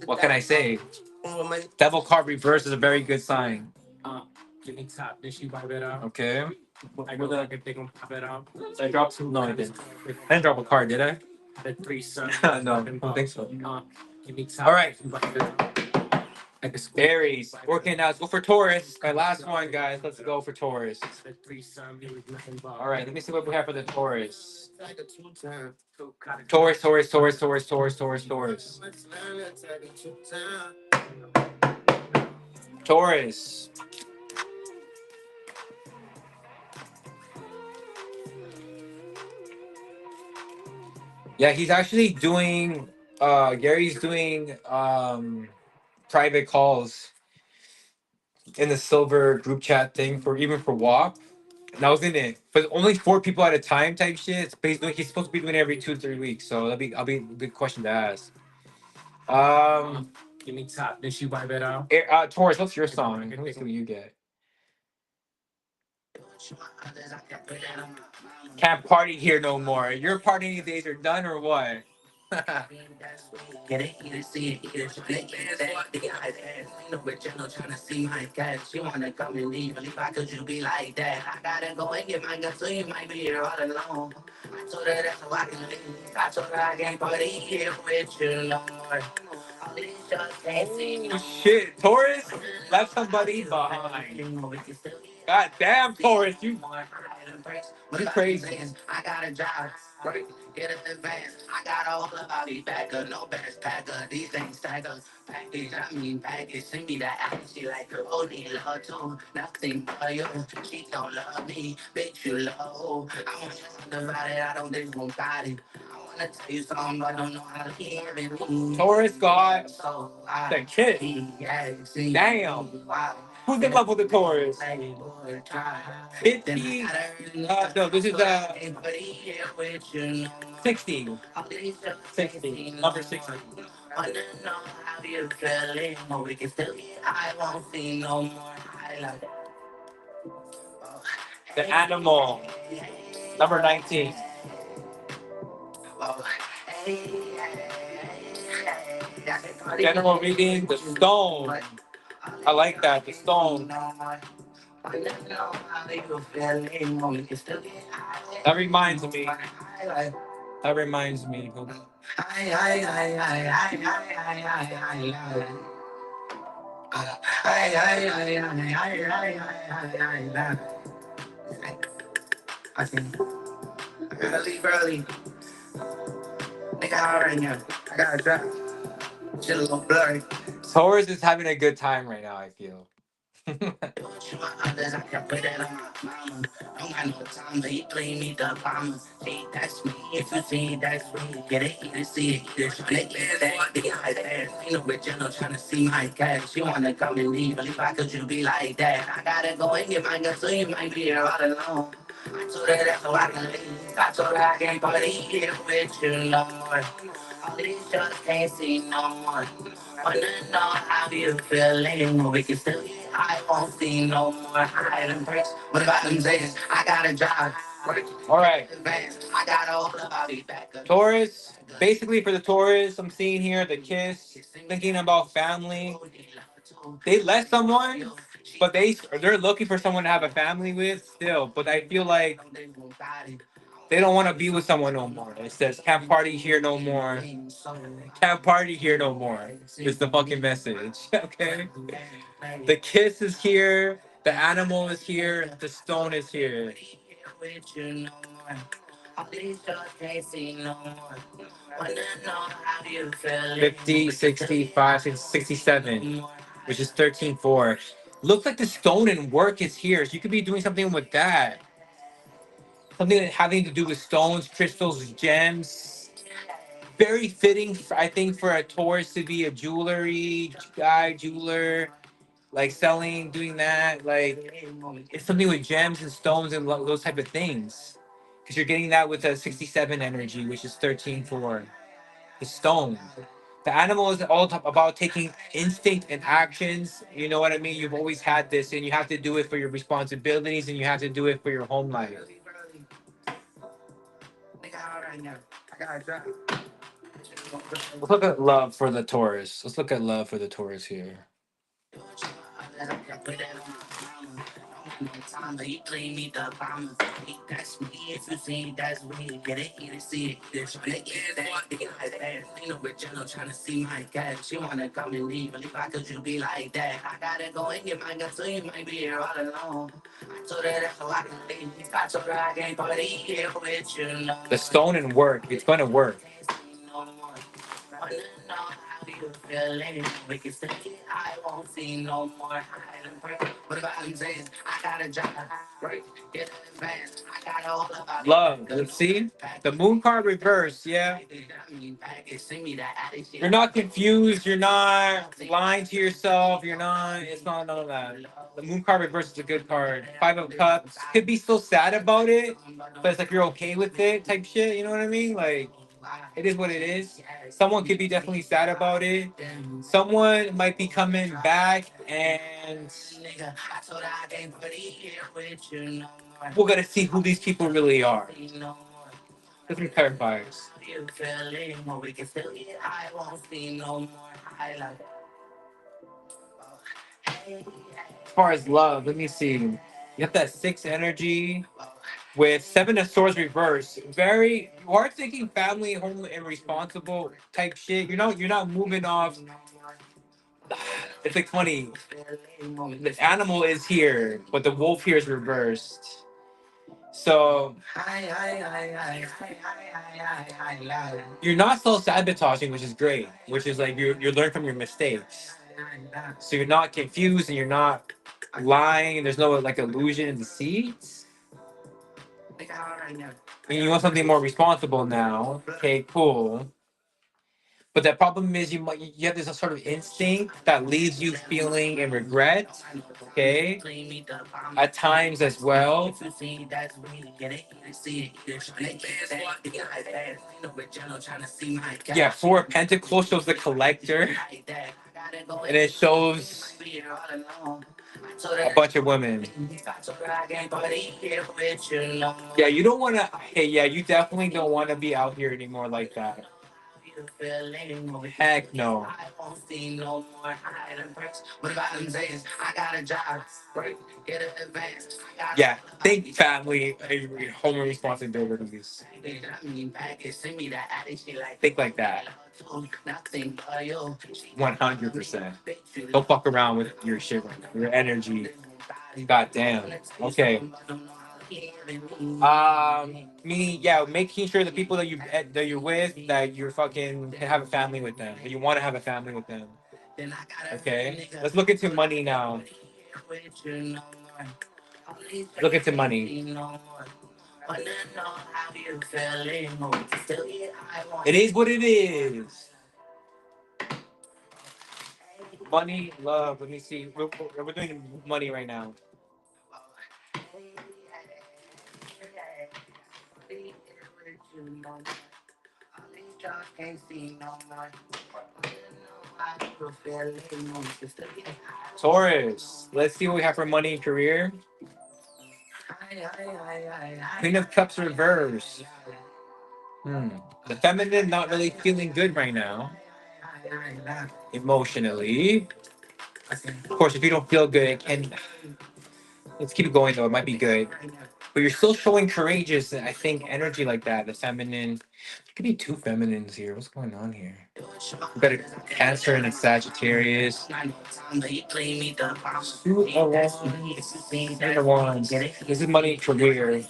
Speaker 1: What can I say? Devil card reverse is a very good sign. Okay. I dropped? No, I didn't. I didn't drop a card, did I? No, I don't think so. All right. Aries, working out. Let's go for Taurus. My last one, guys. Let's go for Taurus. All right, let me see what we have for the Taurus. Taurus. Taurus. Yeah, he's actually doing Gary's doing private calls in the silver group chat thing for even for WAP. And I was in it, but only 4 people at a time type shit. But he's supposed to be doing it every 2 to 3 weeks, so I'll be a good question to ask.
Speaker 2: Give me top, then she wipe it out.
Speaker 1: Taurus, what's your song? Let me see what you get. Can't party here no more. Your partying days are done or what? Get it, eat it, see it, eat it, try to get that. The eyes ass, ain't no original, trying to see my cash. She wanna come and leave, believe I could you be like that? I gotta go and get my gun, so you might be here all alone. I told her that's how I can leave. I told her I can't party here with you no more. All these shots can't see. Oh shit, Taurus left somebody behind. God damn, Taurus, you crazy. I got a job, right? Get an advance. I got all of I'll be back up, no best packer. These things stack up. Package, I mean package. Send me that ass. She like her own need love too. Nothing but you. She don't love me, bitch, you love. I want you to about it. I don't think we'll got it. I wanna tell you something, but I don't know how to hear it. Taurus got so the kid. Damn. Who's in love with the Taurus? 50. No, this is 16. 16. Number 16. I don't know how you feeling. No, we can still get high. Won't see no more highlight. The animal. Number 19. General reading, the stone. I like that, the stone. That reminds me. That reminds me. I think I gotta leave early. Nigga out right now. I gotta drive. Shit a little blurry. Taurus is having a good time right now, I feel. She wanna come and leave, believe I could you be like that? I gotta go and get my gun, so you might be here all alone. I told her that's how I can leave. I told her I can't party here with you no more. All these shots can't see no more. Wanna know how you feeling? We can still get high, won't see no more island breaks. What about them days? I got a job. All right. I got all of I'll be back. Taurus, basically for the Taurus, I'm seeing here the kiss, thinking about family. They let someone, but they're looking for someone to have a family with still. But I feel like they don't want to be with someone no more. It says can't party here no more. Can't party here no more. Is the fucking message. Okay. The kiss is here. The animal is here. The stone is here. 50, 65, 67, which is 13-4. Looks like the stone and work is here. So you could be doing something with that. Something having to do with stones, crystals, gems. Very fitting, I think, for a Taurus to be a jewelry guy, jeweler, like selling, doing that. Like, it's something with gems and stones and those type of things. Because you're getting that with a 67 energy, which is 13-4. The stone. The animal is all about taking instinct and actions. You know what I mean? You've always had this, and you have to do it for your responsibilities, and you have to do it for your home life. Let's look at love for the Taurus. Let's look at love for the Taurus here. Trying to see my cash. She wanna come and leave, believe I could you be like that? I gotta go and get my gun, so you might be here all alone. I told her that's how I can leave. I told her I can't party here with you. The stone and work, it's gonna work. We can still get high, won't see no more island break. What about them days? I got a job, right? Get an advance. I got all about love. Let's see. The moon card reverse, yeah. You're not confused, you're not lying to yourself, you're not, it's not none of that. The moon card reverse is a good card. 5 of Cups. Could be still sad about it, but it's like you're okay with it type shit, you know what I mean? Like, It is what it is. Someone could be definitely sad about it. Someone might be coming back, and we're gonna see who these people really are. Different clarifiers. As far as love, let me see. You have that six energy with seven of swords reverse. Very, you are thinking family, home, and responsible type shit. You're not moving off. It's like funny. The animal is here, but the wolf here is reversed. So you're not self sabotaging, which is great. Which is like you're learning from your mistakes. So you're not confused and you're not lying. And there's no like illusion and deceit. And you want something more responsible now. Okay, cool. But the problem is you have this sort of instinct that leaves you feeling in regret. Okay. At times as well. Yeah, Four of Pentacles shows the collector. And it shows a bunch of women. Yeah, you don't want to. Hey, yeah, you definitely don't want to be out here anymore like that. Heck no. Yeah, think family, home responsibilities. Think like that. 100%. Don't fuck around with your shit right now. Your energy. God damn. Okay. Meaning, yeah, making sure the people that you're with, that you're fucking can have a family with them, that you want to have a family with them. Okay. Let's look into money now. Look into money. It is what it is. Money, love. Let me see. We're doing money right now. Taurus. Let's see what we have for money and career. Queen of Cups reverse. The feminine not really feeling good right now. Emotionally. Of course, if you don't feel good, it can. Let's keep it going though. It might be good. But you're still showing courageous, I think, energy like that. The feminine. There could be two feminines here. What's going on here? We got a Cancer and a Sagittarius. Two of Wands. Ten of Wands. This is money and career.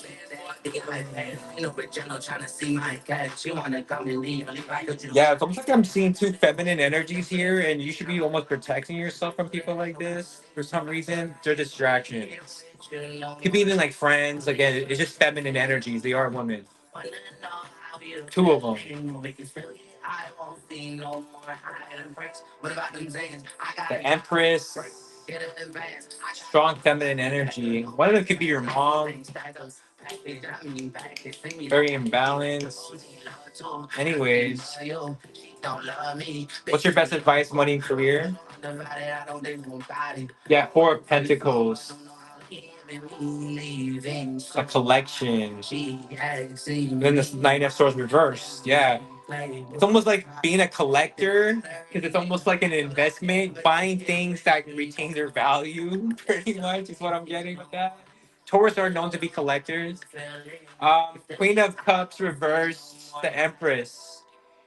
Speaker 1: Yeah, it's almost like I'm seeing two feminine energies here, and you should be almost protecting yourself from people like this for some reason. They're distractions. Could be even like friends. Again, it's just feminine energies. They are women. Two of them. The Empress. Strong feminine energy. One of them could be your mom. Very imbalanced. Anyways, what's your best advice, money and career? Yeah, Four of Pentacles. A collection. Then the Nine of Swords reversed. Yeah. It's almost like being a collector because it's almost like an investment, buying things that retain their value, pretty much is what I'm getting with that. Taurus are known to be collectors. Queen of Cups reversed, the Empress.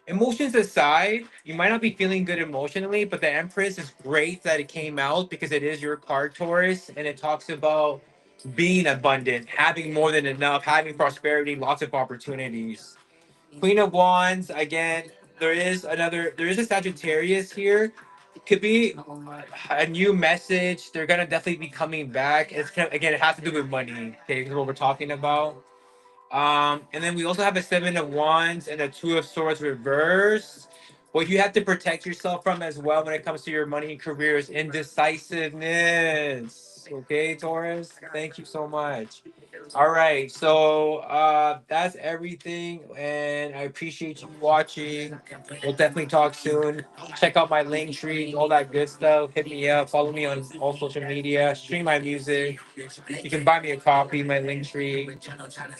Speaker 1: Emotions aside, you might not be feeling good emotionally, but the Empress is great that it came out because it is your card, Taurus, and it talks about being abundant, having more than enough, having prosperity, lots of opportunities. Queen of Wands, again, there is a Sagittarius here. Could be a new message. They're gonna definitely be coming back. It's kind of, again, it has to do with money. Okay, is what we're talking about. And then we also have a Seven of Wands and a Two of Swords reverse. What you have to protect yourself from as well when it comes to your money and career is indecisiveness. Okay, Taurus. Thank you so much. All right, so that's everything, and I appreciate you watching. We'll definitely talk soon. Check out my link tree, all that good stuff. Hit me up, follow me on all social media, stream my music. You can buy me a copy, my link tree.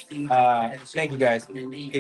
Speaker 1: Thank you guys. Peace.